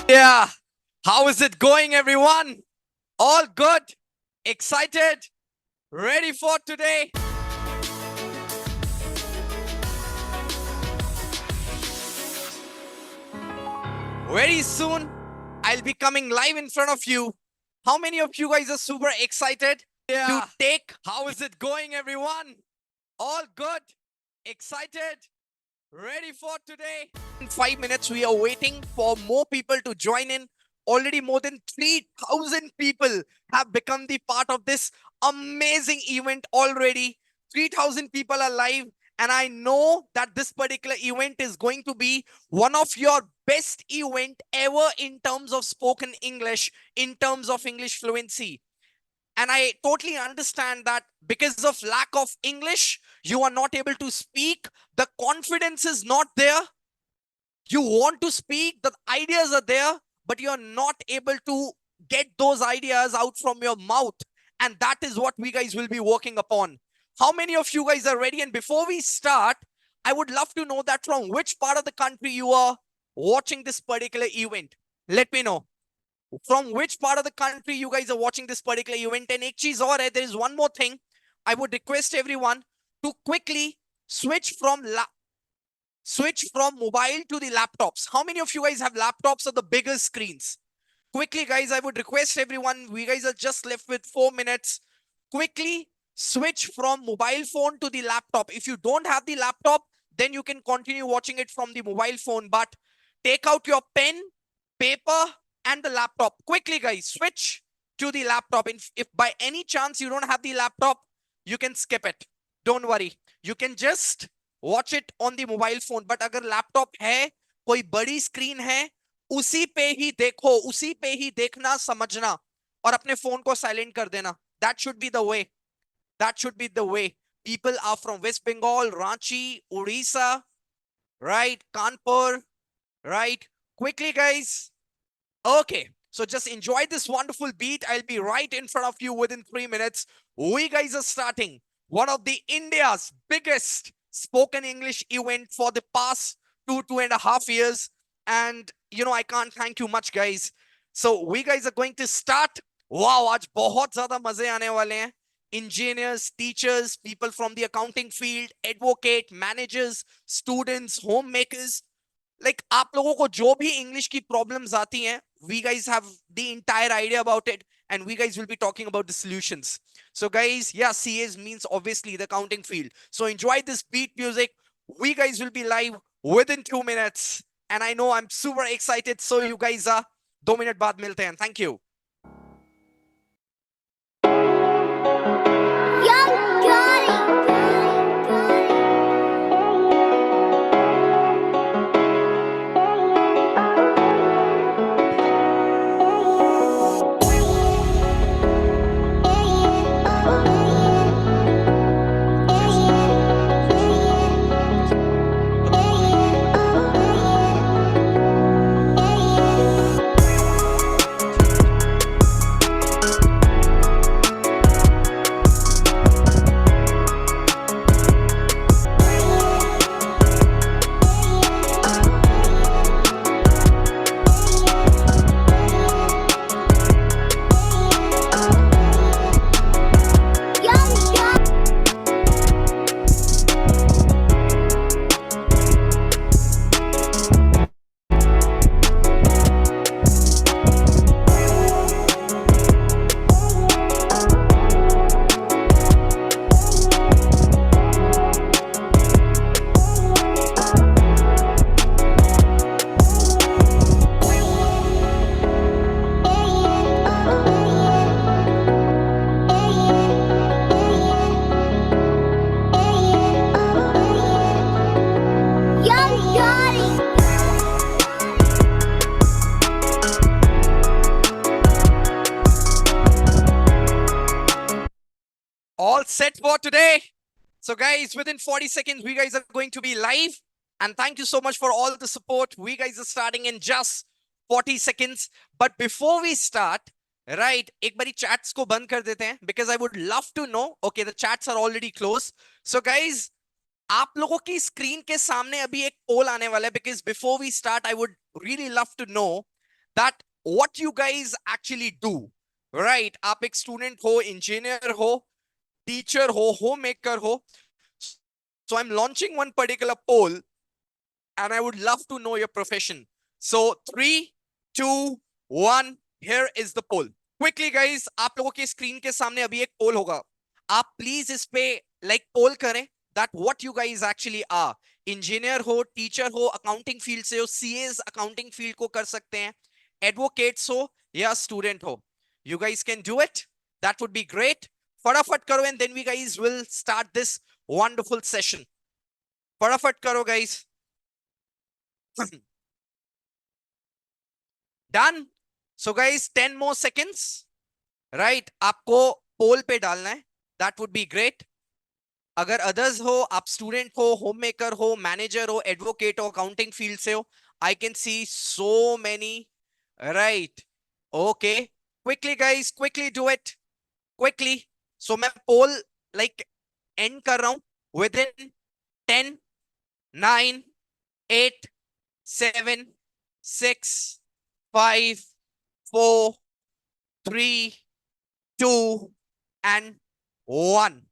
Yeah, how is it going, everyone? All good? Excited? Ready for today? Very soon, I'll be coming live in front of you. How many of you guys are super excited to take? How is it going, everyone? All good? Excited? Ready for today? In 5 minutes, we are waiting for more people to join in. Already more than 3,000 people have become the part of this amazing event already. 3,000 people are live. And I know that this particular event is going to be one of your best event ever in terms of spoken English, in terms of English fluency. And I totally understand that because of lack of English, you are not able to speak. The confidence is not there. You want to speak, the ideas are there, but you're not able to get those ideas out from your mouth. And that is what we guys will be working upon. How many of you guys are ready? And before we start, I would love to know that from which part of the country you are watching this particular event. Let me know from which part of the country you guys are watching this particular event. And ek cheez aur hai, there is one more thing. I would request everyone to quickly switch from mobile to the laptops. How many of you guys have laptops or the bigger screens? Quickly, guys, I would request everyone, we guys are just left with 4 minutes. Quickly switch from mobile phone to the laptop. If you don't have the laptop, then you can continue watching it from the mobile phone. But take out your pen, paper, and the laptop. Quickly, guys, switch to the laptop. If by any chance you don't have the laptop, you can skip it. Don't worry. You can just watch it on the mobile phone. But अगर laptop है, कोई बड़ी screen है, उसी पे ही देखो, उसी पे ही देखना, समझना और अपने फोन को साइलेंट कर देना. That should be the way. That should be the way. People are from West Bengal, Ranchi, Odisha, right? Kanpur, right? Quickly, guys. Okay, so just enjoy this wonderful beat. I'll be right in front of you within 3 minutes. We guys are starting one of the India's biggest spoken English event for the past 2.5 years. And I can't thank you much, guys. So we guys are going to start. Wow, आज बहुत ज़्यादा मजे आने वाले हैं. Engineers, teachers, people from the accounting field, advocate, managers, students, homemakers. Like आप लोगों को जो भी इंग्लिश की प्रॉब्लम्स आती हैं, we guys have the entire idea about it, and we guys will be talking about the solutions. So guys, yeah, CAs means obviously the accounting field. So enjoy this beat music. We guys will be live within 2 minutes, and I know I'm super excited. So you guys are 2 minute बाद मिलते हैं. Thank you. Young Johnny. All set for today. So guys, within 40 seconds, we guys are going to be live. And thank you so much for all the support. We guys are starting in just 40 seconds. But before we start, right, एक बारी chats को बंद कर देते हैं, because I would love to know. Okay, the chats are already closed. So guys, आप लोगों की स्क्रीन के सामने अभी एक पोल आने वाला है, because before we start, I would really love to know that what you guys actually do, right? आप एक student हो, engineer हो, teacher ho, homemaker ho. So I'm launching one particular poll and I would love to know your profession. So 3, 2, 1, here is the poll. Quickly guys, आप लोगों के screen के सामने अभी एक पोल होगा. आप प्लीज इस पे लाइक पोल करें that what you guys actually are. Engineer हो, टीचर हो, अकाउंटिंग फील्ड से हो, सीएस अकाउंटिंग फील्ड को कर सकते हैं, एडवोकेट्स हो या स्टूडेंट हो. You guys can do it. That would be great. फटाफट करो and then we guys will start this wonderful session. फटाफट करो guys. Done. So guys, 10 more seconds. Right? आपको पोल पे डालना है. That would be great. अगर अदर्स हो, आप स्टूडेंट हो, होम मेकर हो, मैनेजर हो, एडवोकेट हो, अकाउंटिंग फील्ड से हो, I can see so many. Right, okay, quickly guys, quickly do it, quickly. So मैं पोल लाइक एंड कर रहा हूं within 10, 9, 8, 7, 6, 5, 4, 3, 2 and 1.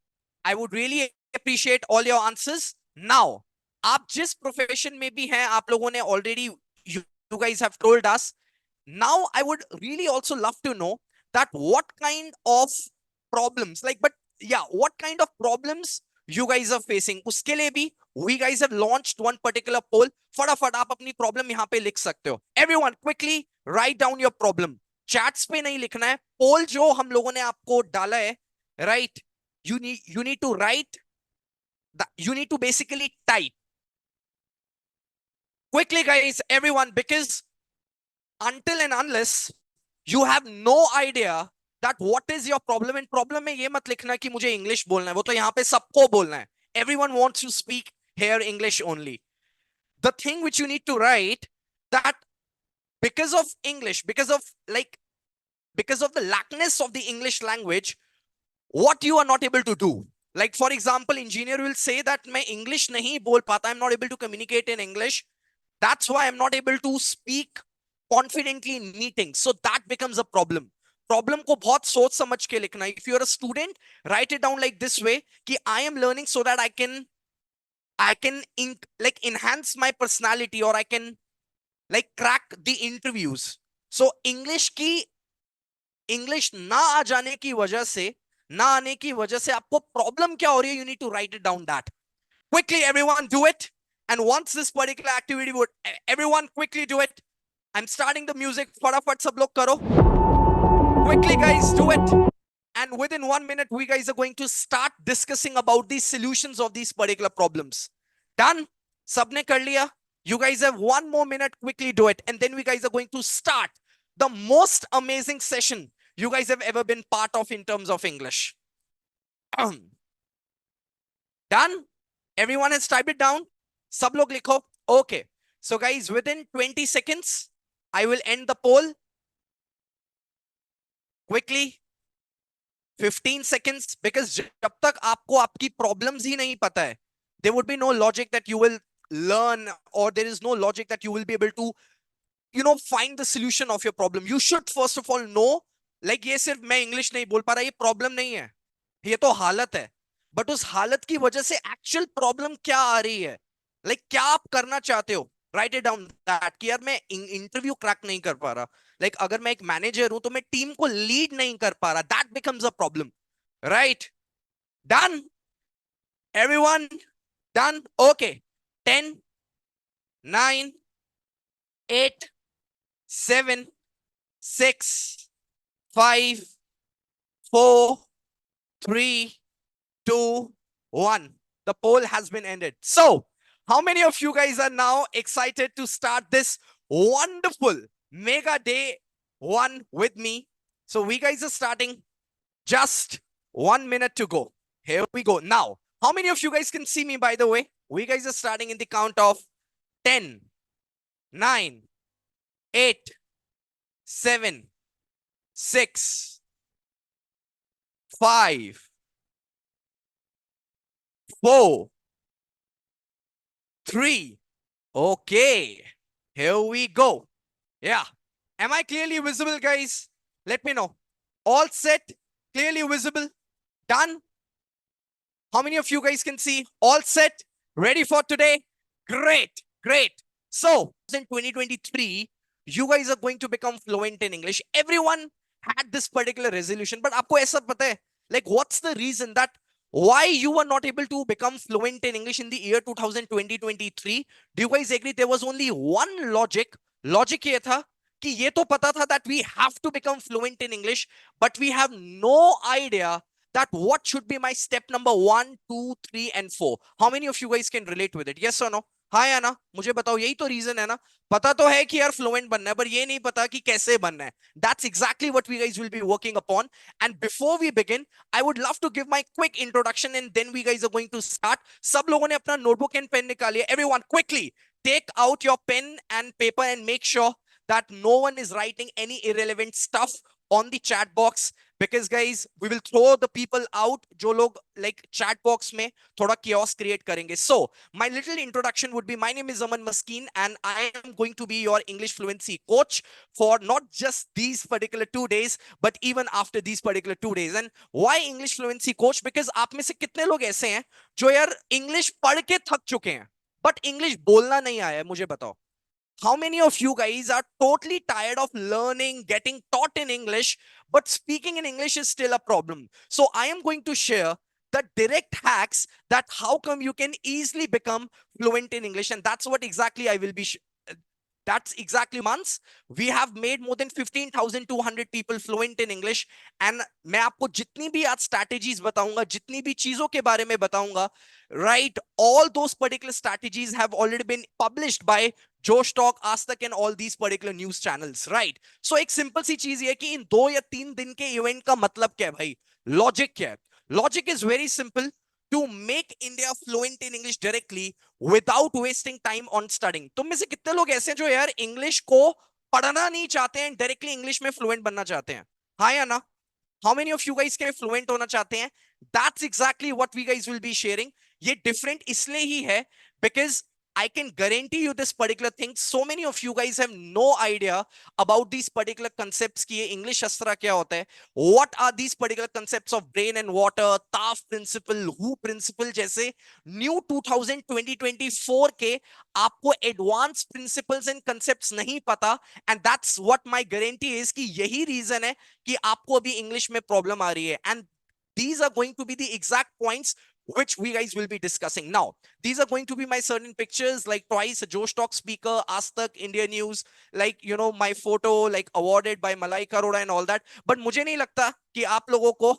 I would really appreciate all your answers. Now, आप जिस profession में भी हैं, आप लोगों ने already, you guys have told us. Now, I would really also love to know that what kind of problems, like, but yeah, what kind of problems you guys are facing. उसके लिए भी we guys have launched one particular poll. फटाफट आप अपनी problem यहाँ पे लिख सकते हो. Everyone, quickly write down your problem. Chats पे नहीं लिखना है. पोल जो हम लोगों ने आपको डाला है, right? You need to write. You need to basically type quickly, guys. Everyone, because until and unless you have no idea that what is your problem, and problem में ये मत लिखना कि मुझे इंग्लिश बोलना है, वो तो यहाँ पे सबको बोलना है. Everyone wants to speak here English only. The thing which you need to write that because of English, because of the lackness of the English language, what you are not able to do. Like for example, engineer will say that मैं English नहीं बोल पाता, I'm not able to communicate in English. That's why I'm not able to speak confidently in meetings. So that becomes a problem. Problem को बहुत सोच समझ के लिखना. If you're a student, write it down like this way कि I am learning so that I can like enhance my personality, or I can like crack the interviews. So English ना आ जाने की वजह से, ना आने की वजह से आपको प्रॉब्लम क्या हो रही है, you need to write it down that. Quickly, everyone do it. And once this particular activity would, everyone quickly do it. I'm starting the music. फटाफट सब लोग करो. Quickly, guys, do it. And within 1 minute, we guys are going to start discussing about the solutions of these particular problems. Done? सबने कर लिया? You guys have 1 more minute. Quickly do it. And then we guys are going to start the most amazing session you guys have ever been part of in terms of English. Done? Everyone has typed it down? Sab log likho. Okay. So guys, within 20 seconds, I will end the poll. Quickly. 15 seconds, because जब तक आपको आपकी problems ही नहीं पता है, there would be no logic that you will learn, or there is no logic that you will be able to, find the solution of your problem. You should first of all know, like ये सिर्फ मैं English नहीं बोल पा रहा, ये problem नहीं है, ये तो हालत है. बट उस हालत की वजह से एक्चुअल प्रॉब्लम क्या आ रही है, लाइक क्या आप करना चाहते हो. राइट इट डाउन दैट कि यार मैं इंटरव्यू क्रैक नहीं कर पा रहा, लाइक अगर मैं एक मैनेजर हूं तो मैं टीम को लीड नहीं कर पा रहा, that becomes a problem. Right, done everyone, done. Okay, 10, 9, 8, 7, 6, 5, 4, 3, 2, 1. The poll has been ended. So, how many of you guys are now excited to start this wonderful mega day 1 with me? So, we guys are starting just 1 minute to go. Here we go. Now, how many of you guys can see me, by the way? We guys are starting in the count of 10, 9, 8, 7, 6, 5, 4, 3. Okay, here we go. Yeah, Am I clearly visible, guys? Let me know. All set, clearly visible, done. How many of you guys can see? All set, ready for today? Great, great. So, in 2023, you guys are going to become fluent in English. Everyone had this particular resolution, but आपको ऐसा पता है, like what's the reason that why you were not able to become fluent in English in the year 2023? Do you guys agree there was only one logic? Logic ये था कि ये तो पता था that we have to become fluent in English, but we have no idea that what should be my step number 1, 2, 3 and 4. How many of you guys can relate with it? Yes or no? हाँ या ना? मुझे बताओ, यही तो reason है ना? पता तो है कि यार फ्लुएंट बनना है, पर ये नहीं पता कि कैसे बनना है. That's exactly what we guys will be working upon. And before we begin, I would love to give my quick introduction and then we guys are going to start. सब लोगों ने अपना notebook and pen निकालिए. Everyone quickly take out your pen and paper and make sure that no one is writing any irrelevant stuff on the chat box. Because guys, we will throw the people out जो लोग like chat box में थोड़ा chaos create करेंगे. So my little introduction would be, my name is Aman Maskeen and I am going to be your English fluency coach for not just these particular 2 days, but even after these particular 2 days. And why English fluency coach? Because आप में से कितने लोग ऐसे हैं जो यार English पढ़ के थक चुके हैं, but English बोलना नहीं आया है? मुझे बताओ. How many of you guys are totally tired of learning, getting taught in English, but speaking in English is still a problem? So I am going to share the direct hacks that how come you can easily become fluent in English. And that's what exactly I will be that's exactly months. We have made more than 15,200 people fluent in English. And मैं आपको जितनी भी आज strategies बताऊंगा, जितनी भी चीजों के बारे में बताऊंगा, right? All those particular strategies have already been published by Josh Talk, Ask Tak and all these particular news channels, right? So एक simple सी चीज ये कि इन 2 या 3 दिन के इवेंट का मतलब क्या है भाई? Logic क्या है? Logic is very simple. To make India fluent in English directly without wasting time on studying. तुम में से कितने लोग ऐसे हैं जो यार इंग्लिश को पढ़ना नहीं चाहते हैं, डायरेक्टली इंग्लिश में फ्लुएंट बनना चाहते हैं? हाँ या ना? How many of you guys के फ्लुएंट होना चाहते हैं? That's exactly what we guys will be sharing. ये डिफरेंट इसलिए ही है because I can guarantee you this particular thing. So many of you guys have no idea about these particular concepts कि ये English अस्त्रा क्या होता है. What are these particular concepts of brain and water, Taft principle, Who principle जैसे new 2024 के आपको advance principles and concepts नहीं पता. And that's what my guarantee is कि यही रीजन है कि आपको अभी इंग्लिश में प्रॉब्लम आ रही है. And these are going to be the exact points which we guys will be discussing. Now, these are going to be my certain pictures, like twice a Josh Talk speaker, Ask Tak, India News, like, you know, my photo, like awarded by Malaika Arora and all that. But मुझे नहीं लगता कि आप लोगों को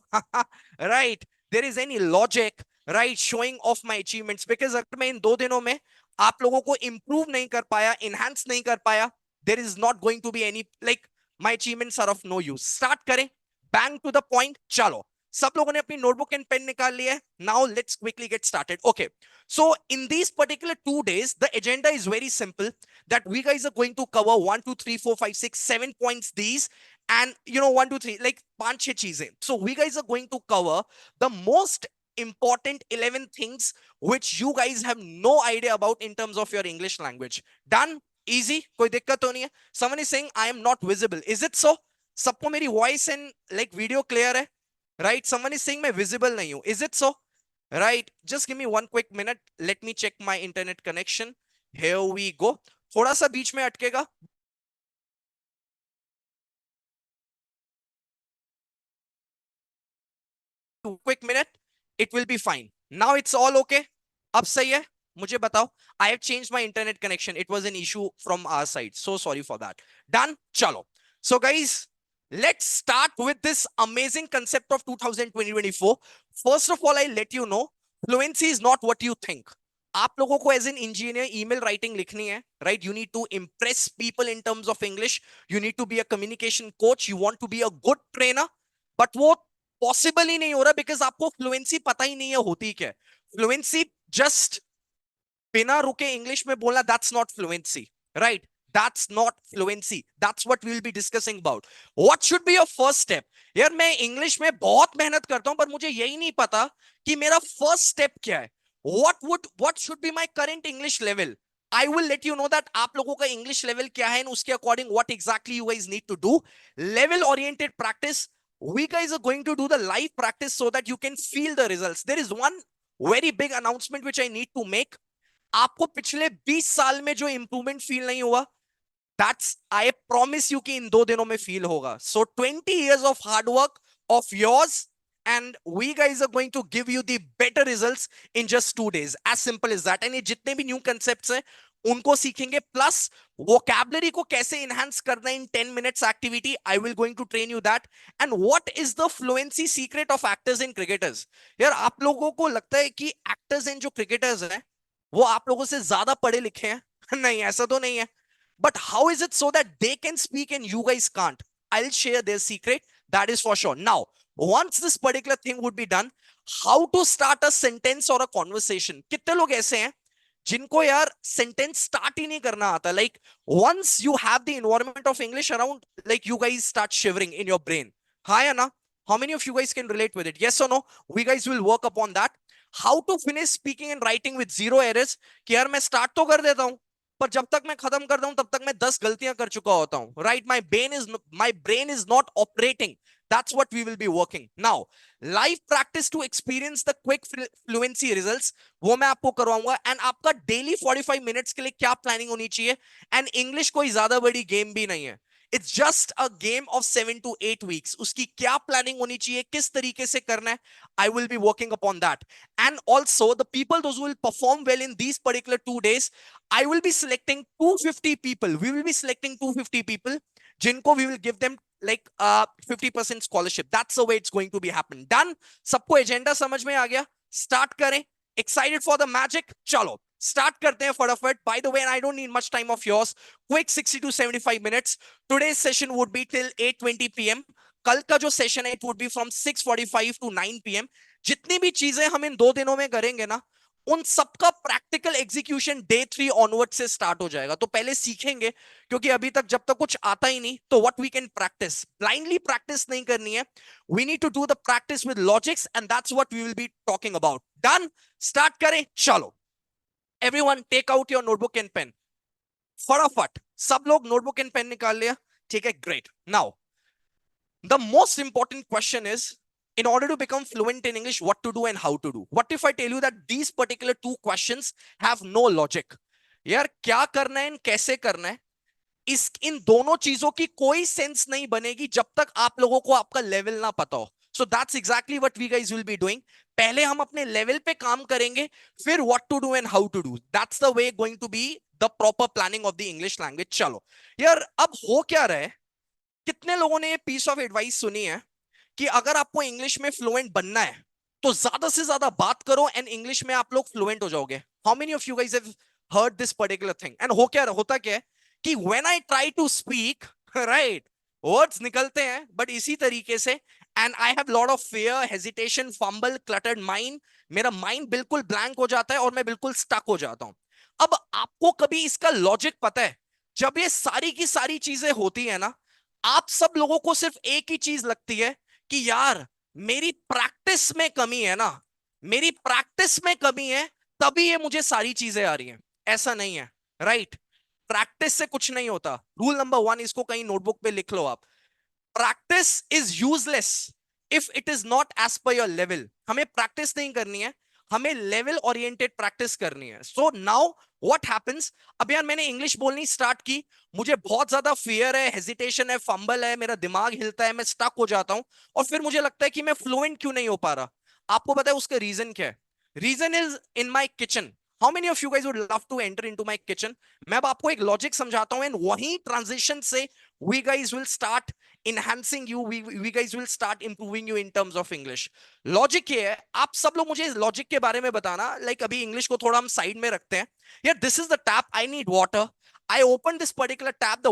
right, there is any logic, right, showing off my achievements. Because अगर मैं इन 2 दिनों में आप लोगों को improve नहीं कर पाया, enhance नहीं कर पाया, there is not going to be any, like, my achievements are of no use. Start करें, bang to the point, चलो. सब लोगों ने अपनी नोटबुक एंड पेन निकाल लिया है. Now let's quickly get started. Okay, so in these particular 2 days the agenda is very simple that we guys are going to cover 1 2 3 4 5 6 7 points these, and you know 1 2 3 like 5-6 चीजें. So we guys are going to cover the most important 11 things which you guys have no idea about in terms of your English language. Done? Easy? कोई दिक्कत तो नहीं है? Someone is saying I am not visible. Is it so? सबको मेरी voice and like video clear है? Right? Someone is saying मैं visible नहीं हूं. Is it so? Right? Just give me one quick minute. Let me check my internet connection. Here we go. थोड़ा सा बीच में अटकेगा. Quick minute. It will be fine. Now it's all okay. अब सही है? मुझे बताओ. I have changed my internet connection. It was an issue from our side. So sorry for that. Done? चलो. So guys, let's start with this amazing concept of 2024. First of all, I'll let you know, fluency is not what you think. आप लोगों को as an engineer email writing लिखनी है, right? You need to impress people in terms of English. You need to be a communication coach. You want to be a good trainer. But वो possible ही नहीं हो रहा because आपको fluency पता ही नहीं है होती क्या. फ्लुएंसी जस्ट बिना रुके इंग्लिश में बोलना, that's not fluency, right? That's not fluency. That's what we'll be discussing about. What should be your first step? यार मैं इंग्लिश में बहुत मेहनत करता हूं पर मुझे यही नहीं पता कि मेरा फर्स्ट स्टेप क्या है. What should be my current English level? I will let you know that आप लोगों का English level क्या है and उसके according what exactly you guys need to do. Level oriented practice. We guys are going to do the live practice so that you can feel the results. There is one very big announcement which I need to make. आपको पिछले 20 साल में जो improvement feel नहीं हुआ, that's I promise you कि इन 2 दिनों में feel होगा. So 20 years of hard work of yours, and we guys are going to give you the better results in just 2 days. As simple as that. And ये जितने भी new concepts हैं उनको सीखेंगे, प्लस vocabulary को कैसे enhance करना in 10 minutes activity. I will going to train you that. And what is the fluency secret of actors and cricketers? यार आप लोगों को लगता है कि actors and जो cricketers हैं वो आप लोगों से ज्यादा पढ़े लिखे हैं? नहीं, ऐसा तो नहीं है. But how is it so that they can speak and you guys can't? I'll share their secret. That is for sure. Now, once this particular thing would be done, how to start a sentence or a conversation? कितने लोग ऐसे हैं जिनको यार sentence start ही नहीं करना आता? Like once you have the environment of English around, like you guys start shivering in your brain. Hi Anna, how many of you guys can relate with it? Yes or no? We guys will work upon that. How to finish speaking and writing with zero errors? कि यार मैं start तो कर देता हूँ पर जब तक मैं खत्म कर दूं तब तक मैं 10 गलतियां कर चुका होता हूं. Right, my brain is not operating. That's what we will be working now. Live practice to experience the quick fluency results वो मैं आपको करवाऊंगा. एंड आपका डेली 45 मिनट्स के लिए क्या प्लानिंग होनी चाहिए. एंड इंग्लिश कोई ज्यादा बड़ी गेम भी नहीं है. It's just a game of 7 to 8 weeks. उसकी क्या प्लानिंग होनी चाहिए, किस तरीके से करना है, I will be working upon that. And also the people, those who will perform well in these particular 2 days, I will be selecting 250 people. We will be selecting 250 people जिनको we will give them like 50% scholarship. That's the way it's going to be happen. Done. सबको agenda समझ में आ गया? Start करें. Excited for the magic? चलो start करते हैं फटाफट. By the way, and I don't need much time of yours. Quick 60 to 75 minutes. Today's session would be till 8:20 p.m. कल का जो सेशन है, it would be from 6:45 to 9 p.m. जितनी भी चीजें हम इन 2 दिनों में करेंगे ना, उन सबका प्रैक्टिकल एग्जीक्यूशन डे 3 ऑनवर्ड से स्टार्ट हो जाएगा. तो पहले सीखेंगे क्योंकि अभी तक जब तक कुछ आता ही नहीं, तो what we can practice. Blindly practice नहीं करनी है. We need to do the practice with logics and that's what we will be talking about. Done. Start करें. चलो everyone take out your notebook and pen. फटाफट सब लोग notebook and pen निकाल लिया? ठीक है, great. Now the most important question is, in order to become fluent in English, what to do and how to do. What if I tell you that these particular 2 questions have no logic? यार क्या करना है, कैसे करना है, इन दोनों चीजों की कोई सेंस नहीं बनेगी जब तक आप लोगों को आपका लेवल ना पता हो. So that's exactly what we guys will be doing. पहले हम अपने लेवल पे काम करेंगे, फिर what to do and how to do. That's the way going to be the proper planning of the English language. चलो यार, अब हो क्या रहा है, कितने लोगों ने ये पीस ऑफ एडवाइस सुनी है कि अगर आपको इंग्लिश में फ्लुएंट बनना है तो ज्यादा से ज्यादा बात करो एंड इंग्लिश में आप लोग फ्लुएंट हो जाओगे. How many of you guys have heard this particular thing? And होता क्या है कि when I try to speak, right, words निकलते हैं बट इसी तरीके से, and I have lot of fear, hesitation, fumble, cluttered mind. मेरा माइंड बिल्कुल ब्लैंक हो जाता है और मैं बिल्कुल स्टक हो जाता हूं. अब आपको कभी इसका लॉजिक पता है? जब ये सारी की सारी चीजें होती है ना, आप सब लोगों को सिर्फ एक ही चीज लगती है कि यार मेरी प्रैक्टिस में कमी है ना, मेरी प्रैक्टिस में कमी है तभी ये मुझे सारी चीजें आ रही हैं. ऐसा नहीं है, राइट? प्रैक्टिस से कुछ नहीं होता. रूल नंबर 1, इसको कहीं नोटबुक पे लिख लो आप. Practice is useless if it is not as per your level. हमें प्रैक्टिस नहीं करनी है, हमें लेवल ओरिएंटेड प्रैक्टिस करनी है. सो नाउ व्हाट हैपेंस, अब यार मैंने इंग्लिश बोलनी स्टार्ट की, मुझे बहुत ज्यादा फियर है, हेजिटेशन है, फंबल है, मेरा दिमाग हिलता है, मैं स्टक हो जाता हूं, और फिर मुझे लगता है कि मैं फ्लुएंट क्यों नहीं हो पा रहा. आपको पता है उसका रीजन क्या है? Reason is in my kitchen. How many of you guys would love to enter into my kitchen? मैं अब आपको एक लॉजिक समझाता हूं एंड वही ट्रांजिशन से we guys will start enhancing you, we guys will start improving you in terms of English. Logic ये है, आप सब लोग मुझे लॉजिक के बारे में बताना. लाइक अभी इंग्लिश को थोड़ा हम साइड में रखते हैं. यार this is the tap, I need water, I open this particular tap, the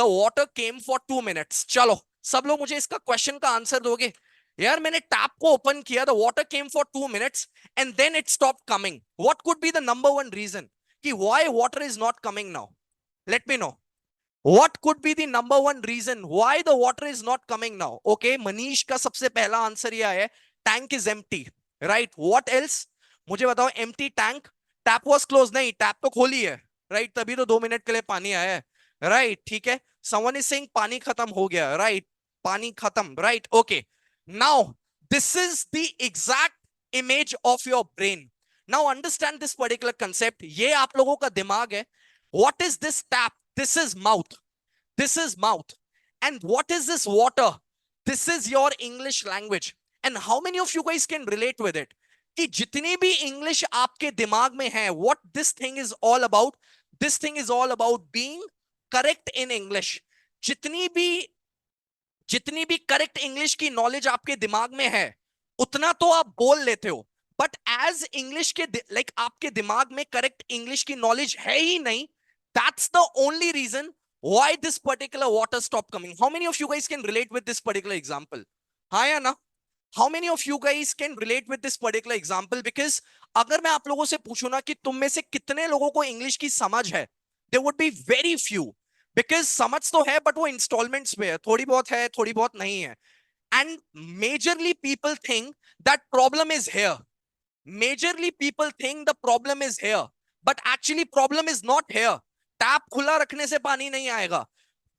water came for 2 minutes. चलो सब लोग मुझे इसका क्वेश्चन का आंसर दोगे? यार मैंने टैप को ओपन किया, the water came for 2 minutes and then it stop coming. What could be the number 1 reason कि why water is not coming now? Let me know. What could be the number 1 reason why the water is not coming now? Okay, Manish का सबसे पहला answer यह है, tank is empty, right? What else? मुझे बताओ. empty tank, tap was close, नहीं tap तो खोली है, राइट, तभी तो 2 मिनट के लिए पानी आया है, राइट, ठीक है। समवन इज सेइंग पानी खत्म हो गया, राइट, पानी खत्म, right, okay. Now this is the exact image of your brain. Now understand this particular concept, ये आप लोगों का दिमाग है। What is this tap? This is mouth, this is mouth. And what is this water? This is your English language. And how many of you guys can relate with it? कि जितनी भी English आपके दिमाग में है, what this thing is all about, this thing is all about being correct in English. जितनी भी correct English की नॉलेज आपके दिमाग में है, उतना तो आप बोल लेते हो, बट एज इंग्लिश के लाइक आपके दिमाग में करेक्ट इंग्लिश की नॉलेज है ही नहीं। That's the only reason why this particular water stopped coming. How many of you guys can relate with this particular example? हाँ या ना? How many of you guys can relate with this particular example? Because अगर मैं आप लोगों से पूछूं ना कि तुम में से कितने लोगों को इंग्लिश की समझ है, there would be very few. Because समझ तो है बट वो इंस्टॉलमेंट्स में है, थोड़ी बहुत है, थोड़ी बहुत नहीं है। And majorly people think that problem is here. Majorly people think the problem is here, but actually problem is not here. Tap खुला रखने से पानी नहीं आएगा।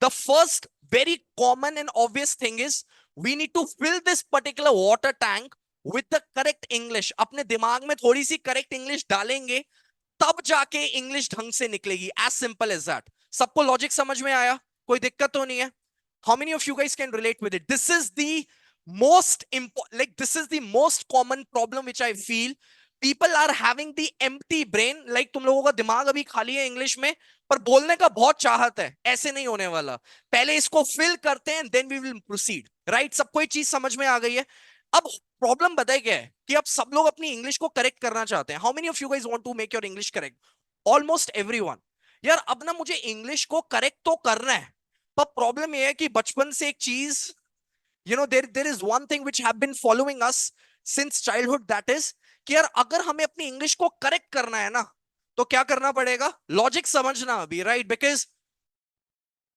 The first very common and obvious thing is we need to fill this particular water tank with the correct English. अपने दिमाग में थोड़ी सी correct English डालेंगे, तब जाके इंग्लिश ढंग से निकलेगी। As simple as that. सबको लॉजिक समझ में आया? कोई दिक्कत तो नहीं है? How many of you guys can relate with it? This is the most important, like this is the most common problem which I feel people are having the empty brain. Like तुम लोगों का दिमाग अभी खाली है English में, पर बोलने का बहुत चाहत है। ऐसे नहीं होने वाला, पहले इसको फिल करते हैं, then we will proceed, right? सबको ये चीज समझ में आ गई है? अब प्रॉब्लम बताया गया है कि अब सब लोग अपनी इंग्लिश को करेक्ट करना चाहते हैं। How many of you guys want to make your English correct? Almost everyone. यार अब ना मुझे इंग्लिश को करेक्ट तो करना है, पर प्रॉब्लम ये है कि बचपन से एक चीज, there is one thing which have been following us since childhood, that is कि यार अगर हमें अपनी इंग्लिश को करेक्ट करना है ना, तो क्या करना पड़ेगा? लॉजिक समझना अभी, राइट? बिकॉज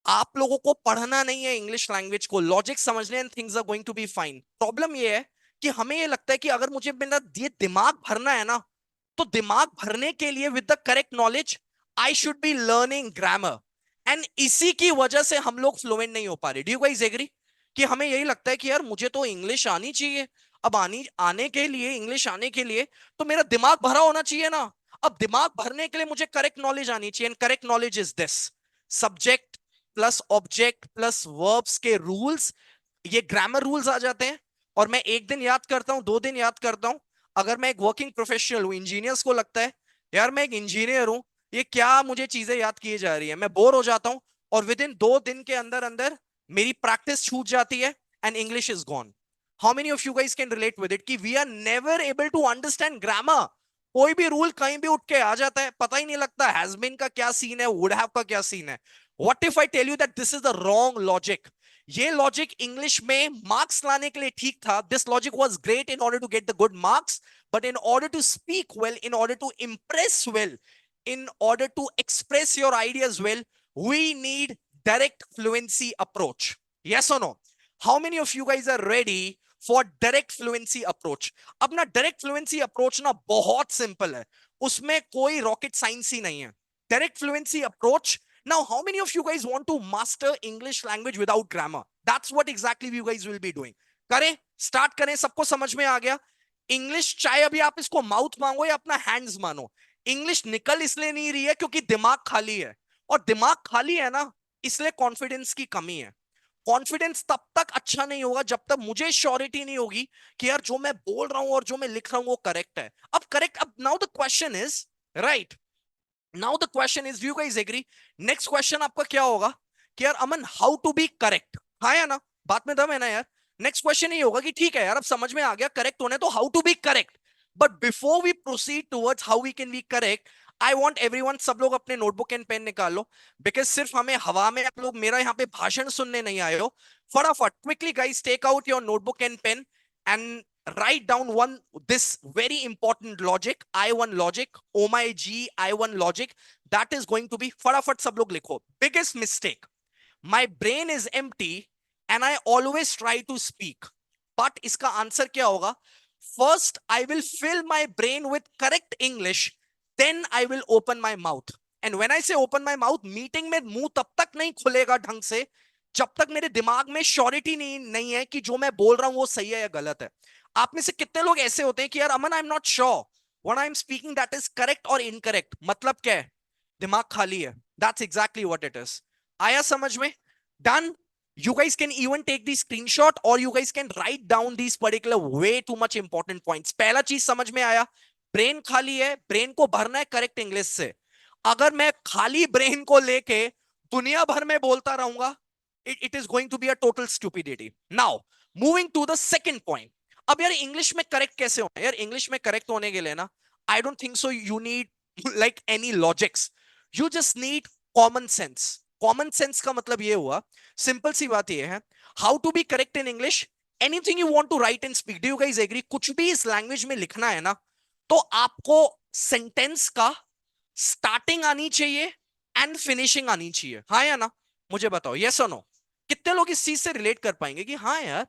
आप लोगों को पढ़ना नहीं है इंग्लिश लैंग्वेज को, लॉजिक समझने, and things are going to be fine. Problem ये है कि हमें ये लगता है कि अगर मुझे मेरा ये दिमाग भरना है ना, तो दिमाग भरने के लिए with the correct knowledge I should be learning grammar. And इसी की वजह से हम लोग फ्लुएंट नहीं हो पा रहे। Do you guys agree? कि हमें यही लगता है कि यार मुझे तो इंग्लिश आनी चाहिए, अब आने के लिए, इंग्लिश आने के लिए तो मेरा दिमाग भरा होना चाहिए ना। अब दिमाग भरने के लिए मुझे करेक्ट नॉलेज आनी चाहिए, and correct knowledge is this: subject plus object plus verbs के रूल्स, ये ग्रामर रूल्स आ जाते हैं। और मैं एक दिन याद करता हूं, 2 दिन याद करता हूं। अगर मैं एक वर्किंग प्रोफेशनल हूं, इंजीनियर्स को लगता है यार मैं एक इंजीनियर हूं, ये क्या मुझे चीजें याद की जा रही है, मैं बोर हो जाता हूं, और विद इन 2 दिन के अंदर अंदर मेरी प्रैक्टिस छूट जाती है, and English is gone. How many of you guys can relate with it कि we are never able to understand grammar? कोई भी रूल कहीं भी उठ के आ जाता है, पता ही नहीं लगता हैज बीन का क्या सीन है, वुड हैव का क्या सीन है। What if I tell you that this is the wrong logic? ये लॉजिक इंग्लिश में मार्क्स लाने के लिए ठीक था, this logic was great in order to get the good marks, but in order to speak well, in order to impress well, in order to express your ideas well, we need direct fluency approach. Yes or no? How many of you guys are ready for direct fluency approach? अब ना direct fluency approach ना बहुत simple है, उसमें कोई rocket science ही नहीं है। direct fluency approach. Now, how many of you guys want to master English language without grammar? That's what exactly you guys will be doing. करें, स्टार्ट करें। सबको समझ में आ गया? इंग्लिश चाहे अभी आप इसको माउथ मांगो या अपना हैंड्स मानो, इंग्लिश निकल इसलिए नहीं रही है क्योंकि दिमाग खाली है, और दिमाग खाली है ना, इसलिए कॉन्फिडेंस की कमी है। कॉन्फिडेंस तब तक अच्छा नहीं होगा जब तक मुझे श्योरिटी नहीं होगी कि यार जो मैं बोल रहा हूं और जो मैं लिख रहा हूं वो करेक्ट है। अब करेक्ट, अब now the question is, right, now the question is, do you guys agree? Next question आपका क्या होगा कि यार Aman how to be correct? हाँ या ना? बात में दम है ना यार? नेक्स्ट क्वेश्चन ये होगा कि ठीक है यार अब समझ में आ गया करेक्ट होने, तो how to be correct. But before we proceed towards how we can be correct, I want everyone, सब लोग अपने नोटबुक एंड पेन निकाल लो, बिकॉज सिर्फ हमें हवा में आप लोग मेरा यहाँ पे भाषण सुनने नहीं आए हो। फटाफट quickly guys take out your notebook and pen and write down this very important logic, I1 logic, oh my g, I1 logic, that is going to be, फटाफट सब लोग लिखो, biggest mistake: my brain is empty and I always try to speak. but इसका answer क्या होगा? First I will fill my brain with correct English, then I will open my mouth. And when I say open my mouth, meeting में मुंह तब तक नहीं खुलेगा ढंग से जब तक मेरे दिमाग में श्योरिटी नहीं है कि जो मैं बोल रहा हूं वो सही है या गलत है. आप में से कितने लोग ऐसे होते हैं कि यार Aman, I am not sure what I am speaking that is correct और इनकरेक्ट. मतलब क्या है? दिमाग खाली है. That's exactly what it is. आया समझ में? Done. You guys can even take the screenshot or you guys can write down these particular way too much important points. पहला चीज समझ में आया, ब्रेन खाली है, ब्रेन को भरना है करेक्ट इंग्लिश से. अगर मैं खाली ब्रेन को लेके दुनिया भर में बोलता रहूंगा, it is going to be a total stupidity. Now, moving to the second point. अब यार इंग्लिश में करेक्ट कैसे होना है? यार इंग्लिश में करेक्ट होने के लिए ना, I don't think so you need like any logics. You just need common sense. Common sense का मतलब ये हुआ, सिंपल सी बात ये है, how to be correct in English. Anything you want to write and speak, do you guys agree? कुछ भी इस लैंग्वेज में लिखना है ना, तो आपको सेंटेंस का स्टार्टिंग आनी चाहिए एंड फिनिशिंग आनी चाहिए. हाँ या ना? मुझे बताओ, यस और नो. कितने लोग इस चीज से रिलेट कर पाएंगे कि हाँ यार,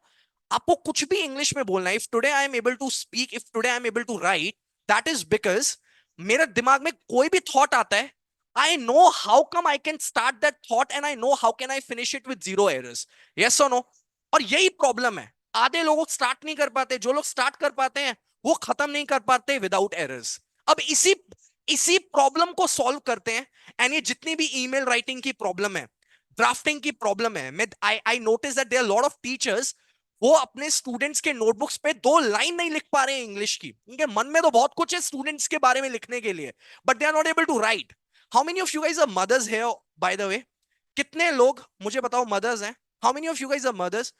आपको कुछ भी इंग्लिश में बोलना है. If today I am able to speak, if today I am able to write, that is because मेरे दिमाग में कोई भी थॉट आता है, I know how come I can start that thought and I know how can I finish it with zero errors. Yes or no? और यही problem है, आधे लोग स्टार्ट नहीं कर पाते. जो लोग स्टार्ट कर पाते हैं वो खत्म नहीं कर पाते विदाउट एरर्स. अब इसी प्रॉब्लम को सॉल्व करते हैं. एंड ये जितनी भी ईमेल राइटिंग की प्रॉब्लम है, ड्राफ्टिंग की प्रॉब्लम है, मैं I notice that there are lot of teachers, वो अपने स्टूडेंट्स के नोटबुक्स पे 2 लाइन नहीं लिख पा रहे हैं इंग्लिश की. उनके मन में तो बहुत कुछ है स्टूडेंट्स के बारे में लिखने के लिए, but they are not able to write. How many of you guys are mothers है बाय द वे? कितने लोग मुझे बताओ मदर्स हैं? How many of you guys are mothers?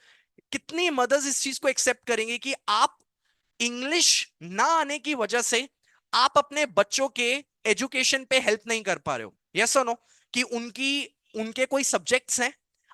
कितनी मदर्स इस चीज को एक्सेप्ट करेंगे कि आप इंग्लिश ना आने की वजह से आप अपने बच्चों के एजुकेशन पे हेल्प नहीं कर पा रहे हो? यस और नो? कि उनके कोई सब्जेक्ट्स हैं,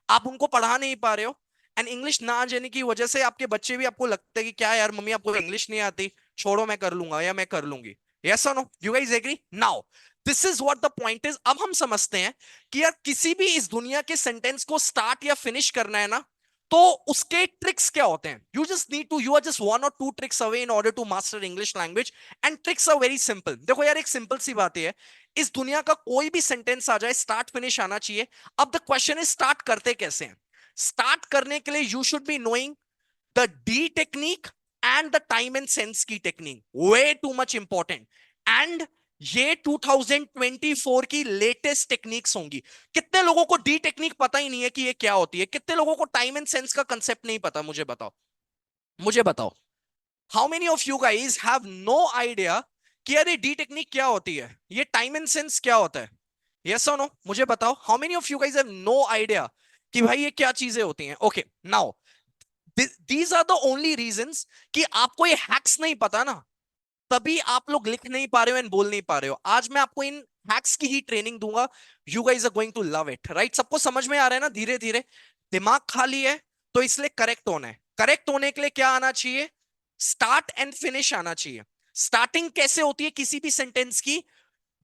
आप उनको पढ़ा नहीं पा रहे हो, एंड इंग्लिश ना आ जाने की वजह से आपके बच्चे भी आपको लगता है कि क्या यार मम्मी आपको इंग्लिश नहीं आती, छोड़ो मैं कर लूंगा या मैं कर लूंगी. यस और no? You guys agree? Now this is what the point is. अब हम समझते हैं कि यार किसी भी इस दुनिया के सेंटेंस को स्टार्ट या फिनिश करना है ना, तो उसके ट्रिक्स क्या होते हैं? You are just 1 or 2 tricks away in order to master English language. And tricks are very simple. देखो यार, एक सिंपल सी बात है, इस दुनिया का कोई भी सेंटेंस आ जाए, स्टार्ट फिनिश आना चाहिए. अब द क्वेश्चन इज स्टार्ट करते कैसे हैं? स्टार्ट करने के लिए you should be knowing the D technique and the time and sense की technique. Way too much important. And ये 2024 की लेटेस्ट टेक्निक्स होंगी. कितने लोगों को डी टेक्निक पता ही नहीं है कि ये क्या होती है? कितने लोगों को टाइम एंड सेंस का कंसेप्ट नहीं पता? मुझे बताओ, मुझे बताओ. How many of you guys have no idea कि अरे डी टेक्निक क्या होती है, ये टाइम एंड सेंस क्या होता है? यस और नो? मुझे बताओ. How many of you guys have no idea कि भाई ये क्या चीजें होती हैं? Okay, now these are the only reasons कि आपको ये हैक्स नहीं पता ना, तभी आप लोग लिख नहीं पा रहे हो एंड बोल नहीं पा रहे हो. आज मैं आपको इन हैक्स की ही ट्रेनिंग दूंगा. You guys are going to love it. Right? सबको समझ में आ रहा है ना? धीरे धीरे. दिमाग खाली है तो इसलिए करेक्ट होना है. करेक्ट होने के लिए क्या आना चाहिए? स्टार्ट एंड फिनिश आना चाहिए. स्टार्टिंग कैसे होती है किसी भी सेंटेंस की?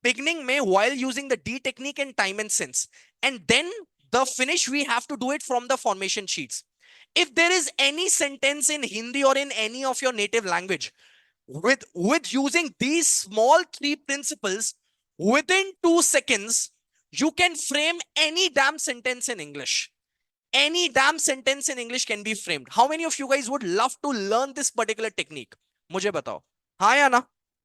बिगनिंग में while using the D technique and time and sense, and then the finish we have to do it from the formation sheets. If there is any sentence in Hindi or in any of your native language with using these small 3 principles, within 2 seconds you can frame any damn sentence in English. Any damn sentence in English can be framed. How many of you guys would love to learn this particular technique? मुझे बताओ, हाँ या ना?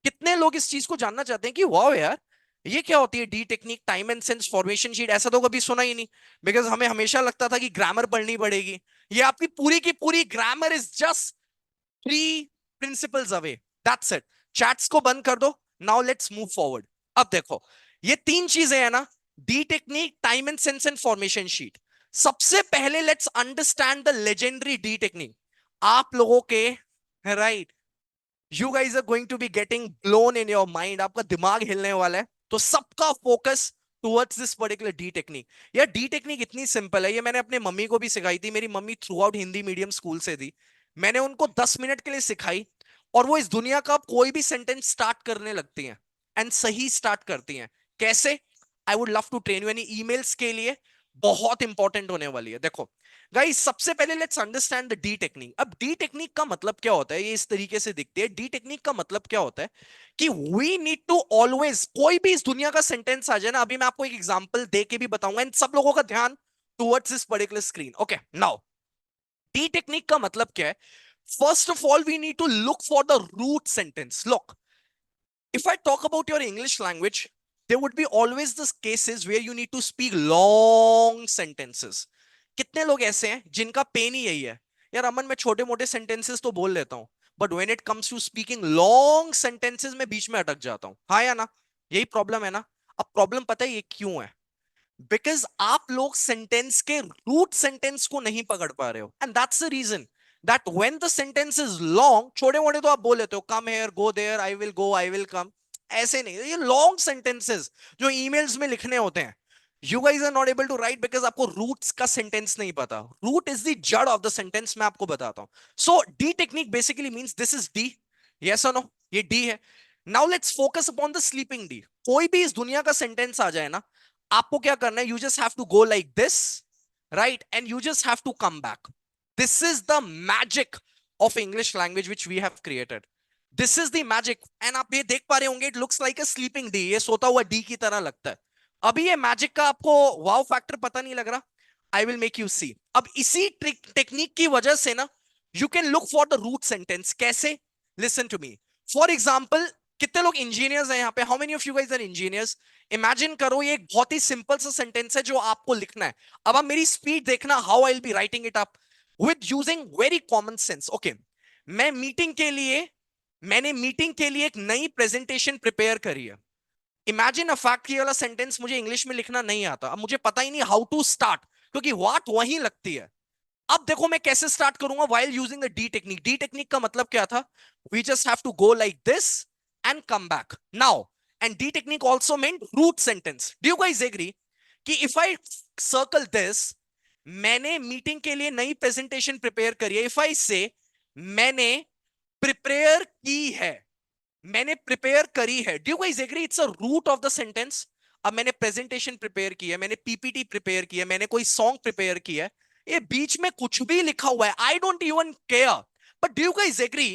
कितने लोग इस चीज को जानना चाहते हैं कि वाह यार ये क्या होती है D technique, time and sense, formation sheet? ऐसा तो कभी सुना ही नहीं, बिकॉज हमें हमेशा लगता था कि ग्रामर पढ़नी पड़ेगी. ये आपकी पूरी की पूरी grammar is just 3 principles away. That's it. Chats को बंद कर दो. Now let's move forward. अब देखो, ये 3 चीजें है ना, D technique, time and sense and formation sheet. सबसे पहले let's understand the legendary D technique. आप लोगों के right, you guys are going to be getting blown in your mind. आपका दिमाग हिलने वाला है. तो सबका focus towards this particular D technique. यार डी टेक्निक इतनी सिंपल है, ये मैंने अपने मम्मी को भी सिखाई थी. मेरी mummy through out Hindi medium school से थी. मैंने उनको 10 मिनट के लिए सिखाई और वो इस दुनिया का कोई भी सेंटेंस स्टार्ट करने लगती हैं एंड सही स्टार्ट करती हैं. कैसे? I would love to train you. यानी ईमेल्स के लिए बहुत इंपॉर्टेंट होने वाली है। देखो गाइस, सबसे पहले let's understand the D technique. अब डी टेक्निक का मतलब क्या होता है, ये इस तरीके से दिखती है। डी टेक्निक का मतलब क्या होता है कि वी नीड टू ऑलवेज, कोई भी इस दुनिया का सेंटेंस आ जाए ना, अभी मैं आपको एक एग्जांपल दे के भी बताऊंगा, इन सब लोगों का ध्यान towards this particular screen. Okay, now D technique का मतलब क्या है? First of all we need to look for the root sentence. Look, if I talk about your English language, there would be always this cases where you need to speak long sentences. कितने लोग ऐसे हैं जिनका pen ही यही है, यार अमन मैं छोटे मोटे सेंटेंसेस तो बोल लेता हूं, but when it comes to speaking long sentences में बीच में अटक जाता हूं। हाँ या ना? यही प्रॉब्लम है ना? अब प्रॉब्लम पता है ये क्यों है? बिकॉज आप लोग सेंटेंस के रूट सेंटेंस को नहीं पकड़ पा रहे हो, and that's the reason that when the sentence is long, छोटे मोटे तो आप बोल लेते हो, come here, go there, I will go, I will come, ऐसे नहीं। ये लॉन्ग सेंटेंसेस जो ईमेल्स में लिखने होते हैं, you guys are not able to write because आपको रूट्स का सेंटेंस नहीं पता। रूट इज द जड़ ऑफ द सेंटेंस, मैं आपको बताता हूं। So D technique basically means this is D, yes और नो, ये डी है। Now let's focus upon the sleeping D. कोई भी इस दुनिया का सेंटेंस आ जाए ना, आपको क्या करना है? You just have to go like this, right, and you just have to come back. This is the magic of English language which we have created. This is the magic, and आप ये देख पा रहे होंगे, it looks like a sleeping D, ये सोता हुआ D की तरह लगता है। अभी ये मैजिक का आपको वाव फैक्टर पता नहीं लग रहा? I will make you see. अब इसी टेक्निक की वजह से ना, you can look for the root sentence. कैसे? Listen to me. For example, कितने लोग इंजीनियर्स हैं यहाँ पे? How many of you guys are engineers? Imagine करो, ये एक बहुत ही सिंपल सा सेंटेंस है जो आपको लिखना है। अब आप मेरी स्पीड देखना, how I will be writing it up with using very common sense. Okay, मैं मीटिंग के लिए मैंने मीटिंग के लिए एक नई प्रेजेंटेशन प्रिपेयर करी है। इमेजिन अ फैक्ट, ये वाला सेंटेंस मुझे इंग्लिश में लिखना नहीं आता, अब मुझे पता ही नहीं हाउ टू स्टार्ट, क्योंकि व्हाट वहीं लगती है। अब देखो मैं कैसे स्टार्ट करूंगा, while using the D technique. D technique का मतलब क्या था? We just have to go like this and come back now. And D technique also mean root sentence. Do you guys agree कि इफ आई सर्कल दिस, मैंने meeting के लिए नई presentation prepare करी है, इफ आई से मैंने prepare की है, मैंने प्रिपेयर करी है, do you guys agree it's a root of the sentence. अब मैंने प्रेजेंटेशन प्रिपेयर की है, मैंने पीपीटी प्रिपेयर की है, मैंने कोई सॉन्ग प्रिपेयर किया है, ये बीच में कुछ भी लिखा हुआ है, I don't even care, but do you guys agree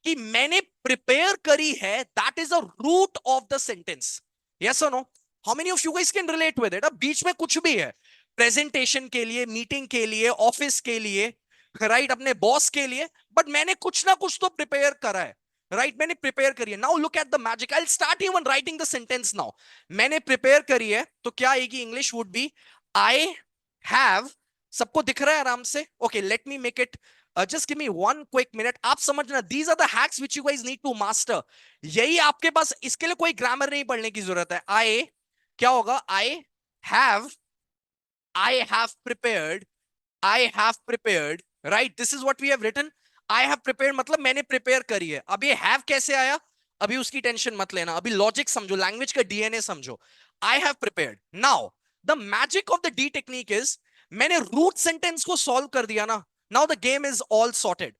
कि मैंने प्रिपेयर करी है, that is a root of the sentence. Yes और no? How many of you guys can relate with it? अब बीच में कुछ भी है, प्रेजेंटेशन के लिए, मीटिंग के लिए, ऑफिस के लिए, राइट, अपने बॉस के लिए, बट मैंने कुछ ना कुछ तो प्रिपेयर करा है, राइट, मैंने प्रिपेयर करी है। Now look at the magic, I will start even writing the sentence now. मैंने प्रिपेयर करी है तो क्या आएगी? English would be I have. सबको दिख रहा है आराम से? Okay, let me make it, just give me one quick minute. आप समझना, these are the hacks which you guys need to master. यही आपके पास, इसके लिए कोई ग्रामर नहीं पढ़ने की जरूरत है। आई, क्या होगा? Have I have prepared I have prepared, right? This is what we have written. I have prepared मतलब मैंने प्रिपेयर करी है। अब ये have कैसे आया, अभी उसकी टेंशन मत लेना, अभी लॉजिक समझो, लैंग्वेज का डीएनए समझो। I have prepared. Now, the magic of the D technique is, मैंने रूट सेंटेंस को सॉल्व कर दिया ना, now the game is all sorted.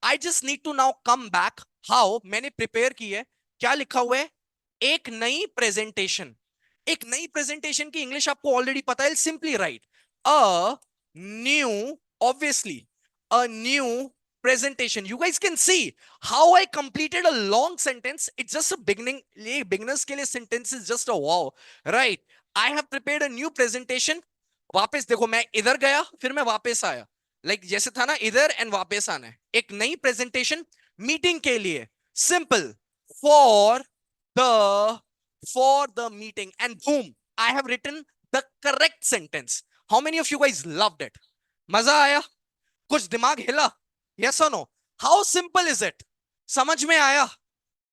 I just need to now come back. How? मैंने prepare की है, क्या लिखा हुआ है? एक नई प्रेजेंटेशन। एक नई प्रेजेंटेशन की इंग्लिश आपको ऑलरेडी पता है, simply write a new, obviously a new presentation. You guys can see how I completed a long sentence. It's just a beginning. Beginners के लिए sentence is just a wow, right? I have prepared a new presentation. वापस देखो, मैं इधर गया फिर मैं वापस आया, लाइक जैसे था ना, इधर एंड वापस आना है। एक नई प्रेजेंटेशन मीटिंग के लिए, simple, for the meeting, and boom, I have written the correct sentence. How many of you guys loved it? मजा आया? कुछ दिमाग हिला? यस और no? How simple is it? समझ में आया?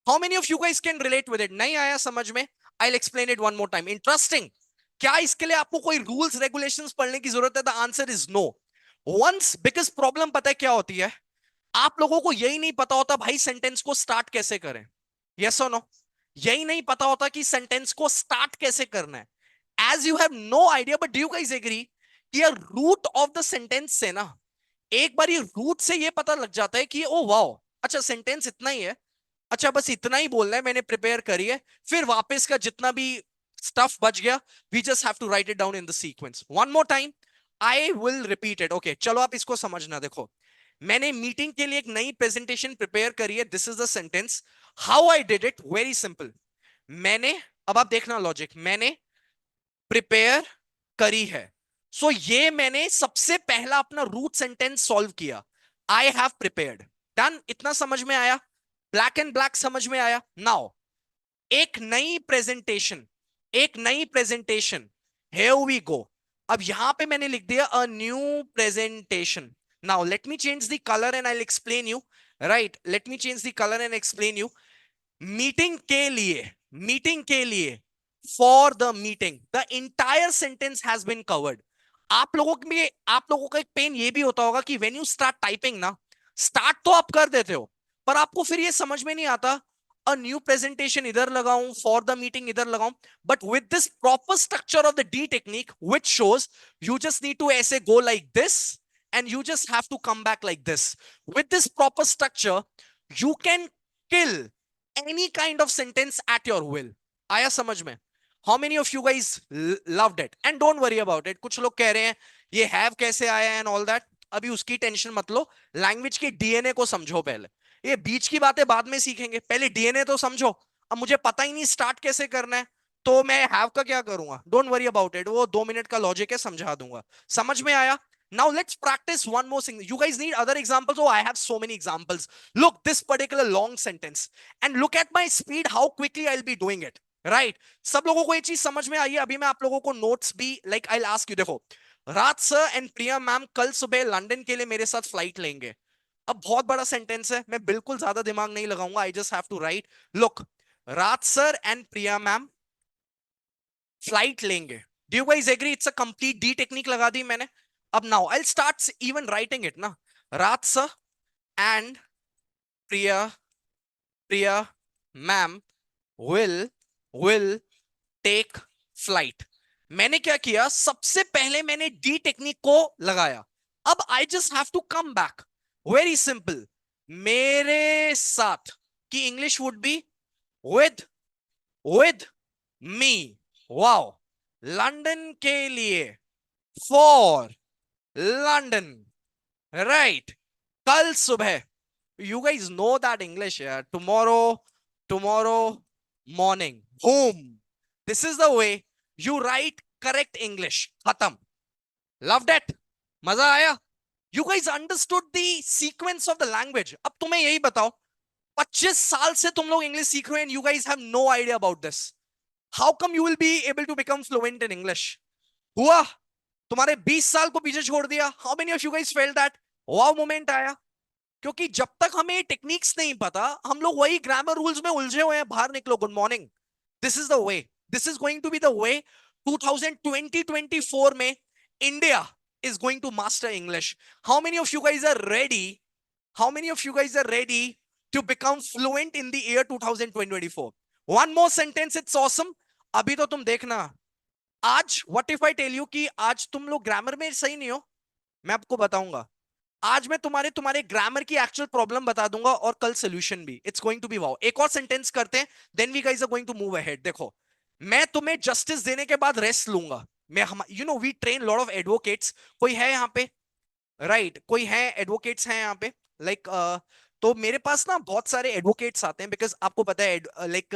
How many of you guys can relate with it? नहीं आया समझ में? I will explain it one more time. Interesting. क्या इसके लिए आपको कोई रूल्स रेगुलेशंस पढ़ने की जरूरत है? The answer is no. Once, because problem पता है क्या होती है, आप लोगों को यही नहीं पता होता भाई सेंटेंस को स्टार्ट कैसे करें। यस और नो? यही नहीं पता होता कि सेंटेंस को स्टार्ट कैसे करना है। As you have no idea, but do you guys agree कि रूट ऑफ द सेंटेंस से ना, एक बार ये रूट से ये पता लग जाता है कि ओ वाओ, अच्छा सेंटेंस इतना ही है, अच्छा बस इतना ही बोलना है, मैंने प्रिपेयर करी है, फिर वापस का जितना भी स्टफ बच गया, we just have to write it down in the sequence one more time, I will repeat it. Okay चलो आप इसको समझना, देखो मैंने मीटिंग के लिए एक नई प्रेजेंटेशन प्रिपेयर करी है, this is the sentence. How I did it, very simple. मैंने, अब आप देखना लॉजिक, मैंने प्रिपेयर करी है, सो ये मैंने सबसे पहला अपना रूट सेंटेंस सॉल्व किया, आई हैव प्रिपेयर्ड, डन। इतना समझ में आया, ब्लैक एंड ब्लैक समझ में आया। नाउ एक नई प्रेजेंटेशन, एक नई प्रेजेंटेशन, हियर वी गो। अब यहां पे मैंने लिख दिया a new presentation. Now let me change the colour and I will explain you, right, let me change the colour and explain you. Meeting के लिए, मीटिंग के लिए, for the meeting, the entire sentence has been covered. आप लोगों का एक pen ये भी होता होगा कि व्हेन यू स्टार्ट टाइपिंग ना, स्टार्ट तो आप कर देते हो, पर आपको फिर ये समझ में नहीं आता अ न्यू प्रेजेंटेशन इधर लगाऊं, फॉर द मीटिंग इधर लगाऊं। But with this proper structure of the D technique which shows you just need to ऐसे go like this and you just have to come back like this. With this proper structure, you can kill any kind of sentence at your will. आया समझ में? How many of you guys loved it? And don't worry about it. कुछ लोग कह रहे हैं ये have कैसे आया and all that. अभी उसकी टेंशन मत लो, लैंग्वेज के डीएनए को समझो पहले, ये बीच की बातें बाद में सीखेंगे, पहले डीएनए तो समझो। अब मुझे पता ही नहीं स्टार्ट कैसे करना है, तो मैं हैव का क्या करूंगा, डोंट वरी अबाउट इट, वो 2 मिनट का लॉजिक है, समझा दूंगा। समझ में आया? Now let's practice one more thing. You guys need other examples? Oh, I have so many examples. Look, this particular long sentence. And look at my speed, how quickly I'll be doing it. Right? सब लोगों को ये चीज समझ में आई है? अभी मैं आप लोगों को notes भी, like I'll ask you, देखो, राज सर एंड प्रिया मैम कल सुबह लंदन के लिए मेरे साथ फ्लाइट लेंगे। अब बहुत बड़ा सेंटेंस है, मैं बिल्कुल ज्यादा दिमाग नहीं लगाऊंगा, I just have to write, look, Raj sir and Priya ma'am flight लेंगे। Do you guys agree? It's a complete D technique लगा दी मैंने। अब now I start even writing it ना, Raj sir and Priya Priya ma'am will will take flight. मैंने क्या किया, सबसे पहले मैंने डी टेक्निक को लगाया। अब I just have to come back, very simple, मेरे साथ की English would be with me. Wow, London के लिए, फॉर लंदन, राइट, कल सुबह, you guys know that English, yeah, tomorrow morning, boom, this is the way you write correct English, khatam, loved it, मजा आया? You guys understood the sequence of the language. अब तुम्हें यही बताओ, 25 साल से तुम लोग इंग्लिश सीख रहे हैं, you guys have no idea about this. How come you will be able to become fluent in English? हुआ? तुम्हारे 20 साल को पीछे छोड़ दिया? How many of you guys felt that wow moment आया? क्योंकि जब तक हमें टेक्निक्स नहीं पता, हम लोग वही ग्रामर रूल्स में उलझे हुए हैं। बाहर निकलो, good morning, this is the way, this is going to be the way. 2020-24 में India is going to master English. How many of you guys are ready? How many of you guys are ready to become fluent in the year 2024? One more sentence, it's awesome. अभी तो तुम देखना, आज what if I tell you कि आज तुम लोग grammar में सही नहीं हो, मैं आपको बताऊंगा। आज मैं तुम्हारे ग्रामर की एक्चुअल प्रॉब्लम बता दूंगा और कल सोल्यूशन भी। It's going to be wow. एक और सेंटेंस करते हैं, then we guys are going to move ahead. देखो, मैं तुम्हें जस्टिस देने के बाद रेस्ट लूंगा। मैं हम you know we train lot of advocates. कोई है यहाँ पे? राइट, कोई है? एडवोकेट्स हैं यहाँ पे? लाइक तो मेरे पास ना बहुत सारे एडवोकेट्स आते हैं, बिकॉज आपको पता है लाइक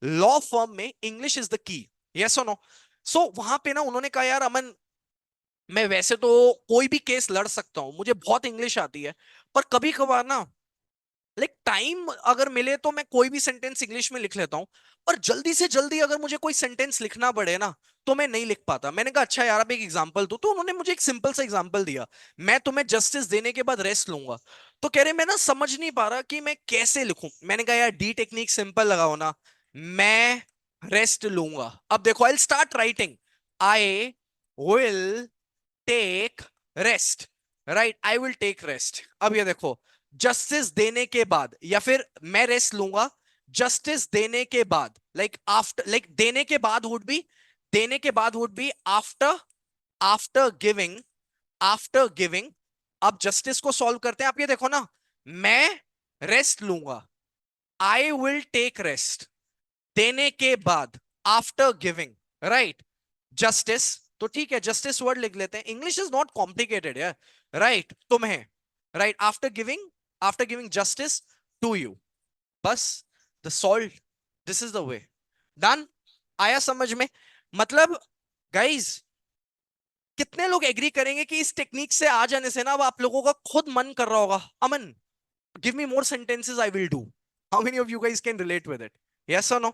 लॉ फर्म में English is the key, yes और नो? सो वहां पे ना उन्होंने कहा, यार अमन, मैं वैसे तो कोई भी केस लड़ सकता हूं, मुझे बहुत इंग्लिश आती है, पर कभी कभार ना लाइक टाइम अगर मिले तो मैं कोई भी सेंटेंस इंग्लिश में लिख लेता हूं, पर जल्दी से जल्दी अगर मुझे कोई सेंटेंस लिखना पड़े ना, तो मैं नहीं लिख पाता। मैंने कहा अच्छा यार, अब एक एग्जांपल दो, तो उन्होंने मुझे एक सिंपल सा एग्जांपल दिया, मैं तुम्हें जस्टिस देने के बाद रेस्ट लूंगा। तो कह रहे मैं ना समझ नहीं पा रहा कि मैं कैसे लिखूं। मैंने कहा यार डी टेक्निक सिंपल लगाओ ना, मैं रेस्ट लूंगा। अब देखो, I start writing, I will take rest, right, I will take rest. अब ये देखो, जस्टिस देने के बाद, या फिर मैं रेस्ट लूंगा जस्टिस देने के बाद, लाइक आफ्टर, लाइक देने के बाद वुड बी, देने के बाद would be after, after giving, after giving. अब जस्टिस को सॉल्व करते हैं। आप ये देखो ना, मैं रेस्ट लूंगा, आई विल टेक रेस्ट, देने के बाद, आफ्टर गिविंग, राइट? जस्टिस, तो ठीक है, जस्टिस वर्ड लिख लेते हैं, इंग्लिश इज नॉट कॉम्प्लिकेटेड है, राइट? तुम्हें, right, after giving justice to you, बस the salt, this is the way, done. आया समझ में? मतलब गाइज, कितने लोग एग्री करेंगे कि इस टेक्निक से आ जाने से ना अब आप लोगों का खुद मन कर रहा होगा, Aman give me more sentences, I will do. How many of you guys can relate with it? Yes और नो?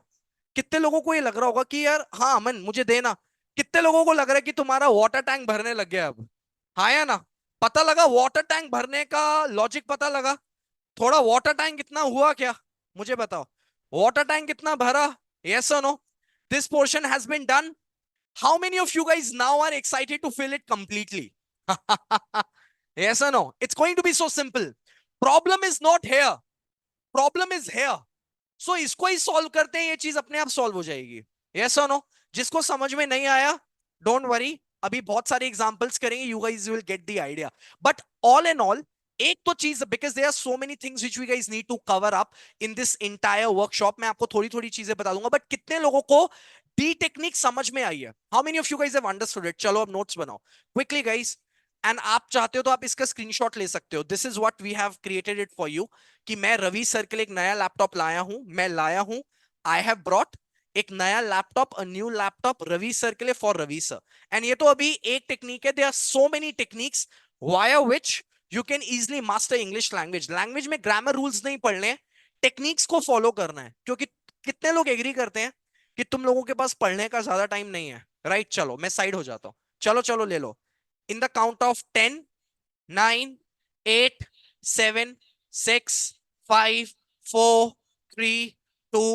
कितने लोगों को ये लग रहा होगा कि यार हाँ अमन मुझे देना? कितने लोगों को लग रहा है कि तुम्हारा वाटर टैंक भरने लग गया अब? हाँ या ना? पता लगा वाटर टैंक भरने का लॉजिक, पता लगा? थोड़ा वाटर टैंक कितना हुआ क्या, मुझे बताओ? वाटर टैंक कितना भरा? यस और no? This portion has been done. How many of you guys now are excited to fill it completely? Yes or no? It's going to be so simple. Problem is not here. Problem is here. So इसको ही solve करते हैं, ये चीज अपने आप solve हो जाएगी. Yes or no? जिसको समझ में नहीं आया, don't worry. अभी बहुत सारे examples करेंगे. You guys will get the idea. But all in all, एक तो चीज, because there are so many things which we guys need to cover up in this entire workshop. मैं आपको थोड़ी थोड़ी चीजें बता दूंगा, but कितने लोगों को डी टेक्निक समझ में आई है? How many of you guys have understood it? चलो अब नोट्स बनाओ क्विकली गाइस, एंड आप चाहते हो तो आप इसका स्क्रीनशॉट ले सकते हो. This is what we have created it for you, कि मैं रवि सर के लिए एक नया लैपटॉप लाया हूं, मैं लाया हूं, आई हैव ब्रॉट एक नया laptop, a new laptop Ravi sir के लिए, फॉर रवि सर. एंड ये तो अभी एक टेक्निक है, there are so many techniques via which you can easily master English language. Language में ग्रामर रूल्स नहीं पढ़ने हैं, टेक्निक्स को फॉलो करना है. क्योंकि कितने लोग एग्री करते हैं कि तुम लोगों के पास पढ़ने का ज्यादा टाइम नहीं है, राइट? चलो मैं साइड हो जाता हूं, चलो चलो ले लो. In the count of 10, 9, 8, 7, 6, 5, 4, 3, 2,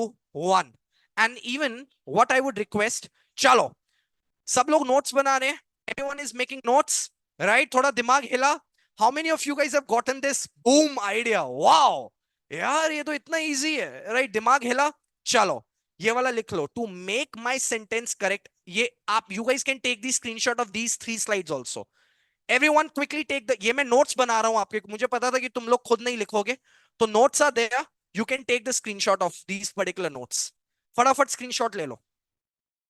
1. And even what I would request, चलो सब लोग नोट्स बना रहे हैं, everyone is making notes, right? थोड़ा दिमाग हिला. How many of you guys have gotten this boom idea? Wow यार, ये तो इतना इजी है, राइट? दिमाग हिला. चलो ये वाला लिख लो, to make my sentence correct. ये आप, you guys can take the screenshot of these 3 slides also. Everyone quickly take the, ये मैं नोट्स बना रहा हूं आपके, मुझे पता था कि तुम लोग खुद नहीं लिखोगे, तो notes are there, you can take the screenshot of these particular notes. फटाफट स्क्रीनशॉट ले लो,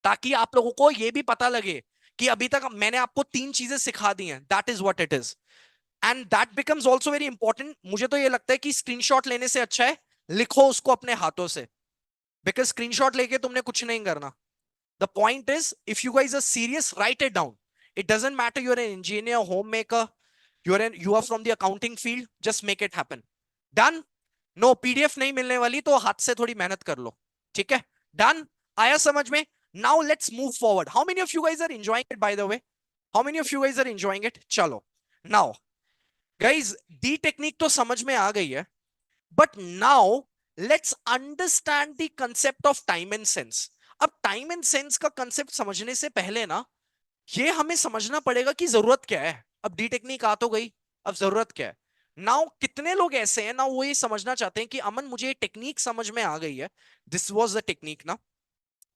ताकि आप लोगों को यह भी पता लगे कि अभी तक मैंने आपको 3 चीजें सिखा दी हैं. That is what it is, and that becomes also very important. मुझे तो ये लगता है कि स्क्रीनशॉट लेने से अच्छा है लिखो उसको अपने हाथों से, बिकॉज स्क्रीनशॉट लेके तुमने कुछ नहीं करना. The point is, if you guys are serious, write it down. It doesn't matter you are an engineer, home maker, you are from the accounting field, just make it happen. Done? No PDF नहीं मिलने वाली, तो हाथ से थोड़ी मेहनत कर लो, ठीक है? डन? आया समझ में? Now let's move forward. How many of you guys are enjoying it, by the way? How many of you guys are enjoying it? चलो नाउ गाइस, डी टेक्निक तो समझ में आ गई है, but now let's understand the concept of time and sense. अब time and sense का concept समझने से पहले ना, ये हमें समझना पड़ेगा कि जरूरत क्या है. अब डी टेक्निक आ तो गई, अब जरूरत क्या है? नाउ कितने लोग ऐसे हैं ना, वो ये समझना चाहते हैं कि अमन मुझे ये टेक्निक समझ में आ गई है, दिस वाज द टेक्निक ना,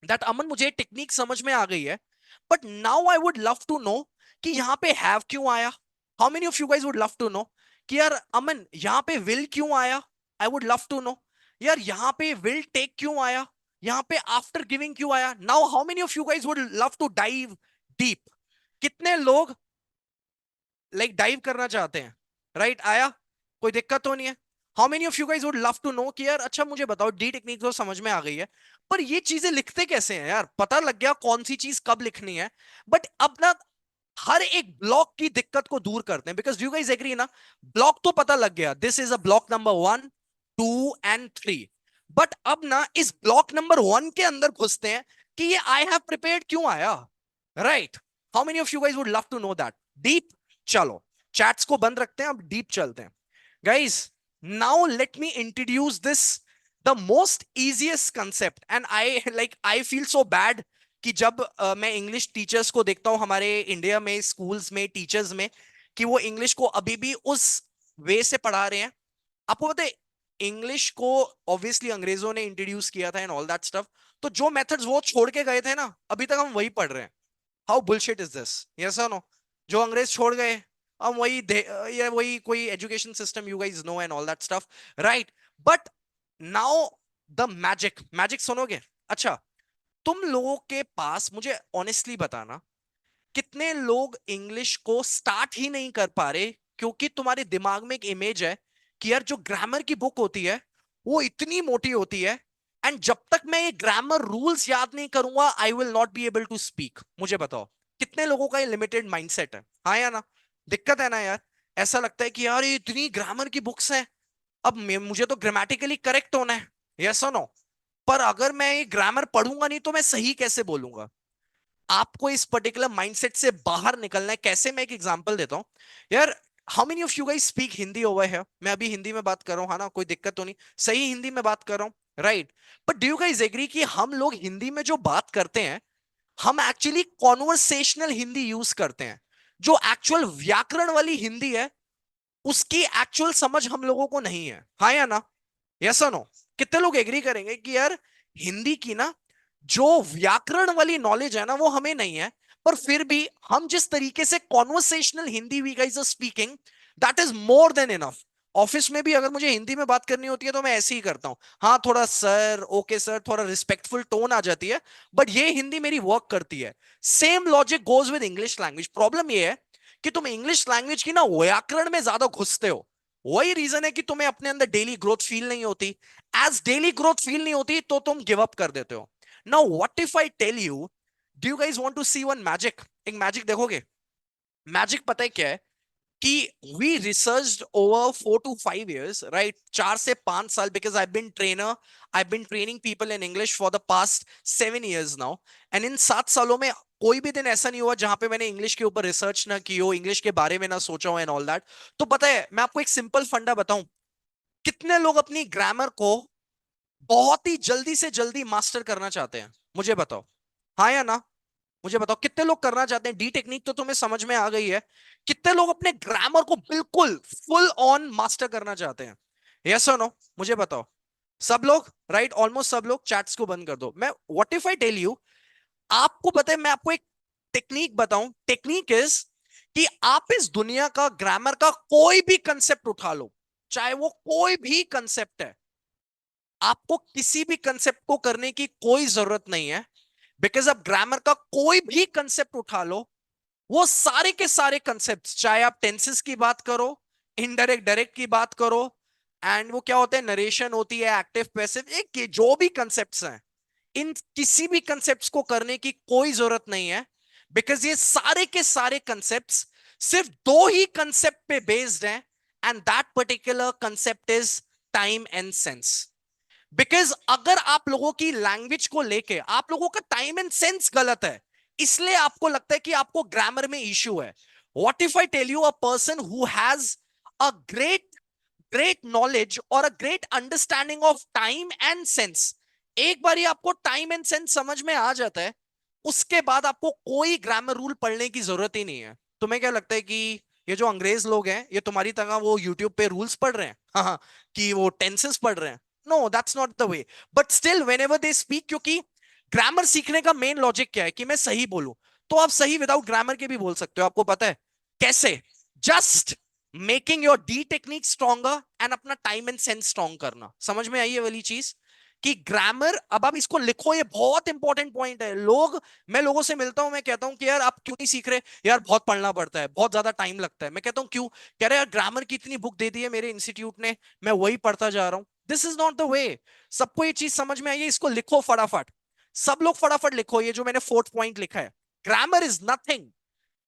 दैट अमन मुझे टेक्निक समझ में आ गई है, but now I would love to know कि यहां पे हैव क्यों आया. How many of you guys would love to know कि यार अमन यहां पे विल क्यों आया? I would love to know. यार यहां पे विल टेक क्यों आया? यहां पे आफ्टर गिविंग क्यों आया? Now how many of you guys would love to dive deep? कितने लोग डाइव करना चाहते हैं? राइट? आया? कोई दिक्कत तो नहीं है? How many of you guys would love to know कि यार अच्छा मुझे बताओ, डी टेक्निक तो समझ में आ गई है, पर ये चीजें लिखते कैसे हैं यार? पता लग गया कौन सी चीज कब लिखनी है, बट अब ना हर एक ब्लॉक की दिक्कत को दूर करते हैं. बिकॉज यू गाइस एग्री ना, ब्लॉक तो पता लग गया, this is a block number 1, 2 and 3. But अब ना इस ब्लॉक नंबर 1 के अंदर घुसते हैं कि ये आई हैव प्रिपेयर्ड क्यों आया. Right? How many of you guys would love to know that deep? चलो चैट्स को बंद रखते हैं, अब डीप चलते हैं. Guys now let me introduce this, the most easiest concept. And I feel so bad कि जब मैं इंग्लिश टीचर्स को देखता हूं हमारे इंडिया में, स्कूल्स में, टीचर्स में, कि वो इंग्लिश को अभी भी उस वे से पढ़ा रहे हैं. आपको पता है इंग्लिश को ऑब्वियसली अंग्रेजों ने इंट्रोड्यूस किया था एंड ऑल दैट स्टफ, तो जो मेथड्स वो छोड़ के गए थे ना, अभी तक हम वही पढ़ रहे हैं. How bullshit is this? Yes और नो? जो अंग्रेज छोड़ गए हम वही ये वही कोई education system, you guys know and all that stuff, right? But now the magic, magic सुनोगे? अच्छा, तुम लोगों के पास, मुझे ऑनेस्टली बताना, कितने लोग इंग्लिश को स्टार्ट ही नहीं कर पा रहे क्योंकि तुम्हारे दिमाग में एक इमेज है कि यार जो ग्रामर की बुक होती है वो इतनी मोटी होती है, एंड जब तक मैं ये ग्रामर रूल्स याद नहीं करूंगा I will not be able to speak. मुझे बताओ कितने लोगों का ये लिमिटेड माइंडसेट है? हाँ या ना? दिक्कत है ना यार? ऐसा लगता है कि यार ये इतनी ग्रामर की बुक्स हैं, अब मुझे तो ग्रामेटिकली करेक्ट होना है, यस और नो? पर अगर मैं ये ग्रामर पढ़ूंगा नहीं तो मैं सही कैसे बोलूंगा? आपको इस पर्टिकुलर माइंडसेट से बाहर निकलना है। कैसे? मैं एक एग्जांपल देता हूं यार। How many of you guys speak Hindi over here? मैं अभी हिंदी में बात कर रहा हूं, है ना? कोई दिक्कत तो नहीं? सही हिंदी में बात कर रहा हूं, right? But do you guys agree कि हम लोग हिंदी में जो बात करते हैं, हम एक्चुअली कॉन्वर्सेशनल हिंदी यूज करते हैं। जो एक्चुअल व्याकरण वाली हिंदी है उसकी एक्चुअल समझ हम लोगों को नहीं है, हाँ या ना? यस और नो? कितने लोग एग्री करेंगे कि यार हिंदी की ना जो व्याकरण वाली नॉलेज है ना वो हमें नहीं है, पर फिर भी हम जिस तरीके से conversational Hindi we guys are speaking, that is more than enough. Office में भी अगर मुझे हिंदी में बात करनी होती है तो मैं ऐसे ही करता हूं, हाँ थोड़ा सर, ओके सर, थोड़ा रिस्पेक्टफुल टोन आ जाती है, बट ये हिंदी मेरी वर्क करती है। Same logic goes with English language. Problem ये है कि तुम इंग्लिश लैंग्वेज की ना व्याकरण में ज्यादा घुसते हो। वही रीजन है कि तुम्हें अपने अंदर डेली ग्रोथ फील नहीं होती। एज डेली ग्रोथ फील नहीं होती तो तुम गिव अप कर देते हो। Now what if I tell you, do you guys want to see one magic? एक मैजिक देखोगे? मैजिक पता है क्या है? कि we researched over 4 to 5 years, right? 4 से 5 साल, because I been training people in English for the past 7 years now. And in 7 सालों में कोई भी दिन ऐसा नहीं हुआ जहां पे मैंने इंग्लिश के ऊपर रिसर्च ना की हो, इंग्लिश के बारे में ना सोचा हो एंड ऑल दैट। तो पता है, मैं आपको एक सिंपल फंडा बताऊं, कितने लोग अपनी ग्रामर को बहुत ही जल्दी से जल्दी मास्टर करना चाहते हैं? मुझे बताओ, हाँ या ना? मुझे बताओ कितने लोग करना चाहते हैं? डी टेक्निक तो तुम्हें समझ में आ गई है। कितने लोग अपने ग्रामर को बिल्कुल फुल ऑन मास्टर करना चाहते हैं? यस और नो? मुझे बताओ। सब लोग, राइट? ऑलमोस्ट सब लोग। चैट्स को बंद कर दो। मैं what if I tell you, आपको पता है, मैं आपको एक टेक्निक बताऊं। टेक्निक इज कि आप इस दुनिया का ग्रामर का कोई भी कंसेप्ट उठा लो, चाहे वो कोई भी कंसेप्ट है, आपको किसी भी कंसेप्ट को करने की कोई जरूरत नहीं है, बिकॉज आप ग्रामर का कोई भी कंसेप्ट उठा लो, वो सारे के सारे कंसेप्ट, चाहे आप टेंसेस की बात करो, इनडायरेक्ट डायरेक्ट की बात करो, एंड वो क्या होता है, नरेशन होती है, एक्टिव पैसिव, एक जो भी कंसेप्ट्स हैं, इन किसी भी कंसेप्ट्स को करने की कोई जरूरत नहीं है, बिकॉज ये सारे के सारे कंसेप्ट्स सिर्फ दो ही कंसेप्ट पे बेस्ड हैं, and that particular concept is time and sense. Because अगर आप लोगों की लैंग्वेज को लेके आप लोगों का टाइम एंड सेंस गलत है, इसलिए आपको लगता है कि आपको ग्रामर में इश्यू है। What if I tell you a person who has a great knowledge और a great understanding of time and sense, एक बार ही आपको टाइम एंड सेंस समझ में आ जाता है, उसके बाद आपको कोई ग्रामर रूल पढ़ने की जरूरत ही नहीं है। तुम्हें क्या लगता है कि ये जो अंग्रेज लोग हैं ये तुम्हारी तरह वो यूट्यूब पे रूल्स पढ़ रहे हैं? हाँ हाँ, कि वो टेंसेस पढ़ रहे हैं? No, that's not the way. But still whenever they speak, क्योंकि ग्रामर सीखने का मेन लॉजिक क्या है कि मैं सही बोलूं, तो आप सही विदाउट ग्रामर के भी बोल सकते हो। आपको पता है कैसे? Just making your D technique stronger and अपना टाइम एंड सेंस स्ट्रॉन्ग करना। समझ में आई ये वाली चीज? कि ग्रामर, अब आप इसको लिखो, ये बहुत इंपॉर्टेंट पॉइंट है। मैं लोगों से मिलता हूं, मैं कहता हूं कि यार आप क्यों नहीं सीख रहे? यार बहुत पढ़ना पड़ता है, बहुत ज्यादा टाइम लगता है। मैं कहता हूं क्यों? कह रहे यार ग्रामर की इतनी बुक दे दी है मेरे इंस्टीट्यूट ने, मैं वही पढ़ता जा रहा हूं। दिस इज नॉट द वे। सबको ये चीज समझ में आई है? इसको लिखो फटाफट। सब लोग फटाफट लिखो ये जो मैंने फोर्थ पॉइंट लिखा है। Grammar is nothing,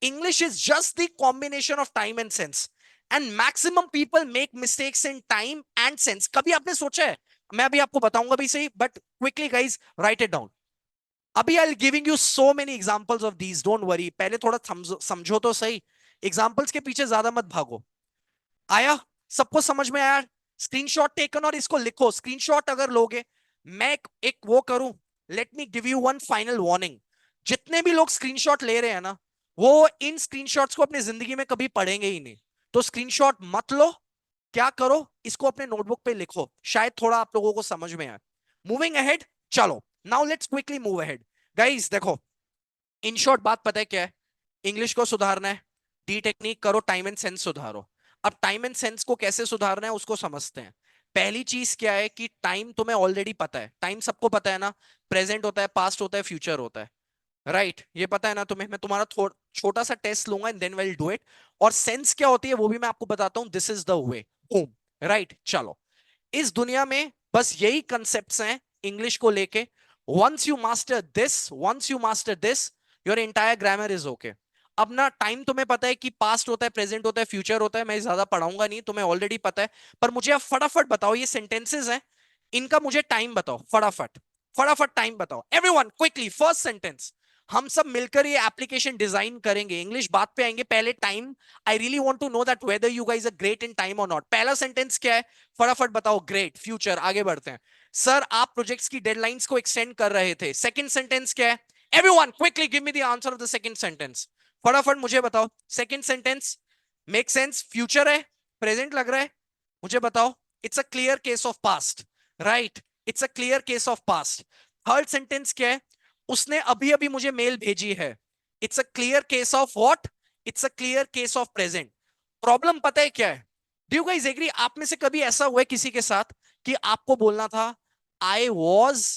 English is just the combination of time and sense. And maximum people make mistakes in time and sense. कभी आपने सोचा है? मैं अभी आपको बताऊंगा भी सही, but quickly guys, write it down. अभी I'll giving you so many examples of these. Don't worry. पहले थोड़ा समझो तो सही। Examples के पीछे ज्यादा मत भागो। आया? सबको समझ में आया? स्क्रीनशॉट टेकन और इसको लिखो। स्क्रीनशॉट अगर लोगे, मैं एक वो करूं, let me give you one final warning. जितने भी लोग स्क्रीनशॉट ले रहे हैं ना, वो इन स्क्रीनशॉट्स को अपनी जिंदगी में कभी पढ़ेंगे ही नहीं। तो स्क्रीनशॉट मत लो। क्या करो, इसको अपने नोटबुक पे लिखो, शायद थोड़ा आप लोगों को समझ में आए। मूविंग अहेड, चलो now let's quickly move ahead. Guys देखो, इन शॉर्ट बात पता है क्या है? इंग्लिश को सुधारना है, डी टेक्निक करो, टाइम एंड सेंस सुधारो। अब टाइम एंड सेंस को कैसे सुधारना है उसको समझते हैं। पहली चीज क्या है कि टाइम तुम्हें ऑलरेडी पता है, टाइम सबको पता है ना, प्रेजेंट होता है, पास्ट होता है, फ्यूचर होता है, राइट ये पता है ना तुम्हें। मैं तुम्हारा छोटा सा टेस्ट लूंगा and then will do it. और सेंस क्या होती है वो भी मैं आपको बताता हूं, this is the way home, right. चलो, इस दुनिया में बस यही कंसेप्ट्स हैं इंग्लिश को लेके। Once you master this your entire grammar is okay. अब ना टाइम तुम्हें पता है कि पास्ट होता है, प्रेजेंट होता है, फ्यूचर होता है, मैं ज्यादा पढ़ाऊंगा नहीं, तुम्हें ऑलरेडी पता है। पर मुझे अब फटाफट बताओ, ये सेंटेंसेस हैं, इनका मुझे टाइम बताओ फटाफट। फटाफट टाइम बताओ एवरीवन क्विकली, फर्स्ट सेंटेंस। हम सब मिलकर ये एप्लीकेशन डिजाइन करेंगे, इंग्लिश बात पे आएंगे, पहले time. I really want to know that whether you guys are great in time और नॉट। पहला सेंटेंस क्या है, फटाफट बताओ। ग्रेट, फ्यूचर, आगे बढ़ते हैं। सर आप प्रोजेक्ट्स की डेडलाइंस को एक्सटेंड कर रहे थे। सेकंड सेंटेंस क्या है, everyone quickly give me the answer of the second sentence. फटाफट मुझे बताओ second sentence. Make sense, future है, प्रेजेंट लग रहा है, मुझे बताओ। It's a clear case of past, right, it's a clear case of past. Third sentence क्या है, उसने अभी अभी मुझे मेल भेजी है। It's a clear case of what, it's a clear case of present. Problem पता है क्या है, डू यू गाइस एग्री? आप में से कभी ऐसा हुआ है किसी के साथ कि आपको बोलना था I was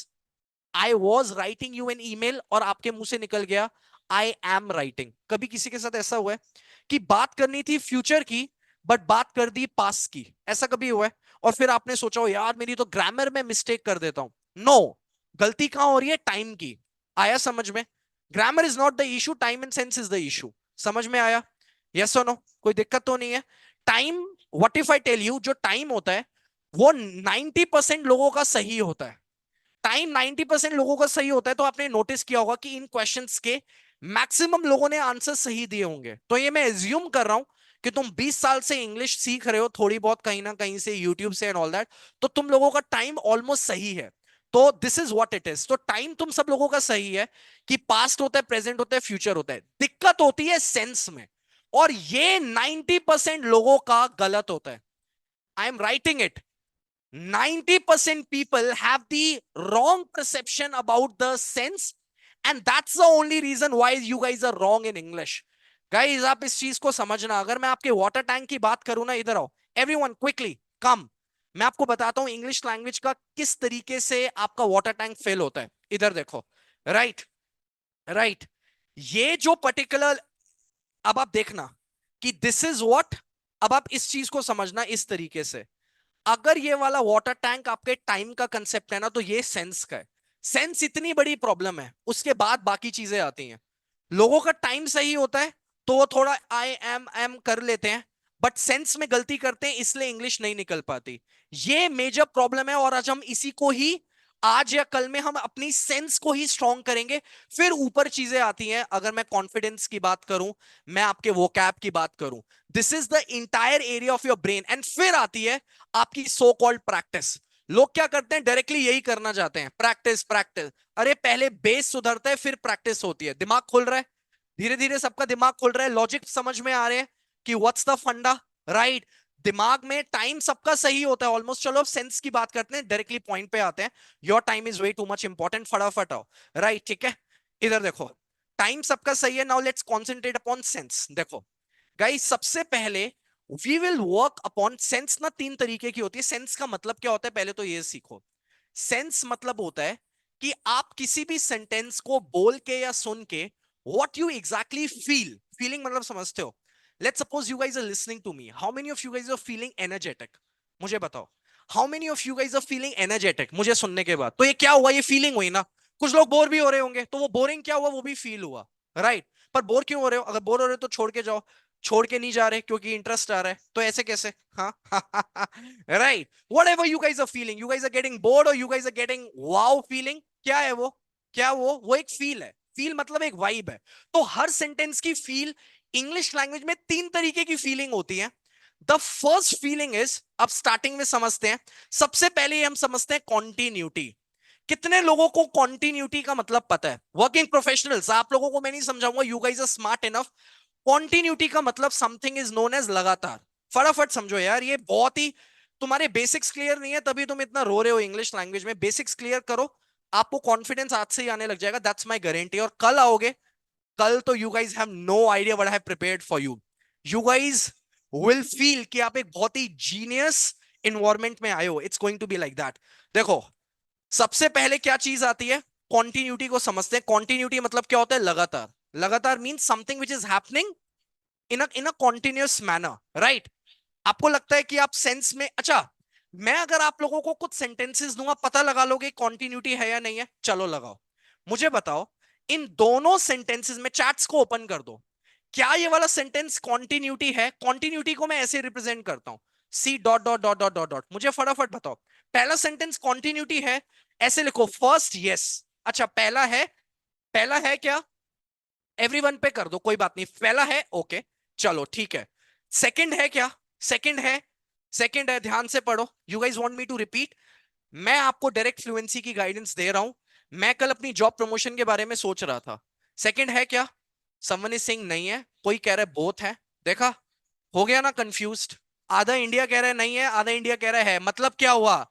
I was writing you an email और आपके मुंह से निकल गया आई एम राइटिंग? कभी किसी के साथ ऐसा हुआ है कि बात करनी थी फ्यूचर की बट बात कर दी पास्ट की? ऐसा कभी हुआ है? और फिर आपने सोचा हो यार मेरी तो ग्रामर में मिस्टेक कर देता हूं। नो, गलती कहां हो रही है, टाइम की। आया समझ में? Grammar is not the issue, time and sense is the issue. समझ में आया? यस और नो? कोई दिक्कत तो नहीं है? Time, what if I tell you, जो टाइम होता है वो 90% लोगों का सही होता है। टाइम 90% लोगों का सही होता है, तो आपने नोटिस किया होगा कि इन क्वेश्चंस के मैक्सिमम लोगों ने आंसर सही दिए होंगे। तो ये मैं एज्यूम कर रहा हूं कि तुम 20 साल से इंग्लिश सीख रहे हो थोड़ी बहुत, कहीं ना कहीं से, यूट्यूब से एंड ऑल दैट, तो तुम लोगों का टाइम ऑलमोस्ट सही है। तो this is what it is. तो टाइम तुम सब लोगों का सही है कि पास्ट होता है, प्रेजेंट होता है, फ्यूचर होता है। दिक्कत होती है सेंस में, और ये 90% लोगों का गलत होता है। I am writing it, 90% people have the wrong perception about the sense, and that's the only reason why you guys are wrong in English. Guys, आप इस चीज को समझना। अगर मैं आपके वाटर टैंक की बात करूं ना, इधर आओ एवरीवन क्विकली कम। मैं आपको बताता हूं इंग्लिश लैंग्वेज का किस तरीके से आपका वाटर टैंक फेल होता है। इधर देखो, राइट, राइट, ये जो पर्टिकुलर, अब आप देखना कि दिस इज व्हाट। अब आप इस चीज को समझना इस तरीके से, अगर ये वाला वाटर टैंक आपके टाइम का कंसेप्ट है ना, तो ये सेंस का है। सेंस इतनी बड़ी प्रॉब्लम है, उसके बाद बाकी चीजें आती हैं। लोगों का टाइम सही होता है तो वो थोड़ा आई एम कर लेते हैं, बट सेंस में गलती करते हैं, इसलिए इंग्लिश नहीं निकल पाती। ये मेजर प्रॉब्लम है, और आज हम इसी को ही, आज या कल में हम अपनी सेंस को ही स्ट्रॉन्ग करेंगे। फिर ऊपर चीजें आती हैं। अगर मैं कॉन्फिडेंस की बात करूं, मैं आपके वोकैब की बात करूं, this is the entire area of your brain. And फिर आती है आपकी सो कॉल्ड प्रैक्टिस। लोग क्या करते हैं, डायरेक्टली यही करना चाहते हैं, प्रैक्टिस प्रैक्टिस। अरे पहले बेस सुधरता है, फिर प्रैक्टिस होती है। दिमाग खुल रहा है, धीरे धीरे सबका दिमाग खुल रहा है, लॉजिक समझ में आ रहे हैं कि व्हाट्स द फंडा, राइट। दिमाग में टाइम सबका सही होता है ऑलमोस्ट। चलो अब सेंस की बात करते हैं, डायरेक्टली पॉइंट पे आते हैं। Your time is way too much important, फटाफट आओ, राइट, ठीक है। इधर देखो, टाइम सबका सही है, now let's concentrate upon sense. देखो गाइस, सबसे पहले we will work upon sense. ना तीन तरीके की होती है। सेंस का मतलब क्या होता है, पहले तो ये सीखो। सेंस मतलब होता है कि आप किसी भी सेंटेंस को बोल के या सुन के what you exactly feel, feeling मतलब समझते हो। let's suppose you guys are listening to me, how many of you guys are feeling energetic? मुझे बताओ, how many of you guys are feeling energetic मुझे सुनने के बाद? तो ये क्या हुआ, ये फीलिंग हुई ना। कुछ लोग बोर भी हो रहे होंगे, तो वो बोरिंग क्या हुआ, वो भी फील हुआ, राइट। पर बोर क्यों हो रहे हो? अगर बोर हो रहे हो तो छोड़ के जाओ। छोड़ के नहीं जा रहे क्योंकि इंटरेस्ट आ रहा है, तो ऐसे कैसे? हाँ right, whatever you guys are feeling, you guys are getting bored or you guys are getting wow feeling, क्या है वो? क्या वो एक फील है। फील मतलब एक वाइब है। तो हर सेंटेंस की फील, इंग्लिश लैंग्वेज में तीन तरीके की फीलिंग होती है। द फर्स्ट फीलिंग इज, अब स्टार्टिंग में समझते हैं। सबसे पहले हम समझते हैं कॉन्टिन्यूटी। कितने लोगों को कॉन्टिन्यूटी का मतलब पता है? वर्किंग प्रोफेशनल्स, आप लोगों को मैं नहीं समझाऊंगा, you guys are smart enough. Continuity का मतलब समथिंग इज नोन एज लगातार। फटाफट समझो यार, ये बहुत ही, तुम्हारे बेसिक्स क्लियर नहीं है तभी तुम इतना रो रहे हो इंग्लिश लैंग्वेज में। बेसिक्स क्लियर करो, आपको कॉन्फिडेंस आज से ही आने लग जाएगा, दैट्स माय गारंटी। और कल आओगे, कल तो you guys have no idea what I have prepared for you. You guys will feel कि आप एक बहुत ही जीनियस, इन्वायरमेंट में आए हो, it's going to be like that. देखो, सबसे पहले क्या चीज आती है, कॉन्टिन्यूटी को समझते हैं। कॉन्टिन्यूटी मतलब क्या होता है, लगातार। लगातार means something which is happening in a continuous manner, right. आपको लगता है कि आप सेंस में, अच्छा, मैं अगर आप लोगों को कुछ सेंटेंसेस दूंगा, पता लगा लोगे कॉन्टिन्यूटी है या नहीं है? चलो लगाओ, मुझे बताओ, इन दोनों सेंटेंसेस में चैट्स को ओपन कर दो, क्या ये वाला सेंटेंस कॉन्टिन्यूटी है? कॉन्टिन्यूटी को मैं ऐसे रिप्रेजेंट करता हूं, see dot dot dot dot dot dot. मुझे फटाफट बताओ, पहला सेंटेंस कॉन्टिन्यूटी है? ऐसे लिखो, फर्स्ट यस। अच्छा, पहला है क्या? एवरीवन पे कर दो, कोई बात नहीं, पहला है, ओके, चलो ठीक है। सेकंड है क्या? सेकंड है, सेकंड है, ध्यान से पढ़ो। You guys want me to repeat? मैं आपको डायरेक्ट फ्लुएंसी की गाइडेंस दे रहा हूं। मैं कल अपनी जॉब प्रमोशन के बारे में सोच रहा था। सेकंड है क्या? समवन इज सेइंग नहीं है, कोई कह रहा है बोथ है। देखा, हो गया ना कंफ्यूज्ड? आधा इंडिया कह रहा है नहीं है, आधा इंडिया कह रहा है मतलब क्या हुआ?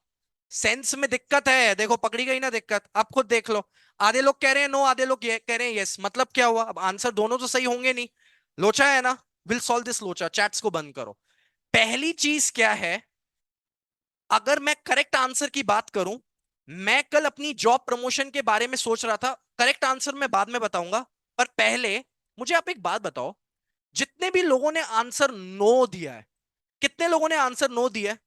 सेंस में दिक्कत है, देखो पकड़ी गई ना दिक्कत, आप खुद देख लो। आधे लोग कह रहे हैं नो, आधे लोग कह रहे हैं यस, मतलब क्या हुआ? अब आंसर दोनों तो सही होंगे नहीं, लोचा है ना। विल सॉल्व दिस लोचा, चैट्स को बंद करो। पहली चीज क्या है, अगर मैं करेक्ट आंसर की बात करूं, मैं कल अपनी जॉब प्रमोशन के बारे में सोच रहा था। करेक्ट आंसर मैं बाद में बताऊंगा, पर पहले मुझे आप एक बात बताओ, जितने भी लोगों ने आंसर नो दिया है, कितने लोगों ने आंसर नो दिया है?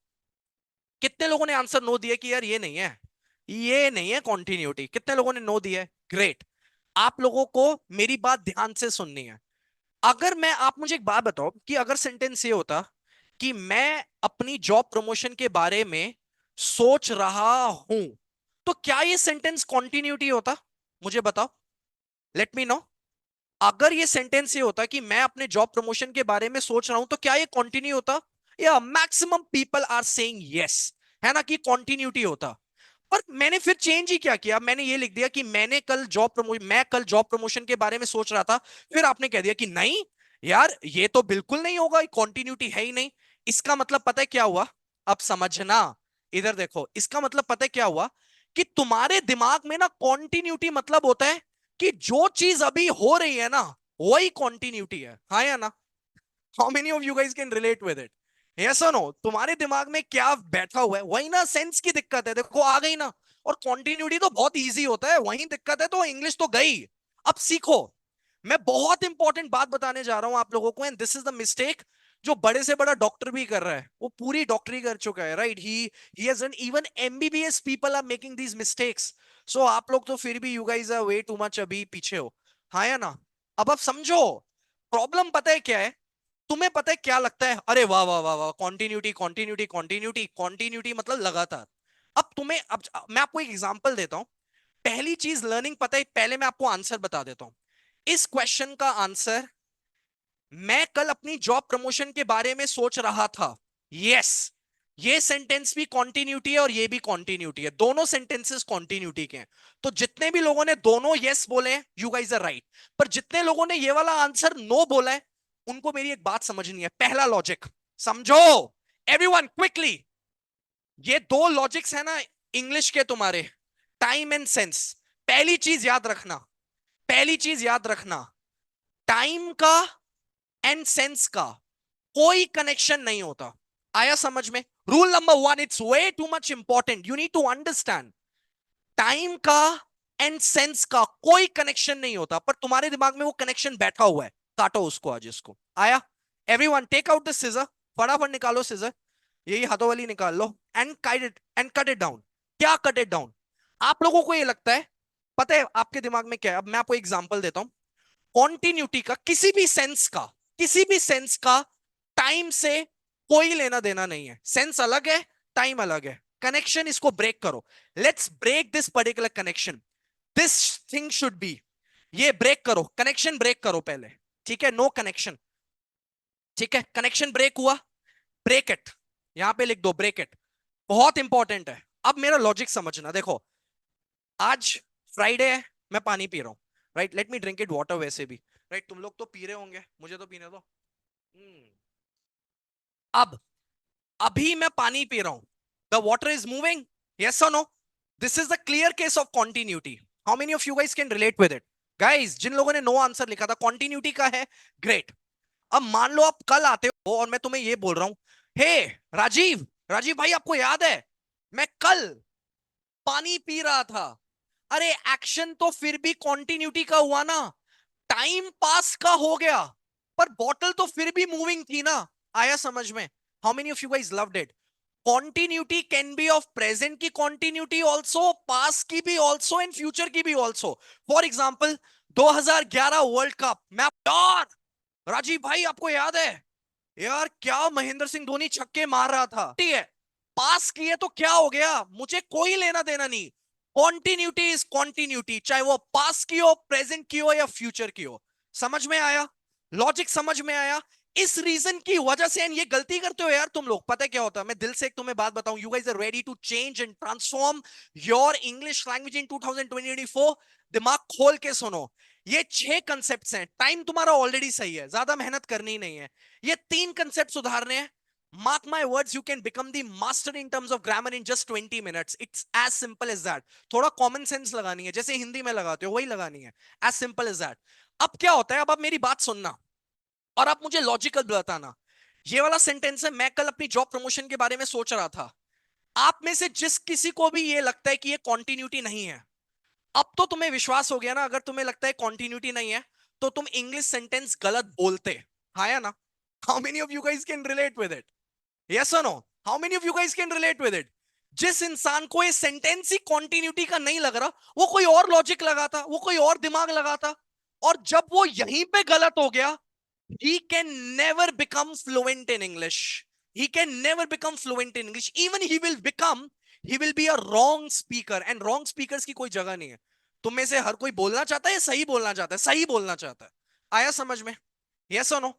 कितने लोगों ने आंसर नो दिया कि यार ये नहीं है, ये नहीं है कॉन्टिन्यूटी? कितने लोगों ने नो दिया है? ग्रेट। आप लोगों को मेरी बात ध्यान से सुननी है। अगर मैं, आप मुझे एक बात बताओ कि अगर सेंटेंस ये होता कि मैं अपनी जॉब प्रमोशन के बारे में सोच रहा हूं, तो क्या ये सेंटेंस कॉन्टिन्यूटी होता? मुझे बताओ, लेट मी नो। अगर ये सेंटेंस ये होता कि मैं अपने जॉब प्रमोशन के बारे में सोच रहा हूं, तो क्या ये कंटिन्यू होता? या maximum people are saying yes, है ना, कि कंटिन्यूटी होता। पर मैंने फिर चेंज ही क्या किया, मैंने ये लिख दिया कि मैं कल जॉब प्रमोशन के बारे में सोच रहा था। फिर आपने कह दिया कि नहीं यार, ये तो बिल्कुल नहीं होगा, कंटिन्यूटी है ही नहीं। इसका मतलब पता है क्या हुआ? अब समझना, इधर देखो, इसका मतलब पता है क्या हुआ, कि तुम्हारे दिमाग में ना कॉन्टिन्यूटी मतलब होता है कि जो चीज अभी हो रही है ना, वही कॉन्टिन्यूटी है, हाँ या ना? How many of you guys can relate with it? Yes और नो? तुम्हारे दिमाग में क्या बैठा हुआ है, वही ना सेंस की दिक्कत है, देखो आ गई ना। और कॉन्टिन्यूटी तो बहुत इजी होता है, वही दिक्कत है, तो इंग्लिश तो गई। अब सीखो, मैं बहुत इंपॉर्टेंट बात बताने जा रहा हूं आप लोगों को, and this is the mistake जो बड़े से बड़ा डॉक्टर भी कर रहा है, वो पूरी डॉक्टरी कर चुका है, right. He has done, even MBBS people are making these mistakes. So आप लोग तो फिर भी, you guys are way too much अभी पीछे हो, हाँ या ना? अब आप समझो, प्रॉब्लम पता है क्या है? तुम्हें पता है क्या लगता है, अरे वाह वाह वाह वाह, कॉन्टिन्यूटी कॉन्टिन्यूटी कॉन्टिन्यूटी कॉन्टिन्यूटी मतलब लगातार। अब तुम्हें, अब मैं आपको एक एग्जांपल देता हूं। पहली चीज लर्निंग, पता है, पहले मैं आपको आंसर बता देता हूं। इस क्वेश्चन का आंसर, मैं कल अपनी जॉब प्रमोशन के बारे में सोच रहा था, यस, ये सेंटेंस भी कॉन्टिन्यूटी है और ये भी कॉन्टिन्यूटी है, दोनों सेंटेंसेस कॉन्टिन्यूटी के हैं। तो जितने भी लोगों ने दोनों यस बोले हैं, यू गाइस आर राइट। पर जितने लोगों ने ये वाला आंसर नो बोला है, उनको मेरी एक बात समझनी है, पहला लॉजिक समझो, एवरीवन क्विकली। ये दो लॉजिक्स है ना इंग्लिश के तुम्हारे, टाइम एंड सेंस। पहली चीज याद रखना, पहली चीज याद रखना, टाइम का एंड सेंस का कोई कनेक्शन नहीं होता। आया समझ में? Rule number one, it's way too much important, you need to understand. Time का एंड सेंस का कोई कनेक्शन नहीं होता, पर तुम्हारे दिमाग में वो कनेक्शन बैठा हुआ है। काटो उसको आज, इसको। आया? Everyone take out the scissor, फटाफट निकालो सिजर, यही हाथों वाली निकाल लो, एंड कट इट डाउन। क्या कट इट डाउन? आप लोगों को ये लगता है, पता है आपके दिमाग में क्या है? अब मैं आपको एग्जांपल देता हूं। कॉन्टिन्यूटी का, किसी भी सेंस का, किसी भी सेंस का टाइम से कोई लेना देना नहीं है। सेंस अलग है, टाइम अलग है। कनेक्शन, इसको ब्रेक करो। Let's break this particular connection. This thing should be, ये ब्रेक करो, कनेक्शन ब्रेक करो पहले। ठीक है, नो कनेक्शन। ठीक है, कनेक्शन ब्रेक हुआ, ब्रेक इट, यहां पे लिख दो ब्रेक इट, बहुत इंपॉर्टेंट है। अब मेरा लॉजिक समझना, देखो, आज फ्राइडे है, मैं पानी पी रहा हूं, right, let me drink it water वैसे भी, राइट, तुम लोग तो पी रहे होंगे, मुझे तो पीने दो। अब, अभी मैं पानी पी रहा हूं, the water is moving, yes और no? This is the clear case of continuity. How many of you guys can relate with it? Guys, जिन लोगों ने नो आंसर लिखा था, कॉन्टिन्यूटी का है, ग्रेट। अब मान लो आप कल आते हो और मैं तुम्हें ये बोल रहा हूं, हे राजीव, राजीव भाई आपको याद है मैं कल पानी पी रहा था। अरे एक्शन तो फिर भी कॉन्टिन्यूटी का हुआ ना, टाइम पास का हो गया, पर बॉटल तो फिर भी मूविंग थी ना। आया समझ में? How many of you guys loved it? Continuity can be of present की कॉन्टिन्यूटी ऑल्सो, पास की भी ऑल्सो, एंड फ्यूचर की भी also. For example 2011 world cup मैं यार, राजीव भाई आपको याद है यार क्या महेंद्र सिंह धोनी छक्के मार रहा था? ठीक है, पास किए तो क्या हो गया, मुझे कोई लेना देना नहीं। कॉन्टिन्यूटी इज कॉन्टिन्यूटी, चाहे वो पास की हो, प्रेजेंट की हो या फ्यूचर की हो। समझ में आया? लॉजिक समझ में आया? इस रीजन की वजह से एंड ये गलती करते हो यार तुम लोग। पता है क्या होता है, मैं दिल से एक तुम्हें बात बताऊं, you guys are ready to change and transform your English language in 2024। दिमाग खोल के सुनो, ये 6 कंसेप्ट हैं, टाइम तुम्हारा ऑलरेडी सही है, ज्यादा मेहनत करनी नहीं है। ये 3 कंसेप्ट सुधारने हैं। Mark my words, you can become the master in terms of grammar in just 20 minutes. It's as simple as that. थोड़ा कॉमन सेंस लगानी है, जैसे हिंदी में लगाते हो वही लगानी है। As simple as that. अब क्या होता है, अब आप मेरी बात सुनना और आप मुझे लॉजिकल बताना। ये वाला सेंटेंस है, मैं कल अपनी जॉब प्रमोशन के बारे में सोच रहा था। आप में से जिस किसी को भी ये लगता है कि ये कॉन्टिन्यूटी नहीं है, अब तो तुम्हें विश्वास हो गया ना। अगर तुम्हें लगता है कॉन्टिन्यूटी नहीं है तो तुम इंग्लिश सेंटेंस गलत बोलते। हाँ या ना? How many of you guys can relate with it? Yes और no? How many of you guys can relate with it? जिस इंसान को ये सेंटेंस ही कॉन्टिन्यूटी का नहीं लग रहा, वो कोई और लॉजिक लगाता, वो कोई और दिमाग लगाता, और जब वो यहीं पे गलत हो गया, he can never become fluent in English. He can never become fluent in English. Even he will be a wrong speaker. And wrong speakers की कोई जगह नहीं है। तुम में से हर कोई बोलना चाहता है, सही बोलना चाहता है, सही बोलना चाहता है। आया समझ में? यस और नो?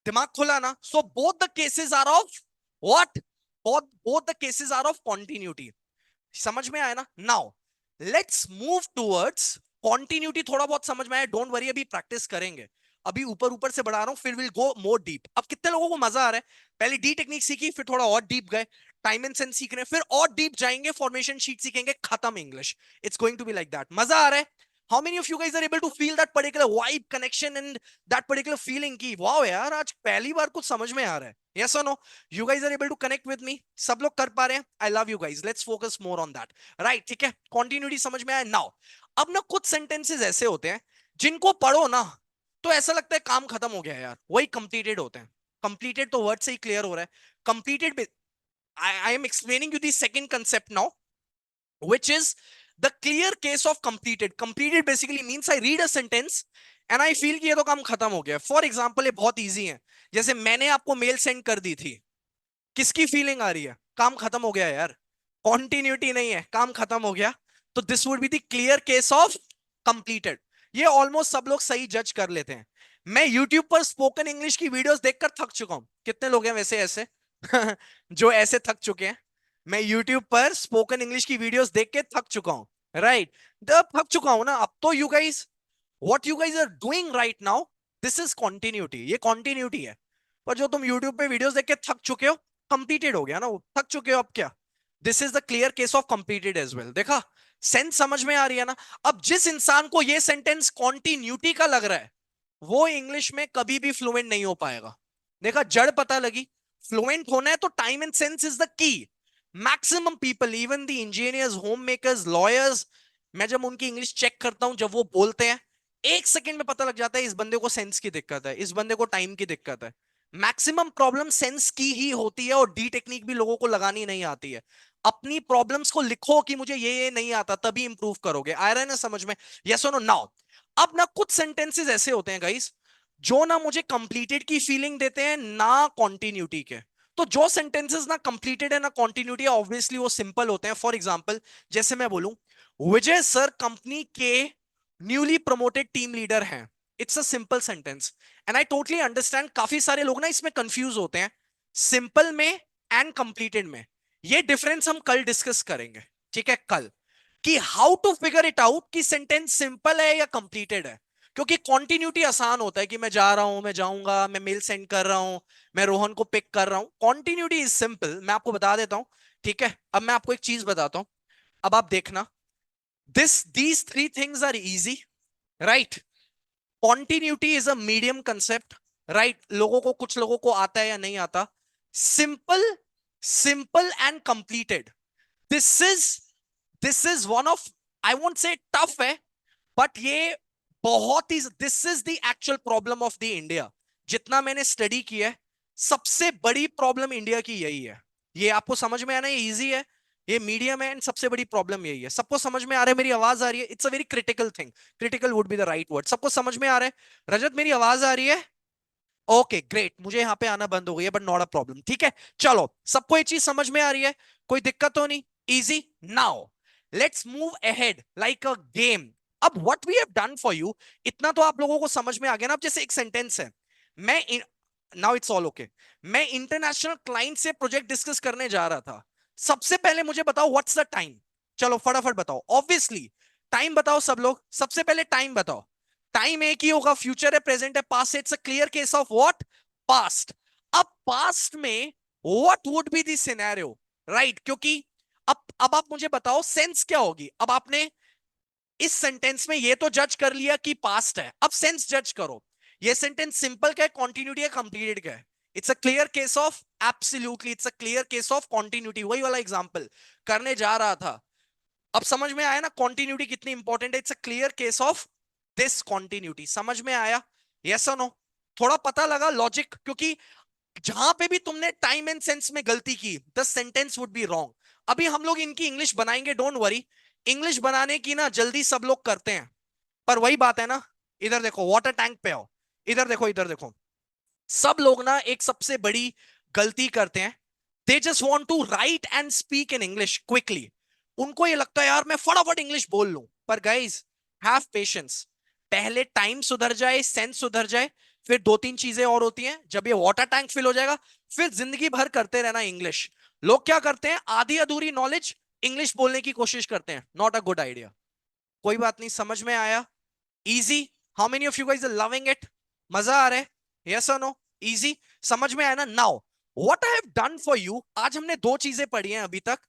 दिमाग खुला ना? So both the cases are of what? Both the cases are of continuity. समझ में आया ना? Now let's move towards continuity. थोड़ा बहुत समझ में आया, डोंट वरी, अभी प्रैक्टिस करेंगे। अभी ऊपर ऊपर से बढ़ा रहा हूं, फिर विल गो मोर डीप। अब कितने लोगों को मजा आ रहा है? पहले डी टेक्निक सीखी, फिर थोड़ा और डीप गए, टाइम एंड सेंस सीख रहे हैं, फिर और डीप जाएंगे, फॉर्मेशन शीट सीखेंगे, खत्म English. It's going to be like that. मजा आ रहा है? How many of you guys are able to feel that particular vibe, connection and that particular feeling की वाओ यार आज पहली बार कुछ समझ में आ रहा है? यस और no? You guys are able to connect with me? सब लोग कर पा रहे हैं? I love you guys, let's focus more on that. Right, ठीक है, कॉन्टिन्यूटी समझ में आया। नाउ अब ना कुछ सेंटेंसेस ऐसे होते हैं जिनको पढ़ो ना तो ऐसा लगता है काम खत्म हो गया यार, वही कंप्लीटेड होते हैं। कंप्लीटेड तो वर्ड से ही क्लियर हो रहा है। Completed, I am explaining you the second concept now, which is the clear case of completed. Completed basically means I read a sentence and I feel कि ये तो काम खत्म हो गया। फॉर एग्जाम्पल ये बहुत ईजी है, जैसे मैंने आपको मेल सेंड कर दी थी, किसकी फीलिंग आ रही है? काम खत्म हो गया यार, कॉन्टिन्यूटी नहीं है, काम खत्म हो गया। तो this would be the clear case of completed. ये ऑलमोस्ट सब लोग सही जज कर लेते हैं। मैं यूट्यूब पर स्पोकन इंग्लिश की वीडियोस देखकर थक चुका हूं। कितने लोग हैं वैसे ऐसे जो ऐसे थक चुके हैं? मैं यूट्यूब पर स्पोकन इंग्लिश की वीडियोस देख के थक चुका हूं, राइट? अब थक चुका हूं ना, अब तो you guys, what you guys are doing right now, this is continuity. ये कॉन्टिन्यूटी है। पर जो तुम यूट्यूब पे वीडियोस देख के थक चुके हो, कंप्लीटेड हो गया ना वो, थक चुके हो। अब क्या? This is the clear case of completed as well. देखा? सेंस समझ में आ रही है ना? अब जिस इंसान को ये सेंटेंस कॉन्टिन्यूटी का लग रहा है, वो इंग्लिश में कभी भी फ्लुएंट नहीं हो पाएगा। देखा, जड़ पता लगी? फ्लुएंट होना है तो time and sense is the key. Maximum people, even the engineers, home makers, lawyers, मैं जब उनकी इंग्लिश चेक करता हूं, जब वो बोलते हैं, 1 सेकंड में पता लग जाता है इस बंदे को सेंस की दिक्कत है, इस बंदे को टाइम की दिक्कत है। मैक्सिमम प्रॉब्लम सेंस की ही होती है, और डी टेक्निक भी लोगों को लगानी नहीं आती है। अपनी प्रॉब्लम्स को लिखो कि मुझे ये नहीं आता, तभी इंप्रूव करोगे। आ रहा है ना समझ में? यस और नो? नाउ अब ना कुछ सेंटेंसेस ऐसे होते हैं गाइस, जो ना मुझे कंप्लीटेड की फीलिंग देते हैं ना कॉन्टिन्यूटी के। तो जो सेंटेंसेस ना कंप्लीटेड है ना कॉन्टिन्यूटी, ऑब्वियसली वो सिंपल होते हैं। फॉर एग्जांपल जैसे मैं बोलूं, विजय सर कंपनी के न्यूली प्रमोटेड टीम लीडर हैं। It's a simple sentence and I totally understand. काफी सारे लोग ना इसमें कंफ्यूज होते हैं, सिंपल में एंड कंप्लीटेड में। ये डिफरेंस हम कल डिस्कस करेंगे, ठीक है? कल, कि how to figure it out कि सेंटेंस सिंपल है या कंप्लीटेड है। क्योंकि कॉन्टिन्यूटी आसान होता है कि मैं जा रहा हूं, मैं जाऊंगा, मैं मेल सेंड कर रहा हूं, मैं रोहन को पिक कर रहा हूं। कॉन्टिन्यूटी इज सिंपल, मैं आपको बता देता हूं, ठीक है? अब मैं आपको एक चीज बताता हूं, अब आप देखना। These three things are easy, right? Continuity is a medium concept, right? लोगों को, कुछ लोगों को आता है या नहीं आता। Simple, simple and completed. This is one of, I won't say tough है, but ये बहुत ही, this is the actual problem of the India. जितना मैंने स्टडी किया है, सबसे बड़ी प्रॉब्लम इंडिया की यही है. ये आपको समझ में आना, ये इजी है, ये मीडियम है, एंड सबसे बड़ी प्रॉब्लम यही है. सबको समझ में आ रहा है? मेरी आवाज आ रही है? It's a very critical thing. Critical would be the right word. सबको समझ में आ रहा है? रजत, मेरी आवाज आ रही है? Okay great. मुझे यहाँ पे आना बंद हो गई है, बट नॉट अ प्रॉब्लम. ठीक है, चलो, सबको ये चीज समझ में आ रही है? कोई दिक्कत तो नहीं? Easy. Now let's move ahead like a game. अब what we have done for you, इतना तो आप लोगों को समझ में आ गया ना. अब जैसे एक सेंटेंस है, मैं, नाउ इट्स ऑल ओके, मैं इंटरनेशनल क्लाइंट से प्रोजेक्ट डिस्कस करने जा रहा था. सबसे पहले मुझे बताओ व्हाट्स द टाइम. चलो फटाफट बताओ. ऑब्वियसली टाइम बताओ सब लोग. सबसे पहले टाइम बताओ. टाइम एक ही होगा, फ्यूचर है, प्रेजेंट है, पास्ट है. It's a clear case of what? Past. अब पास्ट में what would be the scenario, right? क्योंकि अब आप मुझे बताओ सेंस क्या होगी. अब आपने इस सेंटेंस में ये तो जज कर लिया कि पास्ट है, अब सेंस जज करो. ये सेंटेंस सिंपल क्या है, कॉन्टिन्यूटी है, कंप्लीटेड क्या है? It's a clear case of, absolutely it's a clear case of continuity. वही वाला एग्जांपल करने जा रहा था. अब समझ में आया ना कॉन्टिन्यूटी कितनी इंपॉर्टेंट है? It's a clear case of this continuity. समझ में आया? यस और नो? थोड़ा पता लगा लॉजिक? क्योंकि जहां पे भी तुमने टाइम एंड सेंस में गलती की, the sentence would be wrong. अभी हम लोग इनकी इंग्लिश बनाएंगे, डोंट वरी. इंग्लिश बनाने की ना जल्दी सब लोग करते हैं, पर वही बात है ना. इधर देखो, वाटर टैंक पे आओ. इधर देखो, इधर देखो. सब लोग ना एक सबसे बड़ी गलती करते हैं. They just want to write and speak in English quickly. उनको ये लगता है यार मैं फटाफट इंग्लिश बोल लूं. पर गाइज, हैव पेशेंस. पहले टाइम सुधर जाए, सेंस सुधर जाए, फिर दो तीन चीजें और होती हैं. जब ये वाटर टैंक फिल हो जाएगा, फिर जिंदगी भर करते रहना इंग्लिश. लोग क्या करते हैं, आधी अधूरी नॉलेज इंग्लिश बोलने की कोशिश करते हैं. Not a good idea. कोई बात नहीं, समझ में आया? Easy. How many of you guys are loving it? मजा आ रहा है? यस और नो? इजी. समझ में आया ना? Now what I have done for you, आज हमने दो चीजें पढ़ी हैं अभी तक.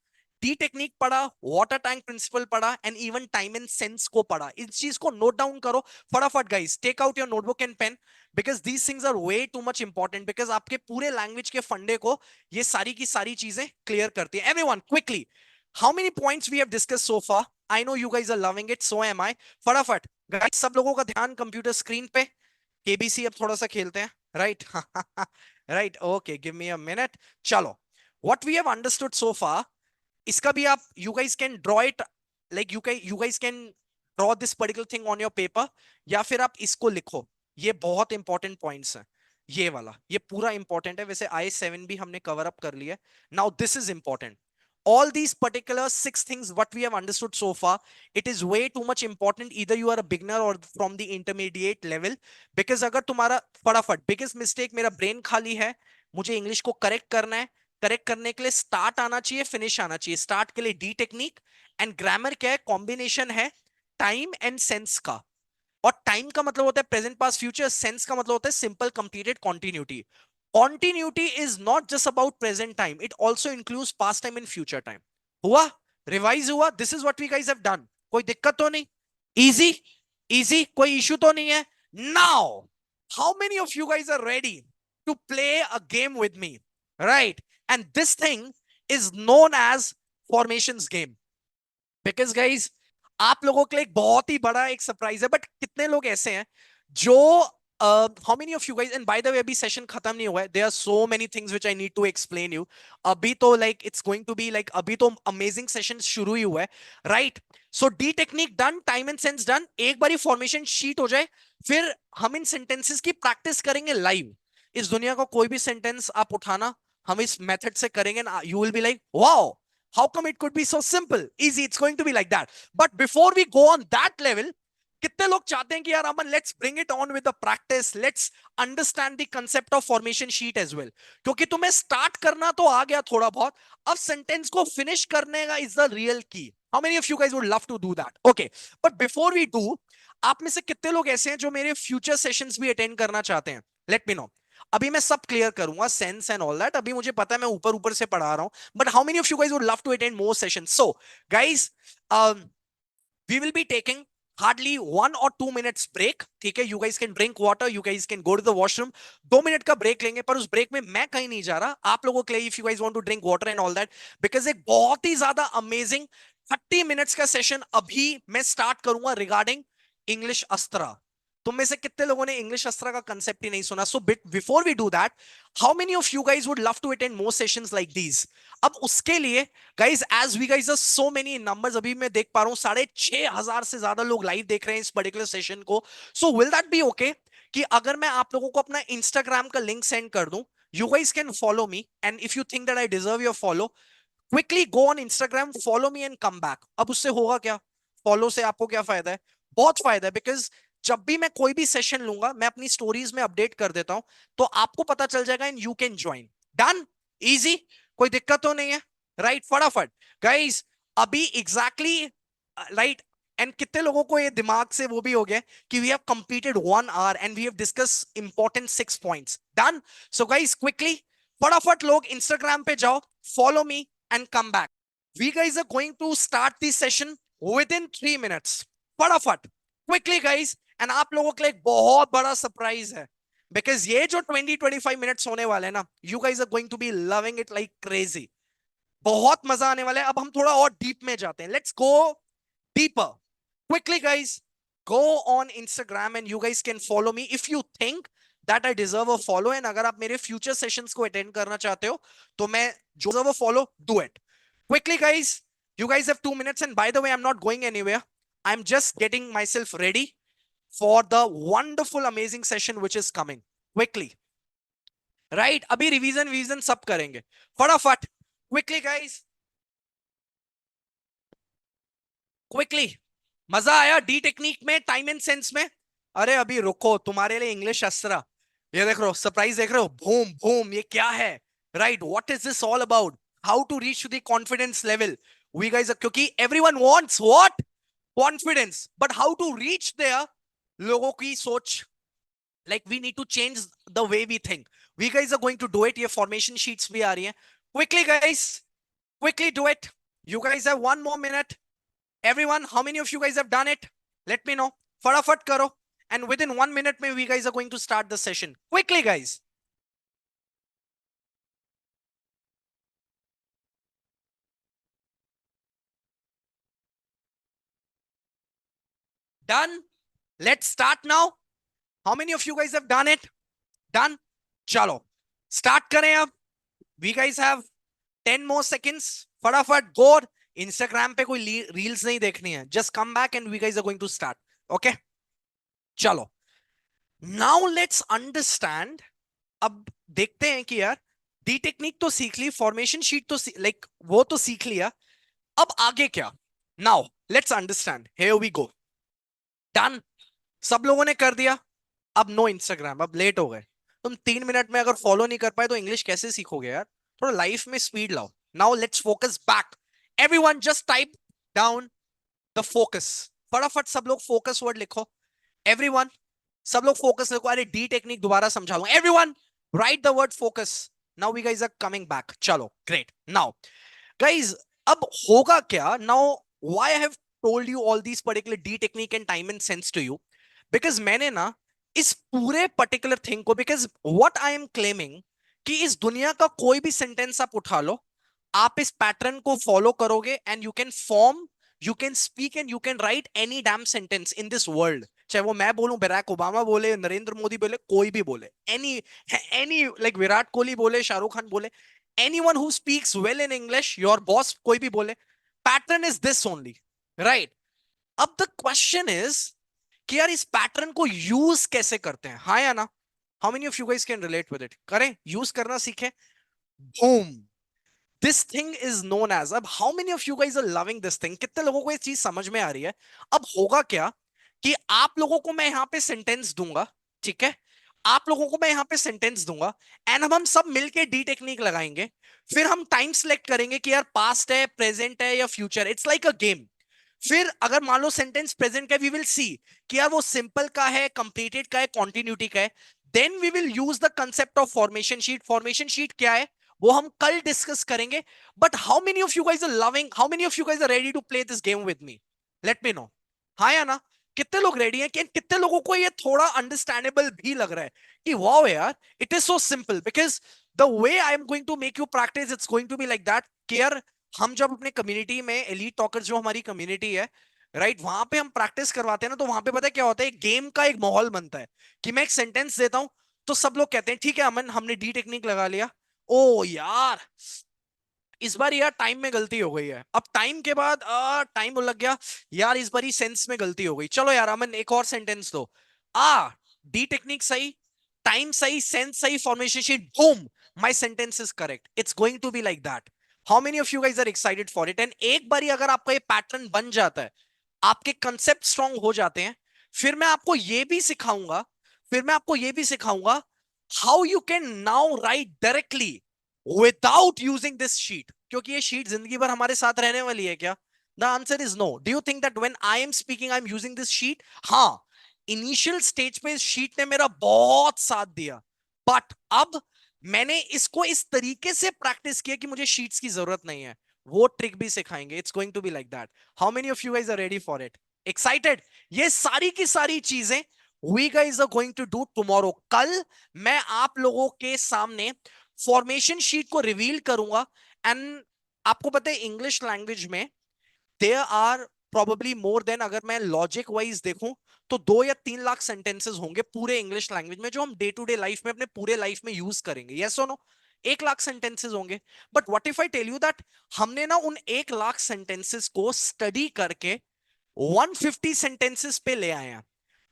डी टेक्निक पढ़ा, वाटर टैंक प्रिंसिपल पढ़ा, and even time and sense को पढ़ा. इस चीज को नोट डाउन करो फटाफट guys. Take out your notebook and pen, because these things are way too much important. Because आपके पूरे लैंग्वेज के फंडे को ये सारी की सारी चीजें क्लियर करती है. Everyone quickly, how many points we have discuss so far? I know you guys are loving it, so am I. फटाफट गाइस, सब लोगों का ध्यान कंप्यूटर स्क्रीन पे. केबीसी अब थोड़ा सा खेलते हैं, right? Right, okay, give me a minute. चलो, what we have understood so far, इसका भी आप, you guys can draw it, like you guys can draw this particular thing on your paper, या फिर आप इसको लिखो. ये बहुत इंपॉर्टेंट पॉइंट्स हैं. ये वाला, ये पूरा इंपॉर्टेंट है. वैसे I7 भी हमने कवर अप कर लिया. Now this is important. All these particular 6 things what we have understood so far, it is way too much important. Either you are a beginner or from the intermediate level. Because अगर तुम्हारा फटाफट biggest mistake, मेरा brain खाली है, मुझे English को correct करना है. करेक्ट करने के लिए स्टार्ट आना चाहिए, फिनिश आना चाहिए. स्टार्ट के लिए डी टेक्निक, एंड ग्रामर क्या है, कॉम्बिनेशन है टाइम एंड सेंस का. और टाइम का मतलब होता है प्रेजेंट पास्ट फ्यूचर, सेंस का मतलब होता है simple completed continuity. Continuity is not just about present time, it also includes past time and future time. हुआ? रिवाइज हुआ? This is what we guys have done. कोई दिक्कत तो नहीं? इजी. इजी, कोई इशू तो नहीं है? Now how many of you guys are ready to play a game with me, right? And this thing is known as formations game. Because guys, आप लोगों के लिए एक बहुत ही बड़ा एक सरप्राइज है. बट कितने लोग ऐसे हैं जो, how many of you guys, and by the way अभी सेशन खत्म नहीं हुआ है. There are so many things which I need to explain you. अभी तो like it's going to be like, अभी तो अमेजिंग सेशन शुरू ही हुआ है, राइट? सो D technique done, time and sense done. एक बारी फॉर्मेशन शीट हो जाए, फिर हम इन सेंटेंसेस की प्रैक्टिस करेंगे लाइव. इस दुनिया का कोई भी सेंटेंस आप उठाना, हम इस मेथड से करेंगे, you will be like wow, how come it could be so simple, easy? It's going to be like that. But before we go on that level, कितने लोग चाहते हैं कि यार Aman, let's bring it on with the practice, let's understand the concept of formation sheet as well. क्योंकि तुम्हें start करना तो आ गया थोड़ा बहुत, अब सेंटेंस को फिनिश करने का is the real key. How many of you guys would love to do that? Okay, but before we do, आप में से कितने लोग ऐसे हैं जो मेरे फ्यूचर सेशंस भी अटेंड करना चाहते हैं? Late me no. अभी मैं सब क्लियर करूंगा, सेंस एंड ऑल दैट. अभी मुझे पता है मैं ऊपर ऊपर से पढ़ा रहा हूं, but how many of you guys would love to attend more sessions? So guys, we will be taking hardly 1 or 2 minutes break, ठीक है? You guys can drink water, you guys can go to the washroom, 2 minute का break लेंगे, पर उस break में मैं कहीं नहीं जा रहा, आप लोगों के लिए, if you guys want to drink water and all that, because एक बहुत ही ज्यादा अमेजिंग 30 मिनट्स का सेशन अभी मैं स्टार्ट करूंगा रिगार्डिंग इंग्लिश अस्त्रा। तुम में से कितने लोगों ने इंग्लिश अस्त्रा का कंसेप्ट ही नहीं सुना? So before we do that, how many of you guys would love to attend more sessions like these? अब उसके लिए guys, as we guys are so many numbers, अभी मैं देख पा रहा हूं 6,500 से ज्यादा लोग लाइव देख रहे हैं इस पर्टिकुलर सेशन को। So will that be okay कि अगर मैं आप लोगों को अपना इंस्टाग्राम का लिंक सेंड कर दूं? You guys can follow me, and if you think that I deserve your follow, quickly go on Instagram, follow me and come back. अब उससे होगा क्या? फॉलो से आपको क्या फायदा है? बहुत फायदा है, बिकॉज जब भी मैं कोई भी सेशन लूंगा, मैं अपनी स्टोरीज में अपडेट कर देता हूं, तो आपको पता चल जाएगा and you can join. Done, easy, कोई दिक्कत तो नहीं है? राइट, फटाफट गाइस, अभी एग्जैक्टली राइट। एंड कितने लोगों को ये दिमाग से वो भी हो गया कि we have completed 1 hour and we have discuss important 6 points. Done. So guys, quickly, फटाफट लोग इंस्टाग्राम पे जाओ, follow me and come back. We guys are going to start this session with in 3 minutes. फटाफट, quickly guys. And आप लोगों के लिए एक बहुत बड़ा सरप्राइज है, बिकॉज ये जो 20-25 मिनट्स होने वाले हैं ना, you guys are going to be loving it like crazy. बहुत मजा आने वाला है। अब हम थोड़ा और डीप में जाते हैं, let's go deeper. Quickly guys, go on Instagram and you guys can follow me if you think that I deserve a follow. And अगर आप मेरे फ्यूचर सेशंस को अटेंड करना चाहते हो, तो मैं जो deserve a follow, do it quickly guys. You guys have 2 minutes, and by the way, I'm not going anywhere. I'm just getting myself ready for the wonderful, amazing session which is coming. Quickly, right? अभी revision सब करेंगे फटाफट। Quickly guys, quickly. मजा आया D technique में, time and sense में? अरे अभी रुको, तुम्हारे लिए इंग्लिश अस्त्रा, ये देख रहे हो, सरप्राइज देख रहे हो, बूम बूम, ये क्या है? Right, what is this all about? How to reach to the confidence level? We guys, क्योंकि everyone wants what? Confidence, but how to reach there? लोगों की सोच, like we need to change the way we think. We guys are going to do it. ये formation sheets भी आ रही हैं। Quickly guys, quickly do it. You guys have 1 more minute. Everyone, how many of you guys have done it? Let me know. फटाफट करो, and within 1 minute में we guys are going to start the session. Quickly guys. Done. Let's start now. How many of you guys have done it? Done. चलो start करें अब। We guys have 10 more seconds. फटाफट गो। Instagram पे कोई reels नहीं देखनी है, just come back and we guys are going to start. Okay, चलो। Now let's understand. अब देखते हैं कि यार, डी टेक्निक तो सीख ली, फॉर्मेशन शीट तो लाइक वो तो सीख लिया, अब आगे क्या? Now let's understand, here we go. Done, सब लोगों ने कर दिया। अब नो इंस्टाग्राम, अब लेट हो गए। तुम 3 मिनट में अगर फॉलो नहीं कर पाए तो इंग्लिश कैसे सीखोगे यार? थोड़ा लाइफ में स्पीड लाओ। Now let's focus back. Everyone just type down the focus. फटाफट सब लोग फोकस वर्ड लिखो। एवरीवन, सब लोग फोकस लिखो। अरे डी टेक्निक दोबारा समझा दूं। Everyone write the word focus. Now we guys are coming back. चलो ग्रेट। नाउ गाइस, अब होगा क्या? Now why I have told you all these particular D technique and time and sense to you, because मैंने ना इस पूरे particular thing को, because what I am claiming कि इस दुनिया का कोई भी सेंटेंस आप उठा लो, आप इस पैटर्न को फॉलो करोगे and you can form, you can speak and you can right any damn sentence in this world. चाहे वो मैं बोलूं, बराक ओबामा बोले, नरेंद्र मोदी बोले, कोई भी बोले, any any like Virat Kohli बोले, शाहरुख खान बोले, anyone who speaks well in English, your boss कोई भी बोले, pattern is this only, right? अब the question is कि यार इस पैटर्न को यूज कैसे करते हैं, हाँ या ना? How many of you guys can relate with it? करें, यूज करना सीखें। Boom, this thing is known as, अब how many of you guys are loving this thing? कितने लोगों को ये चीज समझ में आ रही है? अब होगा क्या कि आप लोगों को मैं यहां पे सेंटेंस दूंगा, ठीक है? आप लोगों को मैं यहां पे सेंटेंस दूंगा एंड हम सब मिलके डी टेक्निक लगाएंगे। फिर हम टाइम सेलेक्ट करेंगे कि यार पास्ट है, प्रेजेंट है या future. It's like a game. फिर अगर मान लो सेंटेंस प्रेजेंट का, वी विल सी कि यार वो सिंपल का है, कंप्लीटेड का है, कॉन्टिन्यूटी का है। Then we will use the concept of formation sheet. Formation sheet क्या है वो हम कल डिस्कस करेंगे। But how many of you guys are loving, how many of you guys are ready to play this game with me? Let me know, हाँ या ना? कितने लोग रेडी हैं? कितने लोगों को ये थोड़ा अंडरस्टैंडेबल भी लग रहा है कि वाओ यार, it is so simple, because the way I am going to make you practice, it's going to be like that कि यार, हम जब अपने कम्युनिटी में एलीट टॉकर जो हमारी कम्युनिटी है, राइट, वहां पे हम प्रैक्टिस करवाते हैं ना, तो वहां पे पता है क्या होता है, गेम का एक माहौल बनता है कि मैं एक सेंटेंस देता हूं, तो सब लोग कहते हैं ठीक है अमन, हमने डी टेक्निक लगा लिया। ओ यार, इस बार यार टाइम में गलती हो गई है। अब टाइम के बाद टाइम लग गया यार, इस बार ही सेंस में गलती हो गई। चलो यार अमन, एक और सेंटेंस दो। आ डी टेक्निक सही, टाइम सही, सेंस सही, formation sheet, boom, my sentence is correct. It's going to be like that. How many of you guys are excited for it? And एक बार अगर आपका ये पैटर्न बन जाता है, आपके कंसेप्ट स्ट्रांग हो जाते हैं, फिर मैं आपको ये भी सिखाऊंगा, how you can now right directly without using this sheet. क्योंकि ये शीट जिंदगी भर हमारे साथ रहने वाली है क्या? The answer is no. Do you think that when I am speaking I am using this sheet? हाँ, इनिशियल स्टेज पे इस शीट ने मेरा बहुत साथ दिया, बट अब मैंने इसको इस तरीके से प्रैक्टिस किया कि मुझे शीट्स की जरूरत नहीं है। वो ट्रिक भी सिखाएंगे। It's going to be like that. How many of you guys are ready for it? Excited? ये सारी की सारी चीजें we guys are going to do tomorrow. कल मैं आप लोगों के सामने फॉर्मेशन शीट को रिवील करूंगा। एंड आपको पता है इंग्लिश लैंग्वेज में there are probably more than, अगर मैं लॉजिक वाइज देखूं तो 2 या 3 लाख सेंटेंसेस होंगे पूरे इंग्लिश लैंग्वेज में, जो हम डे टू डे लाइफ में अपने पूरे लाइफ में यूज करेंगे। यस और नो? 1 लाख सेंटेंसेस होंगे। But what if I tell you that हमने ना उन 1 लाख सेंटेंसेस को स्टडी करके 150 सेंटेंसेस पे ले आए हैं।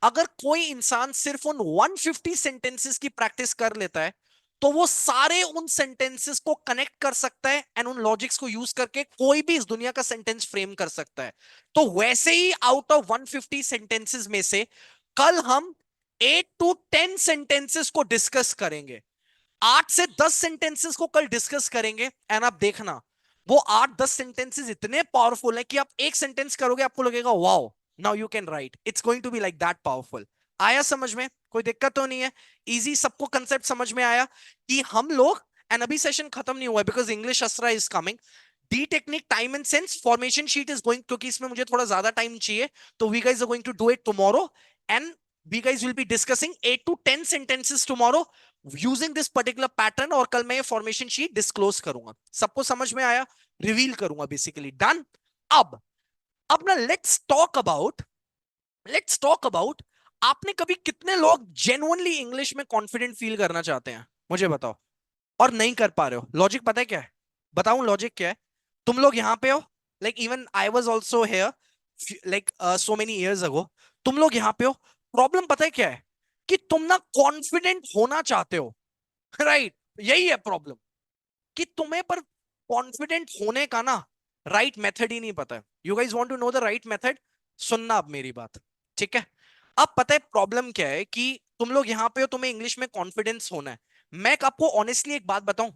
अगर कोई इंसान सिर्फ उन 150 सेंटेंसेस की प्रैक्टिस कर लेता है, तो वो सारे उन सेंटेंसेस को कनेक्ट कर सकता है एंड उन लॉजिक्स को यूज करके कोई भी इस दुनिया का सेंटेंस फ्रेम कर सकता है। तो वैसे ही आउट ऑफ 150 सेंटेंसेस में से कल हम 8 to 10 सेंटेंसेस को डिस्कस करेंगे। 8 से 10 सेंटेंसेस को कल डिस्कस करेंगे। एंड आप देखना, वो 8-10 सेंटेंसेस इतने पावरफुल है कि आप एक सेंटेंस करोगे आपको लगेगा wow, now you can write. It's going to be like that powerful. आया समझ में? कोई दिक्कत तो नहीं है? इजी? सबको कंसेप्ट समझ में आया कि हम लोग, एंड अभी सेशन खत्म नहीं हुआ because English Astra is coming. D technique, time and sense, formation sheet is going, क्योंकि इसमें मुझे थोड़ा ज्यादा टाइम चाहिए, तो we guys are going to do it tomorrow. And we guys will be discussing 8 to 10 sentences tomorrow using this particular pattern. और कल मैं ये फॉर्मेशन शीट डिस्क्लोज करूंगा। सबको समझ में आया? रिवील करूंगा बेसिकली। डन? अब ना लेट्स टॉक अबाउट आपने कभी, कितने लोग जेन्युइनली इंग्लिश में कॉन्फिडेंट फील करना चाहते हैं? मुझे बताओ। और नहीं कर पा रहे हो? लॉजिक पता है क्या है? बताऊं लॉजिक क्या है? तुम लोग यहां पे हो, like even I was also here, like so many years ago. तुम लोग यहां पे हो। प्रॉब्लम पता है क्या है? कि तुम ना कॉन्फिडेंट होना चाहते हो, राइट? यही है प्रॉब्लम, कि तुम्हें पर कॉन्फिडेंट होने का ना राइट मेथड ही नहीं पता है। You guys want to know the right method? सुनना अब मेरी बात, ठीक है? अब पता है प्रॉब्लम क्या है, कि तुम लोग यहां पे हो, तुम्हें इंग्लिश में कॉन्फिडेंस होना है। मैं आपको ऑनेस्टली एक बात बताऊं,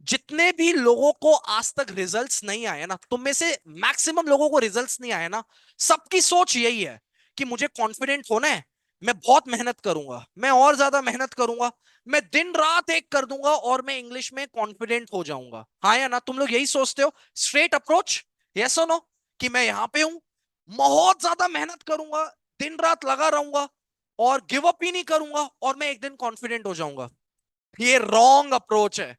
जितने भी लोगों को आज तक रिजल्ट्स नहीं आए ना, तुम में से मैक्सिमम लोगों को रिजल्ट्स नहीं आए ना, सबकी सोच यही है कि मुझे कॉन्फिडेंट होना है, मैं बहुत मेहनत करूंगा, मैं और ज्यादा मेहनत करूंगा, मैं दिन रात एक कर दूंगा और मैं इंग्लिश में कॉन्फिडेंट हो जाऊंगा। हाँ या ना? तुम लोग यही सोचते हो? स्ट्रेट अप्रोच, यस और नो? कि मैं यहां पे हूं, बहुत ज्यादा मेहनत करूंगा, दिन रात लगा रहूंगा और गिव अप ही नहीं करूंगा, और मैं एक दिन कॉन्फिडेंट हो जाऊंगा। ये रॉन्ग अप्रोच है।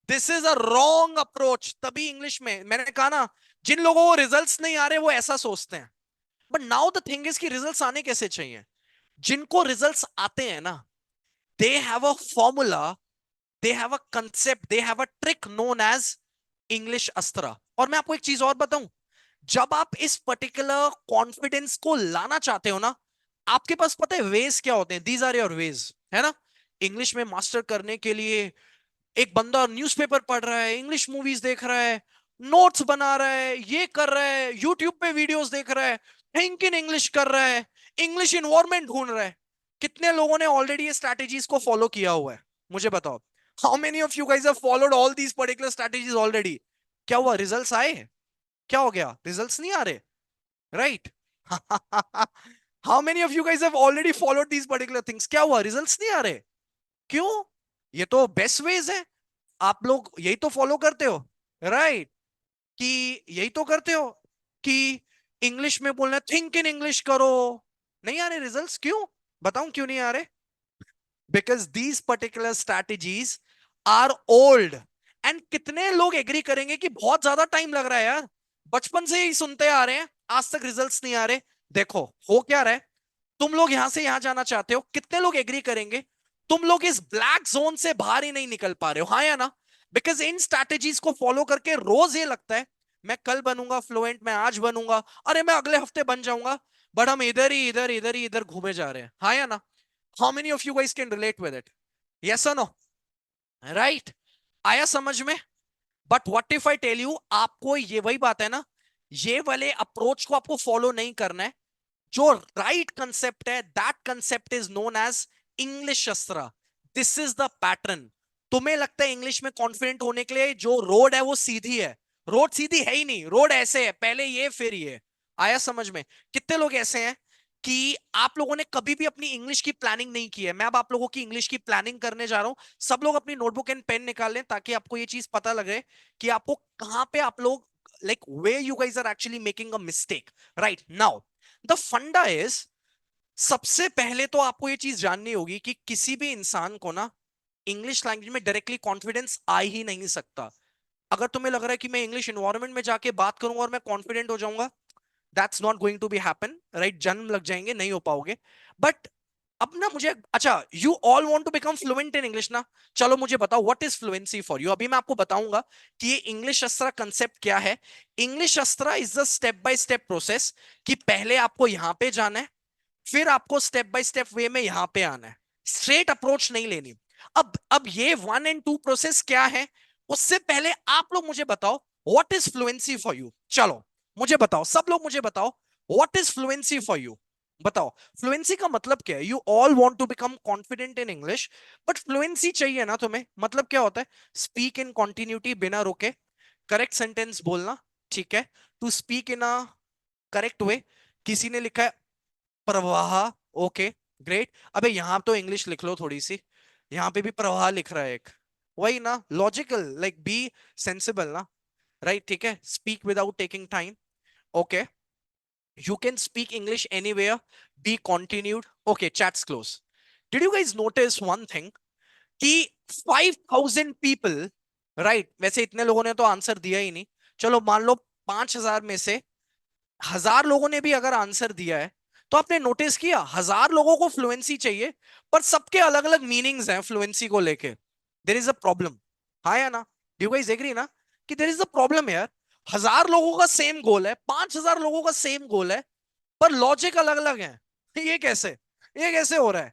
This is a wrong approach. तभी इंग्लिश में मैंने कहा ना, जिन लोगों को रिजल्ट्स नहीं आ रहे वो ऐसा सोचते हैं। But now the thing is कि रिजल्ट्स आने कैसे चाहिए? जिनको रिजल्ट्स आते हैं ना, they have a formula, they have a concept, they have a trick known as English Astra. और मैं आपको एक चीज और बताऊं, जब आप इस पर्टिकुलर कॉन्फिडेंस को लाना चाहते हो ना, आपके पास पता है वेज क्या होते हैं? दीज आर योर वेज, है ना? इंग्लिश में मास्टर करने के लिए एक बंदा न्यूज़पेपर पढ़ रहा है, इंग्लिश मूवीज देख रहा है, नोट्स बना रहा है, ये कर रहा है, यूट्यूब पे वीडियोस देख रहा है, थिंक इन इंग्लिश कर रहा है, इंग्लिश इन्वायरमेंट ढूंढ रहा है। कितने लोगों ने ऑलरेडी ये स्ट्रैटेजीज को फॉलो किया हुआ है? मुझे बताओ। How many of you guys have followed all these particular strategies already? क्या हुआ? रिजल्ट्स आए? क्या हो गया? रिजल्ट्स नहीं आ रहे, right? How many of you guys have already followed these particular things? क्या हुआ? रिजल्ट्स नहीं आ रहे? क्यों? ये तो बेस्ट वेज है, आप लोग यही तो फॉलो करते हो, राइट? कि यही तो करते हो कि इंग्लिश में बोलना, थिंक इन इंग्लिश करो, नहीं आ रहे रिजल्ट्स, क्यों? बताऊं क्यों नहीं आ रहे? Because these particular strategies are old. And कितने लोग एग्री करेंगे कि बहुत ज्यादा टाइम लग रहा है यार, बचपन से ही सुनते आ रहे हैं, आज तक रिजल्ट्स नहीं आ रहे। देखो हो क्या रहा है, तुम लोग यहां से यहां जाना चाहते हो, कितने लोग एग्री करेंगे तुम लोग इस ब्लैक जोन से बाहर ही नहीं निकल पा रहे हो, हाँ या ना? बिकॉज इन स्ट्रैटेजीज को फॉलो करके रोज ये लगता है मैं कल बनूंगा फ्लुएंट, मैं आज बनूंगा, अरे मैं अगले हफ्ते बन जाऊंगा, बट हम इधर ही इधर इधर ही इधर घूमे जा रहे हैं, हाँ या ना? How many of you guys can relate with it? Yes और नो? राइट? आया समझ में? But what if I tell you, आपको ये वही बात है ना, ये वाले अप्रोच को आपको फॉलो नहीं करना है। जो राइट कंसेप्ट है, that concept is known as English शस्त्र। This is the pattern. तुम्हें लगता है इंग्लिश में कॉन्फिडेंट होने के लिए जो रोड है वो सीधी है? रोड सीधी है ही नहीं, रोड ऐसे है, पहले ये फिर ये। आया समझ में? कितने लोग ऐसे हैं कि आप लोगों ने कभी भी अपनी इंग्लिश की प्लानिंग नहीं की है? मैं अब आप लोगों की इंग्लिश की प्लानिंग करने जा रहा हूं। सब लोग अपनी नोटबुक एंड पेन निकाल लें ताकि आपको ये चीज पता लगे कि आपको कहां पे आप लोग, like where you guys are actually making a mistake right now. The funda is, सबसे पहले तो आपको ये चीज जाननी होगी कि किसी भी इंसान को ना इंग्लिश लैंग्वेज में डायरेक्टली कॉन्फिडेंस आ ही नहीं सकता। अगर तुम्हें लग रहा है कि मैं इंग्लिश एनवायरनमेंट में जाके बात करूंगा और मैं कॉन्फिडेंट हो जाऊंगा, that's not going to be happen, right? जन्म लग जाएंगे, नहीं हो पाओगे। बट अब ना मुझे, अच्छा, you all want to become fluent in English ना, चलो मुझे बताओ what is fluency for you. अभी मैं आपको बताऊंगा कि ये इंग्लिश शस्त्र कंसेप्ट क्या है। इंग्लिश शस्त्र is the step by step process कि पहले आपको यहां पे जाना है, फिर आपको स्टेप बाय स्टेप वे में यहां पे आना है, स्ट्रेट अप्रोच नहीं लेनी। अब ये 1 और 2 प्रोसेस क्या है, उससे पहले आप लोग मुझे बताओ what is fluency for you. चलो मुझे बताओ, सब लोग मुझे बताओ what is fluency for you. बताओ फ्लुएंसी का मतलब क्या है? You all want to become confident in English, but fluency चाहिए ना तुम्हें? मतलब क्या होता है? स्पीक इन कॉन्टिन्यूटी, बिना रुके, करेक्ट सेंटेंस बोलना, ठीक है? To speak in a correct way. किसी ने लिखा है प्रवाह, ओके ग्रेट। अबे यहां तो इंग्लिश लिख लो थोड़ी सी, यहां पे भी प्रवाह लिख रहा है एक, वही ना, लॉजिकल, लाइक बी सेंसिबल ना, राइट? ठीक है, speak without taking time, okay. You can speak English anywhere, be continued, okay, chats close. Did you guys notice one thing कि 5,000 पीपल, राइट, वैसे इतने लोगों ने तो आंसर दिया ही नहीं, चलो मान लो 5,000 में से 1,000 लोगों ने भी अगर आंसर दिया है, तो आपने नोटिस किया 1,000 लोगों को फ्लुएंसी चाहिए, पर सबके अलग अलग मीनिंग्स हैं फ्लुएंसी को लेके। देयर इज अ प्रॉब्लम, हाँ या ना? डू यू गाइस एग्री ना कि देयर इज अ प्रॉब्लम यार? 1,000 लोगों का सेम गोल है, 5,000 लोगों का सेम गोल है, पर लॉजिक अलग अलग है। ये कैसे, ये कैसे हो रहा है?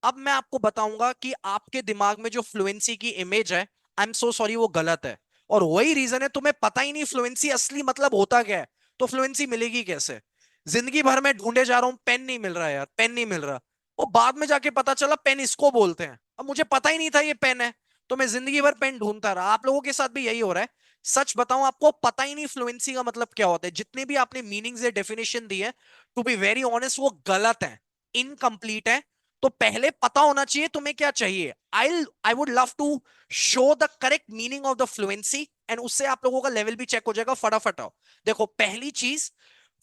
अब मैं आपको बताऊंगा कि आपके दिमाग में जो फ्लुएंसी की इमेज है, आई एम सो सॉरी, वो गलत है। और वही रीजन है तुम्हें पता ही नहीं फ्लुएंसी असली मतलब होता क्या है। तो फ्लुएंसी मिलेगी कैसे? जिंदगी भर में ढूंढे जा रहा हूं, पेन नहीं मिल रहा यार, पेन नहीं मिल रहा। वो बाद में जाके पता चला पेन इसको बोलते हैं, अब मुझे पता ही नहीं था ये पेन है, तो मैं जिंदगी भर पेन ढूंढता रहा। आप लोगों के साथ भी यही हो रहा है। सच बताऊं, आपको पता ही नहीं फ्लुएंसी का मतलब क्या होता है। जितने भी आपने मीनिंग्स या डेफिनेशन दी है, टू बी वेरी ऑनेस्ट, वो गलत है, इनकम्प्लीट है। तो पहले पता होना चाहिए तुम्हें क्या चाहिए। I would love to show the correct meaning of the fluency, and उससे आप लोगों का लेवल भी चेक हो जाएगा फटाफट। आओ देखो, पहली चीज,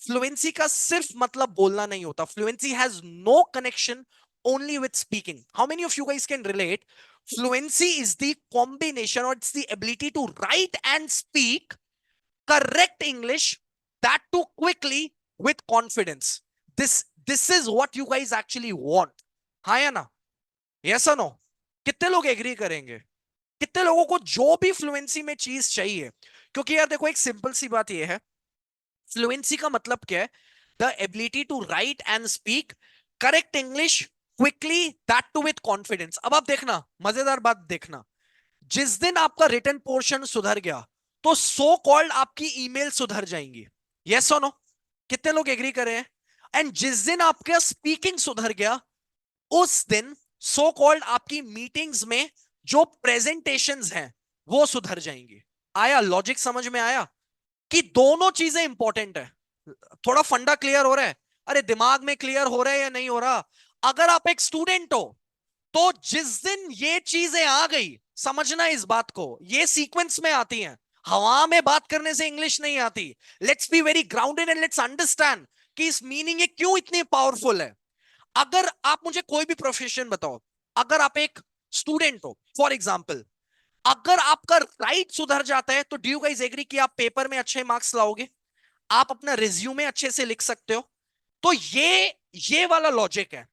फ्लुएंसी का सिर्फ मतलब बोलना नहीं होता। Fluency has no connection only with speaking. How many of you guys can relate? Fluency is the combination, और it's the ability to write and speak correct English, that too quickly with confidence. This is what you guys actually want. हाँ या ना? Yes or no? कितने लोग agree करेंगे? कितने लोगों को जो भी फ्लुएंसी में चीज चाहिए? क्योंकि यार देखो, एक सिंपल सी बात यह है, फ्लुएंसी का मतलब क्या है? The ability to write and speak correct English quickly, that too with confidence. अब आप देखना, मजेदार बात देखना, जिस दिन आपका रिटर्न पोर्शन सुधर गया, तो सो कॉल्ड आपकी ईमेल सुधर जाएंगी। यस और नो? कितने लोग एग्री करे हैं? एंड जिस दिन आपका स्पीकिंग सुधर गया, उस दिन सो कॉल्ड आपकी मीटिंग्स में जो प्रेजेंटेशंस हैं वो सुधर जाएंगी। आया लॉजिक समझ में? आया कि दोनों चीजें इंपॉर्टेंट है? थोड़ा फंडा क्लियर हो रहा है? अरे दिमाग में क्लियर हो रहा है या नहीं हो रहा? अगर आप एक स्टूडेंट हो, तो जिस दिन ये चीजें आ गई, समझना इस बात को, ये सीक्वेंस में आती हैं। हवा में बात करने से इंग्लिश नहीं आती। Let's be very grounded and let's understand कि इस मीनिंग ये क्यों इतनी पावरफुल है। अगर आप मुझे कोई भी प्रोफेशन बताओ, अगर आप एक स्टूडेंट हो फॉर एग्जाम्पल, अगर आपका राइट सुधर जाता है तो डू यू गाइस एग्री कि आप पेपर में अच्छे मार्क्स लाओगे, आप अपना रिज्यूमे अच्छे से लिख सकते हो। तो ये वाला लॉजिक है।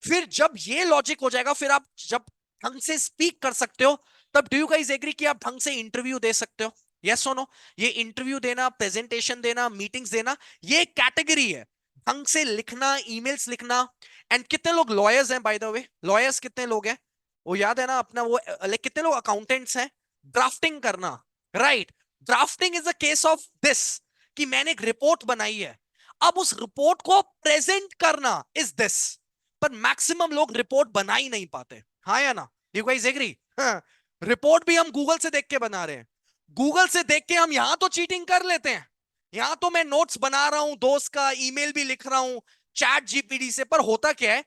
फिर जब ये लॉजिक हो जाएगा, फिर आप जब ढंग से स्पीक कर सकते हो, तब डू यू गाइस एग्री कि आप ढंग से इंटरव्यू दे सकते हो। यस और नो? ये इंटरव्यू देना, प्रेजेंटेशन देना, मीटिंग्स देना, ये कैटेगरी है ढंग से लिखना, ईमेल्स लिखना। एंड कितने लोग लॉयर्स हैं बाय द वे? लॉयर्स कितने लोग हैं? वो याद है ना अपना वो, लाइक कितने लोग अकाउंटेंट्स हैं? ड्राफ्टिंग करना, right? Drafting is a case of this, कि मैंने एक रिपोर्ट बनाई है, अब उस रिपोर्ट को प्रेजेंट करना इज दिस। पर मैक्सिमम लोग रिपोर्ट बना ही नहीं पाते, हाँ या ना? You guys agree? रिपोर्ट भी हम गूगल से देख के बना रहे हैं। गूगल से देख के हम यहां तो चीटिंग कर लेते हैं, यहां तो मैं नोट्स बना रहा हूं दोस्त का, ईमेल भी लिख रहा हूं चैट जीपीटी से। पर होता क्या है,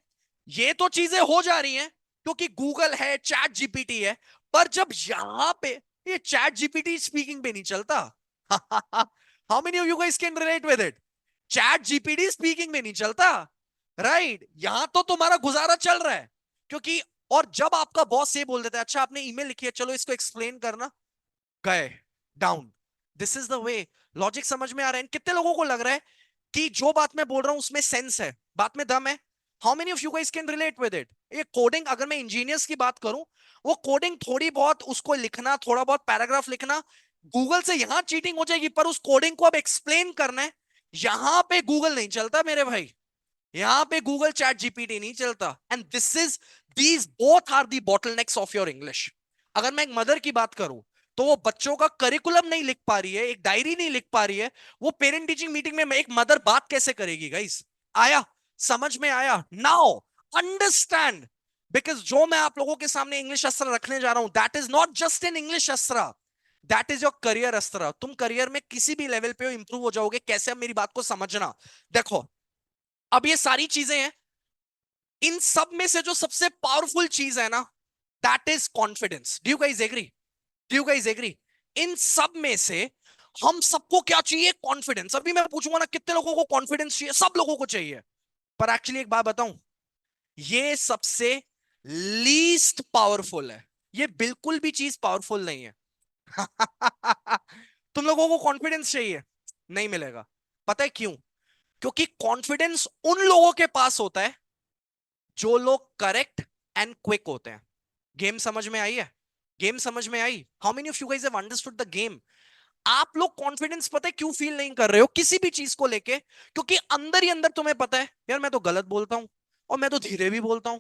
ये तो चीजें हो जा रही हैं क्योंकि गूगल है, चैट जीपीटी है। पर जब यहां पे ये चैट जीपीटी स्पीकिंग पे नहीं चलता। How many of you guys can relate with it? Chat GPT speaking में नहीं चलता, राइट? यहां तो तुम्हारा गुजारा चल रहा है क्योंकि, और जब आपका बॉस ये बोल देता है, अच्छा आपने ईमेल लिखी है, चलो इसको एक्सप्लेन करना, गए down. This is the way. Logic समझ में आ रहा है? कितने लोगों को लग रहा है कि जो बात मैं बोल रहा हूं उसमें सेंस है, बात में दम है? How many of you guys can relate with it? ये कोडिंग, अगर मैं इंजीनियर्स की बात करूं, वो कोडिंग थोड़ी बहुत उसको लिखना, थोड़ा बहुत पैराग्राफ लिखना, गूगल से यहां चीटिंग हो जाएगी, पर उस कोडिंग को अब एक्सप्लेन करना है, यहां पे गूगल नहीं चलता मेरे भाई, यहां पे गूगल चैट जीपीटी नहीं चलता। And this is, these both are the bottlenecks of your English. अगर मैं एक मदर की बात करूं, तो वो बच्चों का करिकुलम नहीं लिख पा रही है, एक डायरी नहीं लिख पा रही है, वो पेरेंट टीचिंग मीटिंग में एक मदर बात कैसे करेगी गाइस? आया समझ में? आया नाउ? अंडरस्टैंड? बिकॉज जो मैं आप लोगों के सामने इंग्लिश अस्त्र रखने जा रहा हूं, that is not just an English अस्त्र, दैट इज योर करियर अस्त्र। तुम करियर में किसी भी लेवल पे इंप्रूव हो जाओगे कैसे, अब मेरी बात को समझना। देखो, अब ये सारी चीजें हैं, इन सब में से जो सबसे पावरफुल चीज है ना, that is confidence. Do you guys agree? Do you guys agree? इन सब में से हम सबको क्या चाहिए? कॉन्फिडेंस। अभी मैं पूछूंगा ना कितने लोगों को कॉन्फिडेंस चाहिए, सब लोगों को चाहिए। पर एक्चुअली एक बात बताऊं, ये सबसे लीस्ट पावरफुल है, ये बिल्कुल भी चीज पावरफुल नहीं है। तुम लोगों को कॉन्फिडेंस चाहिए, नहीं मिलेगा। पता है क्यों? क्योंकि कॉन्फिडेंस उन लोगों के पास होता है जो लोग करेक्ट एंड क्विक होते हैं। गेम समझ में आई है? गेम समझ में आई? How many of you guys have understood the game? आप लोग कॉन्फिडेंस पता है क्यों फील नहीं कर रहे हो किसी भी चीज को लेके? क्योंकि अंदर ही अंदर तुम्हें पता है यार मैं तो गलत बोलता हूं, और मैं तो धीरे भी बोलता हूं,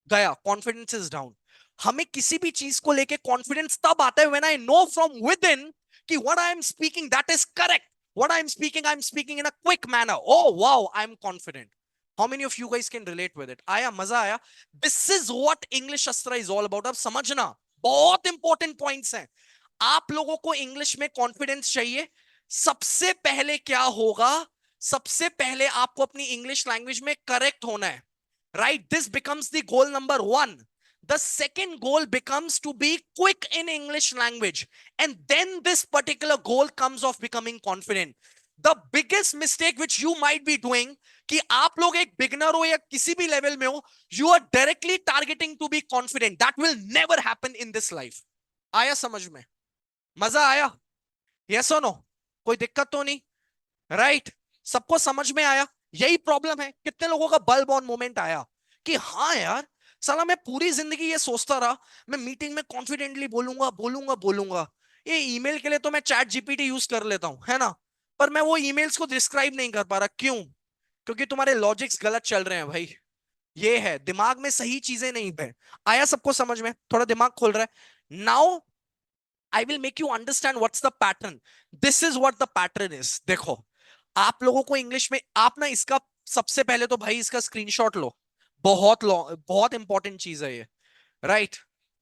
गया कॉन्फिडेंस इज डाउन। हमें किसी भी चीज को लेके कॉन्फिडेंस तब आता है when I know from within कि what I am speaking that is correct, what I am speaking in a quick manner, oh wow I am confident. How many of you guys can relate with it? आया मजा आया? This is what English अस्त्र is all about. अब समझना, बहुत important points हैं। आप लोगों को इंग्लिश में कॉन्फिडेंस चाहिए, सबसे पहले क्या होगा? सबसे पहले आपको अपनी इंग्लिश लैंग्वेज में करेक्ट होना है, right? This becomes the goal number one. The second goal becomes to be quick in English language, and then this particular goal comes of becoming confident. The biggest mistake which you might be doing, कि आप लोग एक beginner हो या किसी भी level में हो, you are directly targeting to be confident. That will never happen in this life. आया समझ में? मजा आया? Yes or no? कोई दिक्कत तो नहीं, राइट? सबको समझ में आया? यही प्रॉब्लम है, कितने लोगों का बल्ब ऑन मोमेंट आया कि हाँ यार, साला मैं पूरी जिंदगी ये सोचता रहा मैं मीटिंग में कॉन्फिडेंटली बोलूंगा बोलूंगा बोलूंगा, ये ईमेल के लिए तो मैं चैट जीपीटी यूज कर लेता हूं, है ना? पर मैं वो ईमेल्स को डिस्क्राइब नहीं कर पा रहा, क्यों? क्योंकि तुम्हारे लॉजिक्स गलत चल रहे हैं भाई। ये है, दिमाग में सही चीजें नहीं है। आया सबको समझ में? थोड़ा दिमाग खोल रहा है now. I will make you understand what's the pattern. This is what the pattern is. देखो, आप लोगों को इंग्लिश में, आप ना इसका सबसे पहले तो भाई इसका स्क्रीनशॉट लो, बहुत बहुत इंपॉर्टेंट चीज है ये, राइट?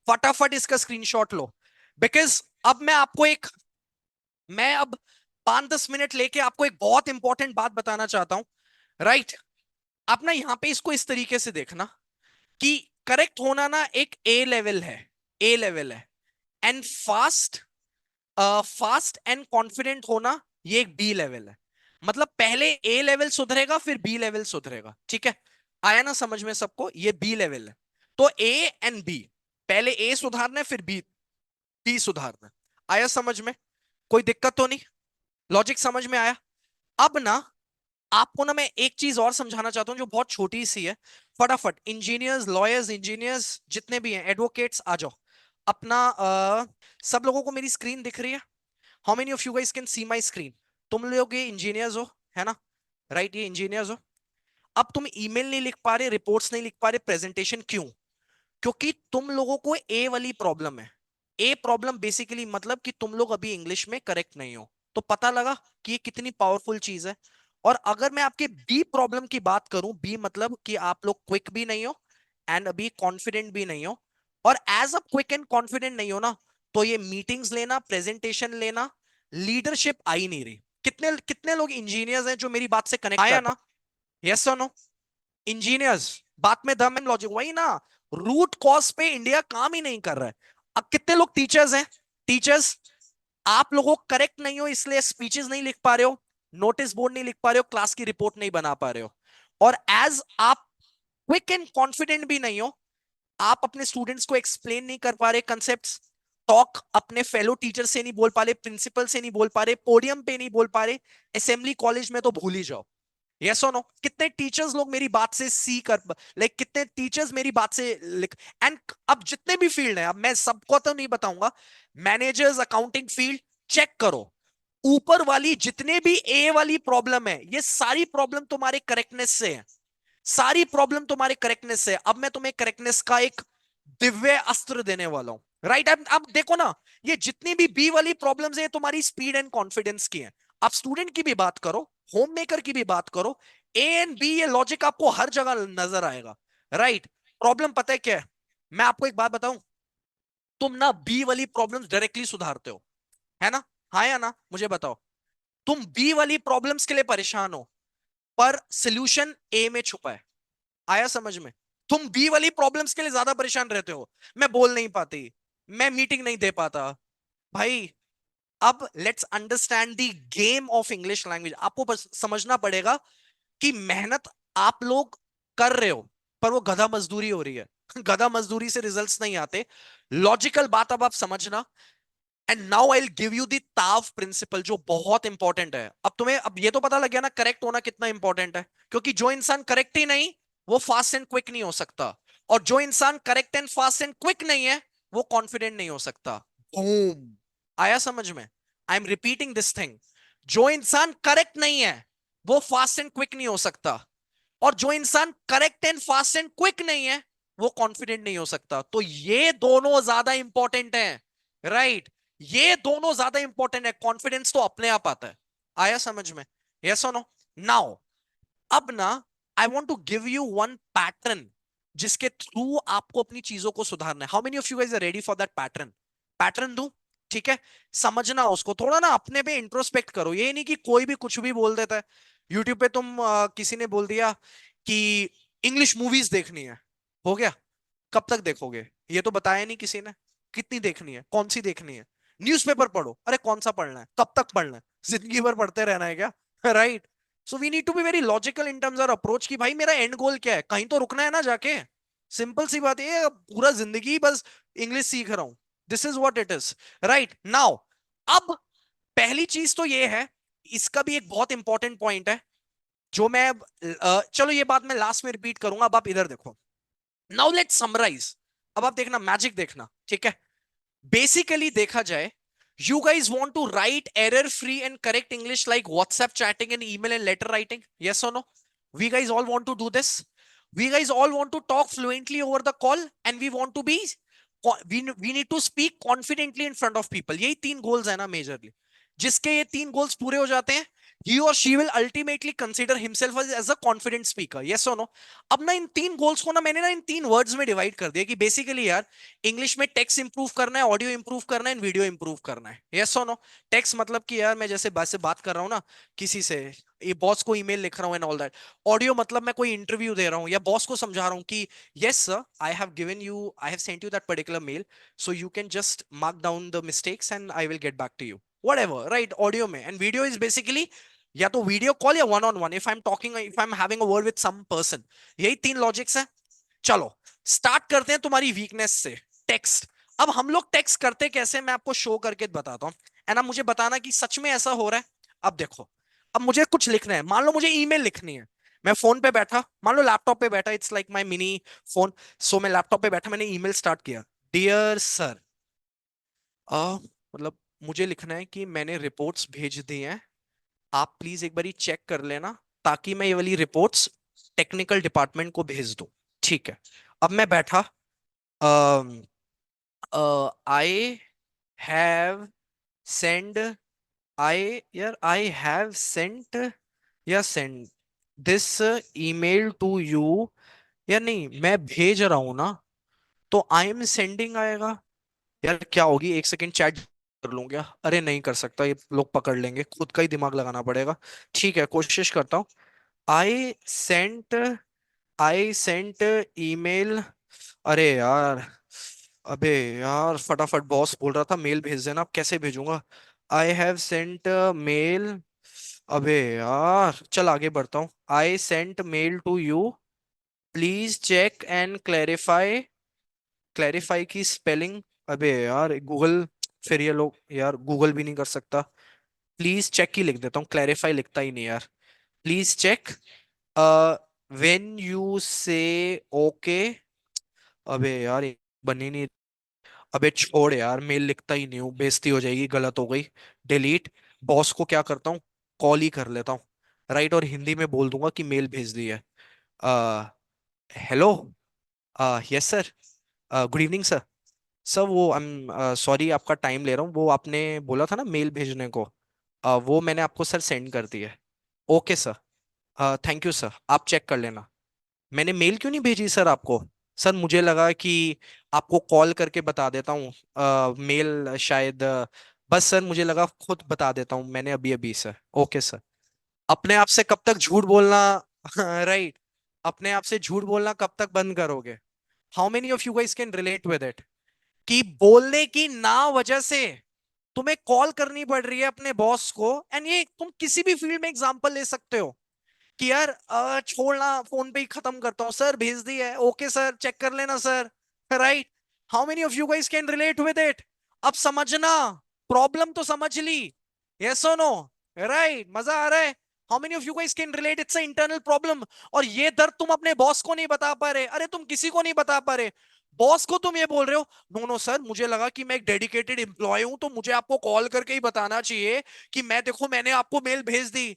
फटाफट इसका स्क्रीनशॉट लो, बिकॉज अब मैं आपको एक, मैं अब 5-10 मिनट लेके आपको एक बहुत इंपॉर्टेंट बात बताना चाहता हूं, राइट? आप ना यहाँ पे इसको इस तरीके से देखना कि करेक्ट होना ना एक ए लेवल है, ए लेवल है, एंड फास्ट एंड कॉन्फिडेंट होना ये एक बी लेवल है। मतलब पहले ए लेवल सुधरेगा फिर बी लेवल सुधरेगा, ठीक है? आया ना समझ में सबको? ये बी लेवल है। तो ए एंड बी, पहले ए सुधारना है फिर बी, बी सुधारना है। आया समझ में? कोई दिक्कत तो नहीं? लॉजिक समझ में आया? अब ना आपको ना मैं एक चीज और समझाना चाहता हूं जो बहुत छोटी सी है। फटाफट इंजीनियर्स, लॉयर्स, इंजीनियर्स जितने भी हैं, एडवोकेट्स, आ जाओ अपना। सब लोगों को मेरी स्क्रीन दिख रही है? How many of you guys can see my screen? तुम लोग ये इंजीनियर्स हो, है ना? राइट, ये इंजीनियर्स हो। अब तुम ईमेल नहीं लिख पा रहे, रिपोर्ट्स नहीं लिख पा रहे, प्रेजेंटेशन क्यों? क्योंकि तुम लोगों को ए वाली प्रॉब्लम है। ए प्रॉब्लम बेसिकली मतलब कि तुम लोग अभी इंग्लिश में करेक्ट नहीं हो। तो पता लगा कि ये कितनी पावरफुल चीज है। और अगर मैं आपके बी प्रॉब्लम की बात करूं, बी मतलब कि आप लोग क्विक भी नहीं हो एंड अभी कॉन्फिडेंट भी नहीं हो। और as a quick and confident नहीं हो ना, तो ये मीटिंग्स लेना, प्रेजेंटेशन लेना, लीडरशिप आ ही नहीं रही। कितने कितने लोग इंजीनियर्स हैं जो मेरी बात से कनेक्ट आया ना? यस और नो? इंजीनियर्स, बात में दम एंड लॉजिक, वही ना। रूट कॉज पे इंडिया काम ही नहीं कर रहा है। अब कितने लोग टीचर्स हैं? टीचर्स, आप लोगों करेक्ट नहीं हो इसलिए स्पीचेस नहीं लिख पा रहे हो, नोटिस बोर्ड नहीं लिख पा रहे हो, क्लास की रिपोर्ट नहीं बना पा रहे हो। और एज आप क्विक एंड कॉन्फिडेंट भी नहीं हो, आप अपने स्टूडेंट्स को एक्सप्लेन नहीं कर पा रहे कंसेप्ट्स। टॉक अपने फेलो टीचर से नहीं बोल पा रहे, प्रिंसिपल से नहीं बोल पा रहे, पोडियम पे नहीं बोल पा रहे, असेंबली कॉलेज में तो भूल ही जाओ। यस और नो? कितने टीचर्स लोग मेरी बात से सी कर, लाइक कितने टीचर्स मेरी बात से लिख। एंड अब जितने भी फील्ड है, अब मैं सबको तो नहीं बताऊंगा, मैनेजर्स, अकाउंटिंग फील्ड, चेक करो ऊपर वाली जितने भी ए वाली प्रॉब्लम है, ये सारी प्रॉब्लम तुम्हारे करेक्टनेस से है। सारी प्रॉब्लम तुम्हारे करेक्टनेस से है। अब मैं तुम्हें करेक्टनेस का एक दिव्य अस्त्र देने वाला हूं। राइट, अब देखो ना, ये जितनी भी बी वाली प्रॉब्लम्स है तुम्हारी स्पीड एंड कॉन्फिडेंस की है। आप स्टूडेंट की भी बात करो, होम मेकर की भी बात करो, ए एंड बी ये लॉजिक आपको हर जगह नजर आएगा। राइट, प्रॉब्लम पता है क्या है? मैं आपको एक बात बताऊं, तुम ना बी वाली प्रॉब्लम्स डायरेक्टली सुधारते हो, है ना? हाँ या ना, मुझे बताओ। तुम बी वाली प्रॉब्लम्स के लिए परेशान हो, पर सोल्यूशन ए में छुपा है। आया समझ में? तुम बी वाली प्रॉब्लम्स के लिए ज्यादा परेशान रहते हो, मैं बोल नहीं पाती, मैं मीटिंग नहीं दे पाता। भाई, अब let's understand the game of English language. आपको बस समझना पड़ेगा कि मेहनत आप लोग कर रहे हो, पर वो गधा मजदूरी हो रही है। गधा मजदूरी से रिजल्ट्स नहीं आते। लॉजिकल बात अब आप समझना। And now I will give you the ताव प्रिंसिपल, जो बहुत इंपॉर्टेंट है। अब तुम्हें अब ये तो पता लग गया ना करेक्ट होना कितना इंपॉर्टेंट है। क्योंकि जो इंसान करेक्ट ही नहीं, वो फास्ट एंड क्विक नहीं हो सकता। और जो इंसान correct and fast and quick नहीं है, वो कॉन्फिडेंट नहीं हो सकता। बूम! आया समझ में? I am repeating this thing. जो इंसान करेक्ट नहीं है, वो फास्ट एंड क्विक नहीं हो सकता। और जो इंसान correct and fast and quick नहीं है, वो कॉन्फिडेंट नहीं हो सकता। तो ये दोनों ज्यादा इंपॉर्टेंट है। राइट, ये दोनों ज्यादा इंपॉर्टेंट है। कॉन्फिडेंस तो अपने आप आता है। आया समझ में? यस और नो? नाउ, अब ना I want to give you one pattern जिसके थ्रू आपको अपनी चीजों को सुधारना है। How many of you guys are ready for that pattern? Pattern दू? ठीक है, समझना उसको थोड़ा ना, अपने पे इंट्रोस्पेक्ट करो। ये नहीं कि कोई भी कुछ भी बोल देता है। यूट्यूब पे तुम किसी ने बोल दिया कि इंग्लिश मूवीज देखनी है, हो गया। कब तक देखोगे? ये तो बताया नहीं किसी ने। कितनी देखनी है, कौन सी देखनी है? न्यूज़पेपर पढ़ो, अरे कौन सा पढ़ना है, कब तक पढ़ना है? जिंदगी भर पढ़ते रहना है क्या? Right. So we need to be very logical in terms और अप्रोच की भाई मेरा एंड गोल क्या है, कहीं तो रुकना है ना जाके। सिंपल सी बात ये, पूरा जिंदगी बस इंग्लिश सीख रहा हूं। This is what it is. Right now, अब पहली चीज तो ये है, इसका भी एक बहुत इंपॉर्टेंट पॉइंट है जो मैं चलो ये बात मैं लास्ट में रिपीट करूंगा। अब आप इधर देखो। Now let's summarise. अब आप देखना, मैजिक देखना, ठीक है? बेसिकली देखा जाए, you guys want to write error free and correct English like WhatsApp chatting and email and letter writing? Yes or no? We guys all want to do this. We guys all want to talk fluently over the call, and we want to be we need to speak confidently in front of people. यही तीन goals है ना majorly. जिसके ये तीन goals पूरे हो जाते हैं, he or she will ultimately consider himself as a confident speaker. Yes or no? अब ना इन तीन गोल्स को ना मैंने ना इन तीन वर्ड्स में डिवाइड कर दिया कि बेसिकली यार, इंग्लिश में टेक्स्ट इंप्रूव करना है, ऑडियो इंप्रूव करना है, वीडियो इंप्रूव करना है। यस और नो? टेक्स्ट मतलब कि यार मैं जैसे बात कर रहा हूँ ना किसी से, ये बॉस को ईमेल लिख रहा हूँ एंड ऑल दैट। ऑडियो मतलब मैं कोई इंटरव्यू दे रहा हूँ या बॉस को समझा रहा हूँ कि yes sir, I have sent you that particular mail, so you can just mark down the mistakes and I will get back to you, whatever. Right, audio में। एंड वीडियो इज बेसिकली या तो video call या one on one, if I am talking, if I am having a word with some person. यही तीन logics है। चलो start करते हैं तुम्हारी वीकनेस से, टेक्स्ट। अब हम लोग टेक्स्ट करते कैसे, मैं आपको शो करके बताता हूँ, एंड अब मुझे बताना कि सच में ऐसा हो रहा है। अब देखो, अब मुझे कुछ लिखना है, मान लो मुझे ईमेल लिखनी है। मैं फोन पे बैठा, मान लो लैपटॉप पे बैठा, it's like my mini phone. So मैं लैपटॉप पे बैठा, मैंने ईमेल स्टार्ट किया। डियर सर, मतलब मुझे लिखना है कि मैंने रिपोर्ट्स भेज दी हैं, आप प्लीज एक बारी चेक कर लेना, ताकि मैं ये वाली रिपोर्ट्स टेक्निकल डिपार्टमेंट को भेज दूं। ठीक है। अब मैं बैठा, I have send, I have sent या send this email to you, या नहीं मैं भेज रहा हूं ना, तो आई एम सेंडिंग आएगा। यार क्या होगी, एक सेकंड चैट कर लूं क्या? अरे नहीं कर सकता, ये लोग पकड़ लेंगे, खुद का ही दिमाग लगाना पड़ेगा। ठीक है, कोशिश करता हूँ। I Saint, I sent email. अरे यार, अबे यार फटाफट, बॉस बोल रहा था मेल भेज देना, अब कैसे भेजूंगा? I have sent mail. अबे यार चल आगे बढ़ता हूँ। I sent mail to you, please check and clarify. Clarify की स्पेलिंग, अबे यार गूगल, फिर ये लोग यार गूगल भी नहीं कर सकता। प्लीज चेक ही लिख देता हूँ, क्लैरिफाई लिखता ही नहीं यार। प्लीज चेक व्हेन यू से ओके। अबे यार ये बन ही नहीं। अबे छोड़ यार, मेल लिखता ही नहीं हूँ, बेइज्जती हो जाएगी, गलत हो गई, डिलीट। बॉस को क्या करता हूँ, कॉल ही कर लेता हूँ, राइट, और हिंदी में बोल दूंगा कि मेल भेज दी है। Hello, yes sir, good evening sir. Sir वो आई एम सॉरी आपका टाइम ले रहा हूँ, वो आपने बोला था ना मेल भेजने को, वो मैंने आपको सर सेंड कर दी है। Okay sir, thank you sir, आप चेक कर लेना। मैंने मेल क्यों नहीं भेजी सर आपको? सर मुझे लगा कि आपको कॉल करके बता देता हूँ, मेल शायद बस सर मुझे लगा खुद बता देता हूँ मैंने अभी अभी सर। Okay sir. अपने आप से कब तक झूठ बोलना राइट, अपने आप से झूठ बोलना कब तक बंद करोगे? How many of you guys can relate with it, कि बोलने की ना वजह से तुम्हें कॉल करनी पड़ रही है अपने बॉस को। एंड ये तुम किसी भी फील्ड में एग्जांपल ले सकते हो, कि यार छोड़ना, फोन पे ही खत्म करता हूँ सर, भेज दी है, ओके सर चेक कर लेना sir, right. How many of you guys can relate with it? अब समझना, प्रॉब्लम तो समझ ली, यस और नो, राइट, मजा आ रहा है? How many of you guys can relate, it's a internal problem. और ये दर्द तुम अपने बॉस को नहीं बता पा रहे, अरे तुम किसी को नहीं बता पा रहे, बॉस को तुम ये बोल रहे हो, नो नो सर मुझे लगा कि मैं एक डेडिकेटेड एम्प्लॉय हूं, तो मुझे आपको कॉल करके ही बताना चाहिए कि मैं देखो मैंने आपको मेल भेज दी।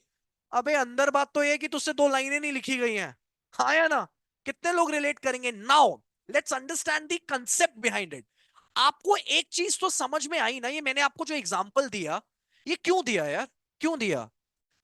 अबे अंदर बात तो ये है कि तुझसे दो लाइनें नहीं लिखी गई हैं। हाँ या ना? कितने लोग रिलेट करेंगे? Now let's understand the concept behind it. आपको एक चीज तो समझ में आई ना, ये मैंने आपको जो एग्जांपल दिया, ये क्यों दिया यार, क्यों दिया?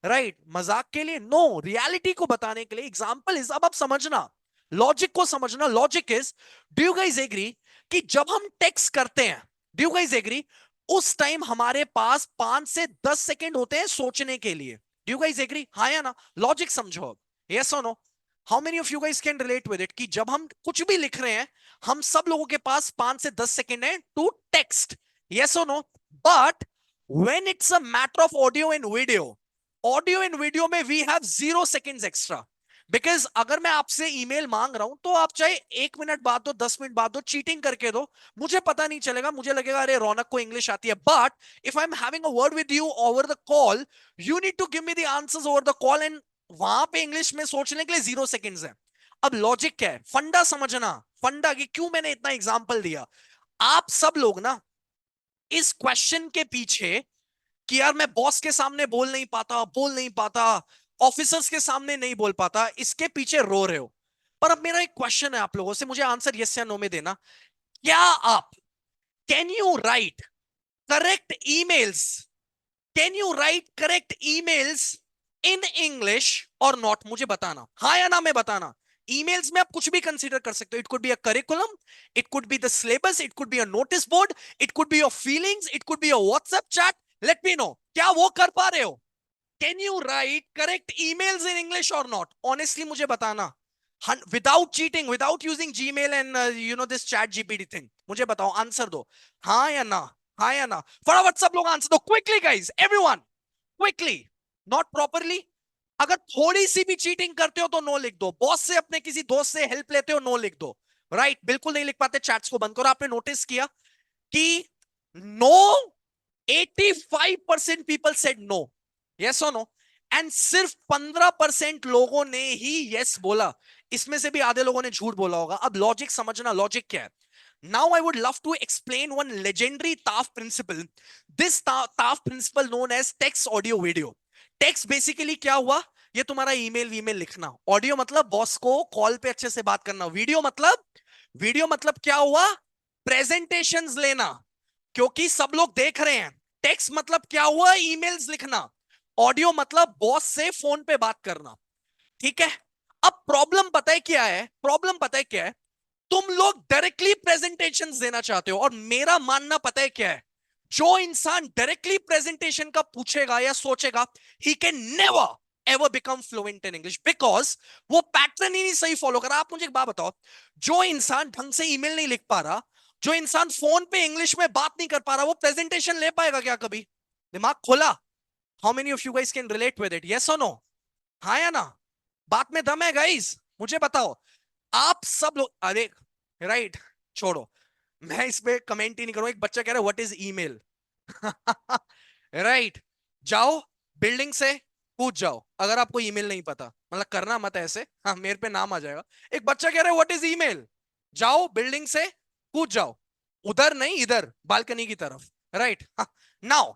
राइट, मजाक के लिए? नो, रियलिटी को बताने के लिए एग्जांपल इज। अब आप समझना, लॉजिक को समझना। Logic is, do you guys agree कि जब हम टेक्स्ट करते हैं, डू यू गाइस एग्री, उस टाइम हमारे पास 5 से 10 सेकंड होते हैं सोचने के लिए? डू यू गाइस एग्री, हाँ या ना? लॉजिक समझो अब, यस और no? How many of you guys can relate with it, कि जब हम कुछ भी लिख रहे हैं, हम सब लोगों के पास 5 से 10 सेकंड है टू टेक्स्ट, यस और no? But when it's a matter of audio and video, audio and video में we have 0 seconds extra. Because अगर मैं आपसे ईमेल मांग रहा हूं, तो आप चाहे 1 मिनट बाद दो, 10 मिनट बाद दो, चीटिंग करके दो, मुझे पता नहीं चलेगा, मुझे लगेगा अरे रौनक को इंग्लिश आती है। But if I am having a word with you over the call, you need to give me the answers over the call, and वहां पे इंग्लिश में सोचने के लिए 0 सेकेंड्स है। अब लॉजिक क्या है, फंडा समझना, फंडा की क्यों मैंने इतना एग्जाम्पल दिया। आप सब लोग ना इस क्वेश्चन के पीछे, कि यार मैं बॉस के सामने बोल नहीं पाता, बोल नहीं पाता, ऑफिसर्स के सामने नहीं बोल पाता, इसके पीछे रो रहे हो। पर अब मेरा एक क्वेश्चन है आप लोगों से, मुझे आंसर यस या नो में देना। क्या आप, can you right correct emails, can you right correct emails in English और नॉट? मुझे बताना, हाँ या ना में बताना। ईमेल्स में आप कुछ भी कंसीडर कर सकते हो, it could be a curriculum, it could be the syllabus, it could be a notice board, it could be your feelings, it could be a WhatsApp chat. Late me no, क्या वो कर पा रहे हो? Can you right correct emails in English और not? Honestly मुझे बताना, without cheating, without using Gmail and you know this chat GPT thing. मुझे बताओ, आंसर दो, हाँ या ना, हाँ या ना? फटाफट सब लोग आंसर दो, quickly guys, everyone, quickly. Not properly. अगर थोड़ी सी भी चीटिंग करते हो तो नो लिख दो। बॉस से अपने किसी दोस्त से हेल्प लेते हो, नो लिख दो। राइट, बिल्कुल नहीं लिख पाते, चैट्स को बंद करो। आपने नोटिस किया कि no 85% people said no, yes और नो, एंड सिर्फ 15% लोगों ने ही यस बोला। इसमें से भी आधे लोगों ने झूठ बोला होगा। अब लॉजिक समझना, लॉजिक क्या है। Now I would love to explain one legendary TAF principle. This TAF principle known as text audio video. Text basically क्या हुआ, ये तुम्हारा ईमेल वीमेल लिखना। ऑडियो मतलब बॉस को कॉल पे अच्छे से बात करना। वीडियो मतलब क्या हुआ, प्रेजेंटेशंस लेना, क्योंकि सब लोग देख रहे हैं। टेक्स्ट मतलब क्या हुआ, ईमेल्स लिखना। ऑडियो मतलब बॉस से फोन पे बात करना। ठीक है। अब प्रॉब्लम पता है क्या है, प्रॉब्लम पता है क्या है, तुम लोग डायरेक्टली प्रेजेंटेशन देना चाहते हो। और मेरा मानना पता है क्या है, जो इंसान डायरेक्टली प्रेजेंटेशन का पूछेगा या सोचेगा, he can never ever become fluent in English, because वो पैटर्न ही नहीं सही फॉलो कर रहा। आप मुझे एक बात बताओ, जो इंसान ढंग से ईमेल नहीं लिख पा रहा, जो इंसान फोन पे इंग्लिश में बात नहीं कर पा रहा, वो प्रेजेंटेशन ले पाएगा क्या कभी? दिमाग खोला? How many of you guys can relate with it, yes और नो? हाँ या ना? बात में दम है गाइस, मुझे बताओ। आप सब लोग, अरे राइट, छोड़ो, मैं इस पे कमेंट ही नहीं करूंगा। एक बच्चा कह रहा है व्हाट इज ईमेल। राइट, जाओ बिल्डिंग से कूद जाओ अगर आपको ईमेल नहीं पता। मतलब करना मत ऐसे, हाँ मेरे पे नाम आ जाएगा। एक बच्चा कह रहा है व्हाट इज ईमेल, जाओ बिल्डिंग से कूद जाओ। उधर नहीं, इधर बालकनी की तरफ। राइट, नाउ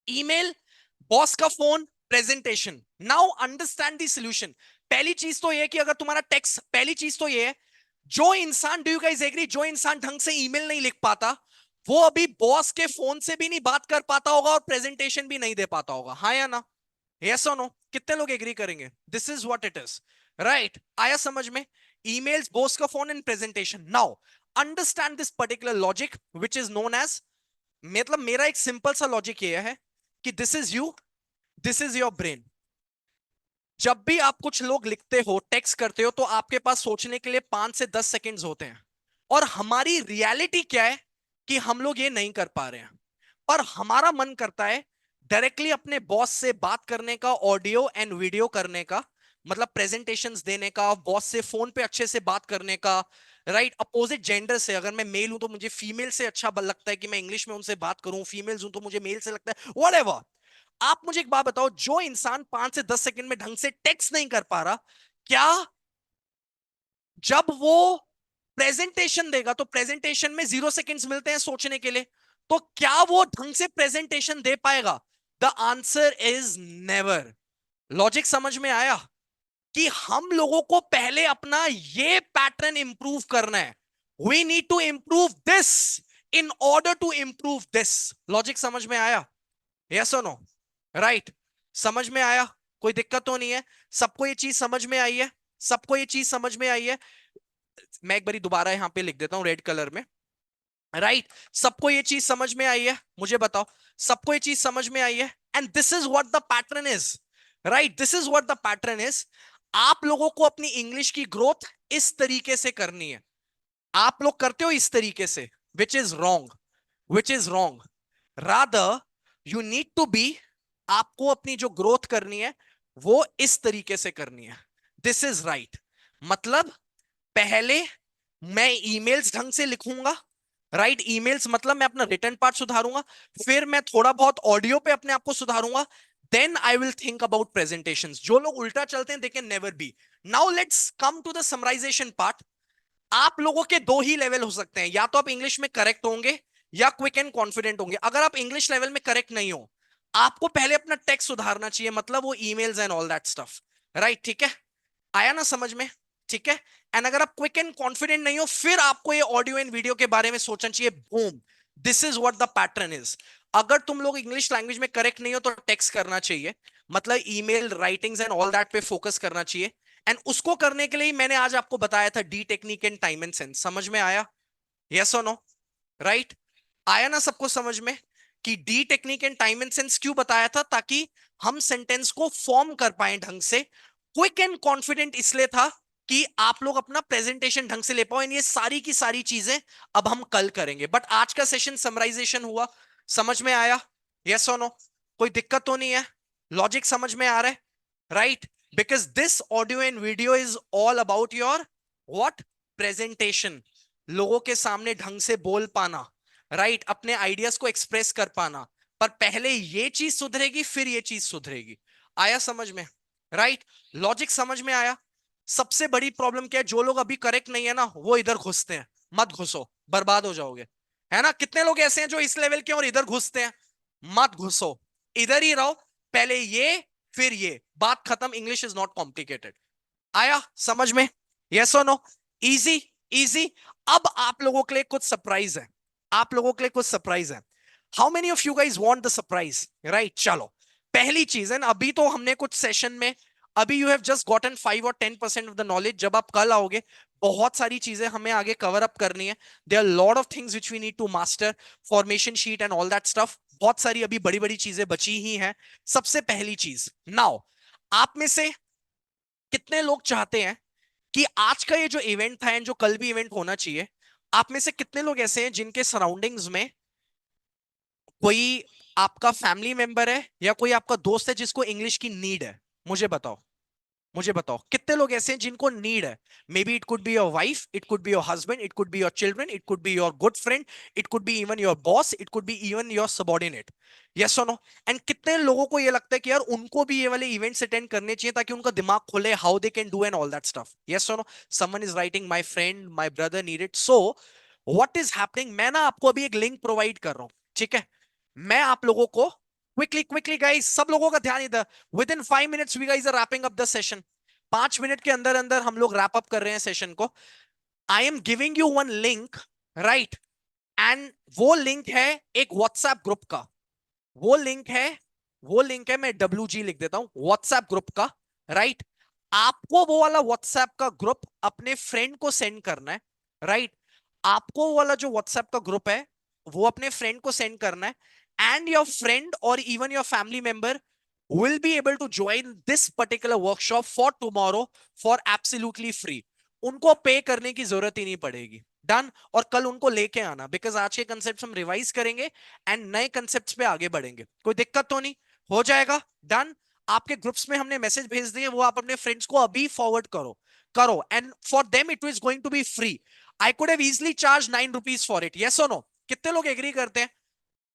ईमेल, बॉस का phone, presentation. Now understand the solution. पहली चीज तो ये है कि अगर तुम्हारा टेक्स्ट, पहली चीज तो ये है, जो इंसान, डू यू गाइस एग्री, जो इंसान ढंग से ईमेल नहीं लिख पाता, वो अभी बॉस के फोन से भी नहीं बात कर पाता होगा और प्रेजेंटेशन भी नहीं दे पाता होगा। हाँ या ना? यस और नो? कितने लोग एग्री करेंगे? This is what it is. Right, आया समझ में? ईमेल्स, बॉस का phone and presentation. Now understand this particular logic which is known as, मतलब मेरा एक सिंपल सा लॉजिक ये है कि this is you, this is your brain. जब भी आप कुछ लोग लिखते हो, टेक्स्ट करते हो, तो आपके पास सोचने के लिए 5 से 10 सेकंड्स होते हैं। और हमारी रियलिटी क्या है कि हम लोग ये नहीं कर पा रहे हैं। और हमारा मन करता है डायरेक्टली अपने बॉस से बात करने का, ऑडियो एंड वीडियो करने का, मतलब प्रेजेंटेशंस देने का, बॉस से फोन पे अच्छे से बात करने का। राइट, अपोजिट जेंडर से, अगर मैं मेल हूं तो मुझे फीमेल से अच्छा लगता है कि मैं इंग्लिश में उनसे बात करूं, फीमेल्स हूं तो मुझे मेल से लगता है, व्हाटएवर। आप मुझे एक बात बताओ, जो इंसान 5 से 10 सेकंड में ढंग से टेक्स्ट नहीं कर पा रहा, क्या जब वो प्रेजेंटेशन देगा तो प्रेजेंटेशन में 0 सेकंड्स मिलते हैं सोचने के लिए, तो क्या वो ढंग से प्रेजेंटेशन दे पाएगा? The answer is never. Logic समझ में आया कि हम लोगों को पहले अपना ये पैटर्न इंप्रूव करना है। We need to improve this in order to improve this. Logic समझ में आया? यस और नो? राइट, समझ में आया? कोई दिक्कत तो नहीं है? सबको ये चीज समझ में आई है? सबको ये चीज समझ में आई है? मैं एक बारी दोबारा यहां पे लिख देता हूं रेड कलर में। राइट, सबको ये चीज समझ में आई है? मुझे बताओ, सबको ये चीज समझ में आई है? And this is what the pattern is. Right, this is what the pattern is. आप लोगों को अपनी इंग्लिश की ग्रोथ इस तरीके से करनी है। आप लोग करते हो इस तरीके से, which is wrong, which is wrong. Rather you need to be, आपको अपनी जो ग्रोथ करनी है वो इस तरीके से करनी है। This is right. मतलब पहले मैं ईमेल्स ढंग से लिखूंगा। राइट, ईमेल्स मतलब मैं अपना रिटर्न पार्ट सुधारूंगा, फिर मैं थोड़ा बहुत ऑडियो पे अपने आप को सुधारूंगा, then I will think about presentations. जो लोग उल्टा चलते हैं they can never be. Now let's come to the summarization part. आप लोगों के दो ही लेवल हो सकते हैं, या तो आप इंग्लिश में करेक्ट होंगे या क्विक एंड कॉन्फिडेंट होंगे। अगर आप इंग्लिश लेवल में करेक्ट नहीं हो, आपको पहले अपना टेक्स्ट सुधारना चाहिए, मतलब वो emails and all that stuff. Right, ठीक है, आया ना समझ में? ठीक है। एंड अगर आप क्विक एंड कॉन्फिडेंट नहीं हो, फिर आपको ये ऑडियो एंड वीडियो के बारे में सोचना चाहिए। Boom, this is what the pattern is. अगर तुम लोग इंग्लिश लैंग्वेज में करेक्ट नहीं हो तो टेक्स्ट करना चाहिए, मतलब email writings and all that पे फोकस करना चाहिए। एंड उसको करने के लिए मैंने आज आपको बताया था D technique and time and sense. समझ में आया? यस और नो? राइट, आया ना सबको समझ में कि D technique and time and sense क्यों बताया था? ताकि हम सेंटेंस को फॉर्म कर पाए ढंग से। क्विक एंड कॉन्फिडेंट इसलिए था कि आप लोग अपना प्रेजेंटेशन ढंग से ले पाओ। ये सारी की सारी चीजें अब हम कल करेंगे, बट आज का सेशन समराइजेशन हुआ। समझ में आया? यस और नो? कोई दिक्कत तो नहीं है? लॉजिक समझ में आ रहा है? Right, because this audio and video is all about your what, presentation, लोगों के सामने ढंग से बोल पाना, राइट, अपने आइडियाज को एक्सप्रेस कर पाना। पर पहले ये चीज सुधरेगी फिर ये चीज सुधरेगी। आया समझ में? राइट, लॉजिक समझ में आया? सबसे बड़ी प्रॉब्लम क्या है, जो लोग अभी करेक्ट नहीं है ना वो इधर घुसते हैं। मत घुसो, बर्बाद हो जाओगे। है ना, कितने लोग ऐसे हैं जो इस लेवल के और इधर घुसते हैं? मत घुसो, इधर ही रहो। पहले ये फिर ये, बात खत्म। English is not complicated. आया समझ में? यस और नो? Easy, easy. अब आप लोगों के लिए कुछ सरप्राइज है, आप लोगों के लिए कुछ सरप्राइज है। How many of you guys want the surprise? Right, चलो। पहली चीज है ना, अभी तो हमने कुछ सेशन में, अभी यू हैव जस्ट गॉटन 5 और 10% ऑफ द नॉलेज। जब आप कल आओगे बहुत सारी चीजें हमें आगे कवर अप करनी है। There are lot of things which we need to master, formation sheet and all that stuff. बहुत सारी अभी बड़ी बड़ी चीजें बची ही हैं। सबसे पहली चीज, नाउ आप में से कितने लोग चाहते हैं कि आज का ये जो इवेंट था एंड जो कल भी इवेंट होना चाहिए, आप में से कितने लोग ऐसे हैं जिनके सराउंडिंग्स में कोई आपका फैमिली मेंबर है या कोई आपका दोस्त है जिसको इंग्लिश की नीड है? मुझे बताओ, मुझे बताओ कितने लोग ऐसे हैं जिनको नीड है? May be it could be your wife, it could be your husband, it could be your children, it could be your good friend, it could be even your boss, it could be even your subordinate. Yes और no? And कितने लोगों को ये लगता है कि यार उनको भी ये वाले इवेंट्स अटेंड करने चाहिए ताकि उनका दिमाग खुले, how they can do and all that stuff. Yes और no? Someone is writing, my friend, my brother need it. So what is happening, मैं ना आपको अभी एक लिंक प्रोवाइड कर रहा हूं, ठीक है? मैं आप लोगों को क्विकली क्विकली गाइस, सब लोगों का ध्यान इधर, within 5 minutes we guys are wrapping up the session. 5 minute के अंदर अंदर हम लोग रैप अप कर रहे हैं सेशन को। I am giving you one link, right? And वो लिंक है एक व्हाट्सएप ग्रुप का। वो लिंक है, वो लिंक है, मैं WG लिख देता हूं, व्हाट्सएप ग्रुप का। राइट, आपको वो वाला व्हाट्सएप का ग्रुप अपने फ्रेंड को सेंड करना है। राइट, आपको वो वाला जो व्हाट्सएप का ग्रुप है वो अपने फ्रेंड को सेंड करना है। एंड योर फ्रेंड और even your family member will be able to join this particular workshop for tomorrow for absolutely free। उनको पे करने की जरूरत ही नहीं पड़ेगी। डन? और कल उनको लेके आना, बिकॉज आज के कंसेप्ट हम रिवाइज करेंगे एंड नए कंसेप्ट्स पे आगे बढ़ेंगे। कोई दिक्कत तो नहीं? हो जाएगा? डन? आपके ग्रुप्स में हमने मैसेज भेज दिए, वो आप अपने फ्रेंड्स को अभी फॉरवर्ड करो, करो। And for them it is going to be free. I could have easily charge 9 rupees for it. Yes और नो? कितने लोग एग्री करते हैं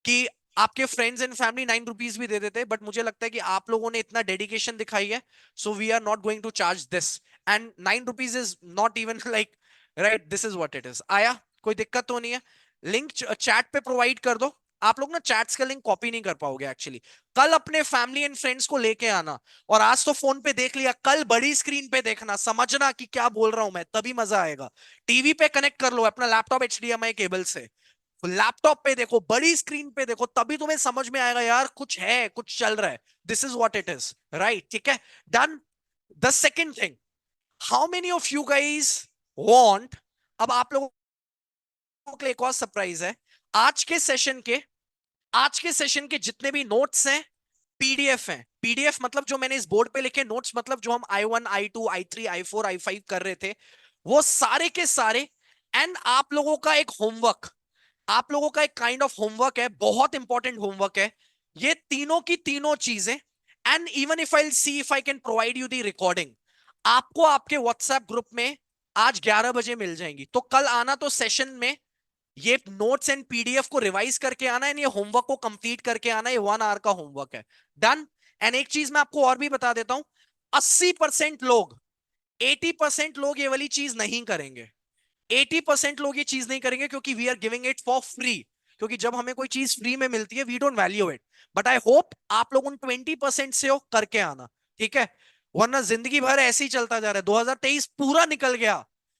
कि आपके फ्रेंड्स एंड फैमिली 9 रुपीज भी दे देते? बट मुझे लगता है कि आप लोगों ने इतना डेडिकेशन दिखाई है, so we are not going to charge this. And 9 rupees is not even like, right, this is what it is. आया? कोई दिक्कत तो नहीं है? लिंक चैट पे प्रोवाइड कर दो। आप लोग ना चैट्स का लिंक कॉपी नहीं कर पाओगे एक्चुअली। कल अपने फैमिली एंड फ्रेंड्स को लेके आना। और आज तो फोन पे देख लिया, कल बड़ी स्क्रीन पे देखना, समझना कि क्या बोल रहा हूं मैं, तभी मजा आएगा। टीवी पे कनेक्ट कर लो अपना लैपटॉप HDMI केबल से, लैपटॉप पे देखो, बड़ी स्क्रीन पे देखो, तभी तुम्हें समझ में आएगा यार कुछ है, कुछ चल रहा है। This is what it is. Right, ठीक है? Done? The second thing, how many of you guys want, अब आप लोगों के लिए एक और सरप्राइज है। आज के सेशन के, आज के सेशन के जितने भी नोट्स हैं PDF हैं। PDF मतलब जो मैंने इस बोर्ड पे लिखे नोट्स, मतलब जो हम I1 I2 I3 I4 I5 कर रहे थे, वो सारे के सारे। एंड आप लोगों का एक होमवर्क, आप लोगों का एक काइंड ऑफ होमवर्क है, बहुत इंपॉर्टेंट होमवर्क है, ये तीनों की तीनों चीजें। And even if I see if I can provide you the recording, आपको आपके व्हाट्सएप ग्रुप में आज 11 बजे मिल जाएंगी। तो कल आना तो सेशन में ये नोट्स एंड PDF को रिवाइज करके आना है, ये होमवर्क को कंप्लीट करके आना है। ये 1 आवर का होमवर्क है। डन? एंड एक चीज मैं आपको और भी बता देता हूं, 80% लोग, 80% लोग ये वाली चीज नहीं करेंगे। 80% लोग ये चीज नहीं करेंगे क्योंकि we are giving it for free. क्योंकि जब हमें कोई चीज फ्री में मिलती है we don't value it. But I hope आप लोग उन 20% से हो करके आना, ठीक है? वरना जिंदगी भर ऐसे ही चलता जा रहा है। 2023 पूरा निकल गया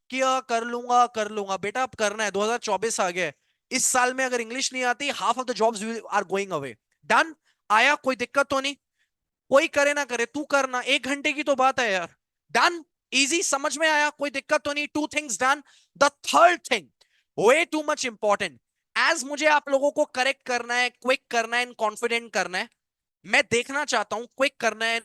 कि कर लूंगा बेटा, अब करना है। 2024 आ गया है। इस साल में अगर इंग्लिश नहीं आती, half of the jobs are going away. Done? आया? कोई दिक्कत तो नहीं? कोई करे ना करे, तू करना, 1 घंटे की तो बात है यार। डन? इजी? समझ में आया? कोई दिक्कत तो नहीं? 2 things done. The third thing, way too much important, as मुझे आप लोगों को करेक्ट करना है, क्विक करना है एंड कॉन्फिडेंट करना है। मैं देखना चाहता हूं क्विक करना है,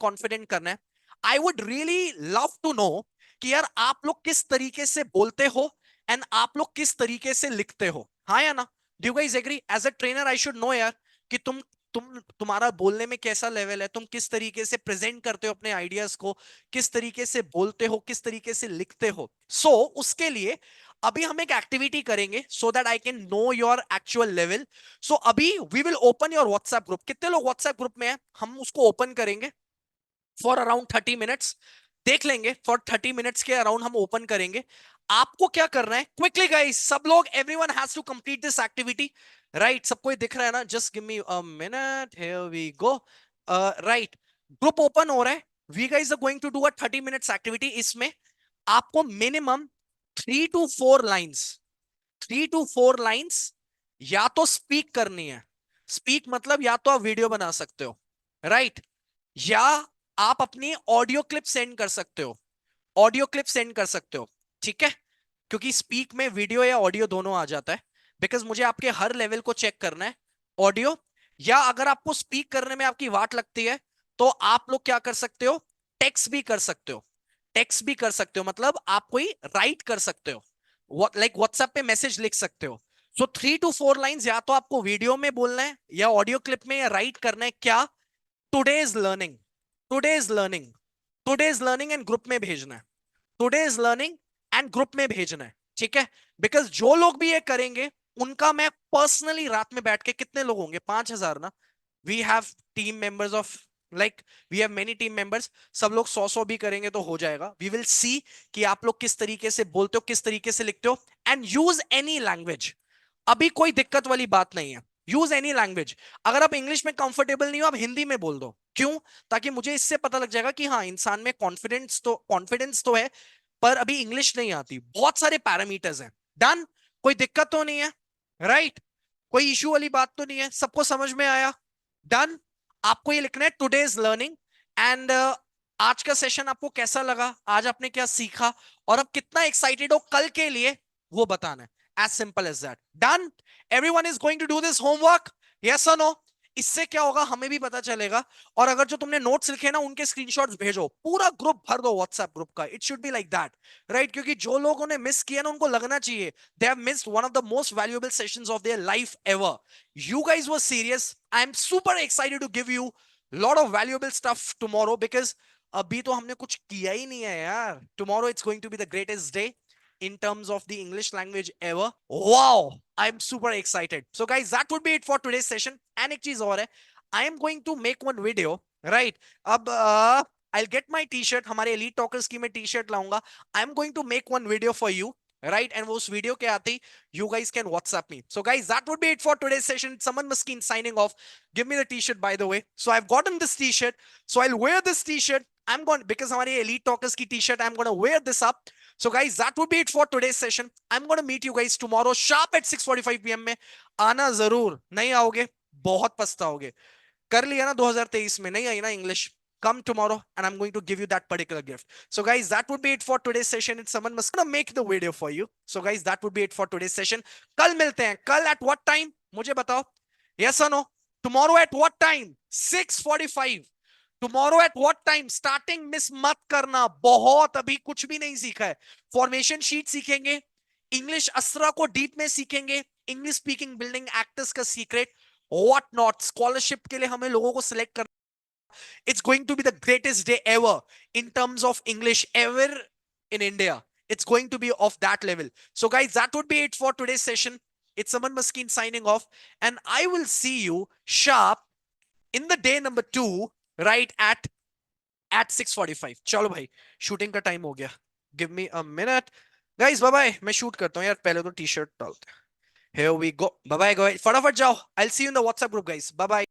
कॉन्फिडेंट करना है। I would really love to know कि यार आप लोग किस तरीके से बोलते हो एंड आप लोग किस तरीके से लिखते हो। हाँ या ना? Do you guys agree? As a trainer I should know यार कि तुम तुम्हारा बोलने में कैसा लेवल है, तुम किस तरीके से प्रेजेंट करते हो अपने आइडियाज को, किस तरीके से बोलते हो, किस तरीके से लिखते हो। उसके लिए अभी हम एक एक्टिविटी करेंगे so that I can know your actual level. अभी we will open your WhatsApp group. कितने लोग व्हाट्सएप ग्रुप में हैं, हम उसको ओपन करेंगे फॉर अराउंड 30 मिनट्स। देख लेंगे फॉर 30 मिनट्स के अराउंड हम ओपन करेंगे। आपको क्या करना है, क्विकली गाइस, सब लोग, everyone has to complete this activity, right? सबको ये दिख रहा है ना? Just give me a minute, here we go. Right, group open हो रहा है। We guys are going to do a 30 minutes activity. इसमें आपको minimum 3 to 4 lines, 3 to 4 lines या तो स्पीक करनी है। स्पीक मतलब या तो आप वीडियो बना सकते हो, राइट, या आप अपनी ऑडियो क्लिप सेंड कर सकते हो। ऑडियो क्लिप सेंड कर सकते हो, ठीक है? क्योंकि स्पीक में वीडियो या ऑडियो दोनों आ जाता है, बिकॉज मुझे आपके हर लेवल को चेक करना है। ऑडियो, या अगर आपको स्पीक करने में आपकी वाट लगती है तो आप लोग क्या कर सकते हो, टेक्स्ट भी कर सकते हो। टेक्स्ट भी कर सकते हो मतलब आप कोई राइट कर सकते हो, लाइक व्हाट्सएप पे मैसेज लिख सकते हो। 3 to 4 लाइंस या तो आपको वीडियो में बोलना है या ऑडियो क्लिप में या राइट करना है। क्या? Today is learning, today is learning, today is learning and group में भेजना है। Today is learning and group में भेजना है, ठीक है? बिकॉज जो लोग भी ये करेंगे उनका मैं पर्सनली रात में बैठ के, कितने लोग होंगे, 5,000 ना? We have team members of, like we have many team members. सब लोग 100-100 भी करेंगे तो हो जाएगा। वी विल सी कि आप लोग किस तरीके से बोलते हो, किस तरीके से लिखते हो। एंड यूज एनी लैंग्वेज, अभी कोई दिक्कत वाली बात नहीं है। Use any language. अगर आप इंग्लिश में कंफर्टेबल नहीं हो, आप हिंदी में बोल दो। क्यों? ताकि मुझे इससे पता लग जाएगा कि हाँ, इंसान में कॉन्फिडेंस तो है, पर अभी इंग्लिश नहीं आती। बहुत सारे पैरामीटर्स हैं। डन? कोई दिक्कत तो नहीं है, राइट? कोई इशू वाली बात तो नहीं है, सबको समझ में आया? डन? आपको ये लिखना है टुडे इज लर्निंग। एंड आज का सेशन आपको कैसा लगा, आज आपने क्या सीखा, और अब कितना एक्साइटेड हो कल के लिए, वो बताना है। As simple as that. Done? Everyone is going to do this homework, yes और नो? इससे क्या होगा, हमें भी पता चलेगा। और अगर जो तुमने नोट्स लिखे ना, उनके स्क्रीनशॉट्स भेजो, पूरा ग्रुप भर दो व्हाट्सएप ग्रुप का। It should be like that, right? क्योंकि जो लोगों ने मिस किया ना, उनको लगना चाहिए they have missed one of the most valuable sessions of their life ever. You guys were serious. I'm super excited to give you lot of valuable stuff tomorrow because अभी तो हमने कुछ किया ही नहीं है यार। Tomorrow it's going to be the greatest day in terms of the English language ever. Wow, I'm super excited. So guys, that would be it for today's session. And एक चीज और है, I am going to make one video, right? अब I'll get my t-shirt, हमारे Elite Talkers की मैं t-shirt लाऊंगा। I'm going to make one video for you, right? And वो उस वीडियो के आते ही you guys can WhatsApp me. So guys, that would be it for today's session. Someone Maskeen signing off. Give me the t-shirt, by the way. So I've gotten this t-shirt, so I'll wear this t-shirt. I'm going, because हमारे Elite Talkers की t-shirt, I'm going to wear this up. So guys, that would be it for today's session. I'm going to meet you guys tomorrow sharp at 6:45 p.m. में। आना जरूर, नहीं आओगे बहुत पछताओगे। कर लिया ना 2023 में, नहीं आई ना English, come tomorrow and I'm going to give you that particular gift. So guys, that would be it for today's session. It's someone must gonna make the video for you. So guys, that would be it for today's session. कल मिलते हैं। कल at what time मुझे बताओ, yes or no? Tomorrow at what time? 6:45. Tomorrow at what time? Starting miss मत करना, बहुत अभी कुछ भी नहीं सीखा है। फॉर्मेशन शीट सीखेंगे, इंग्लिश असरा को डीप में सीखेंगे, इंग्लिश स्पीकिंग, बिल्डिंग एक्टर्स का सीक्रेट, व्हाट नॉट। स्कॉलरशिप के लिए हमें लोगों को सिलेक्ट करना। It's going to be the greatest day ever in terms of English ever in India. It's going to be of that level. So guys, that would be it for today's session. It's Aman Maskeen signing off, and I will see you sharp in the day number 2, right at 6:45. चलो भाई, shooting का time हो गया। Give me a minute guys, bye bye. मैं shoot करता हूँ यार, पहले तो टी शर्ट डालते हैं। Here we go. Bye bye guys, फटाफट जाओ। I'll see you in the WhatsApp group guys. Bye bye.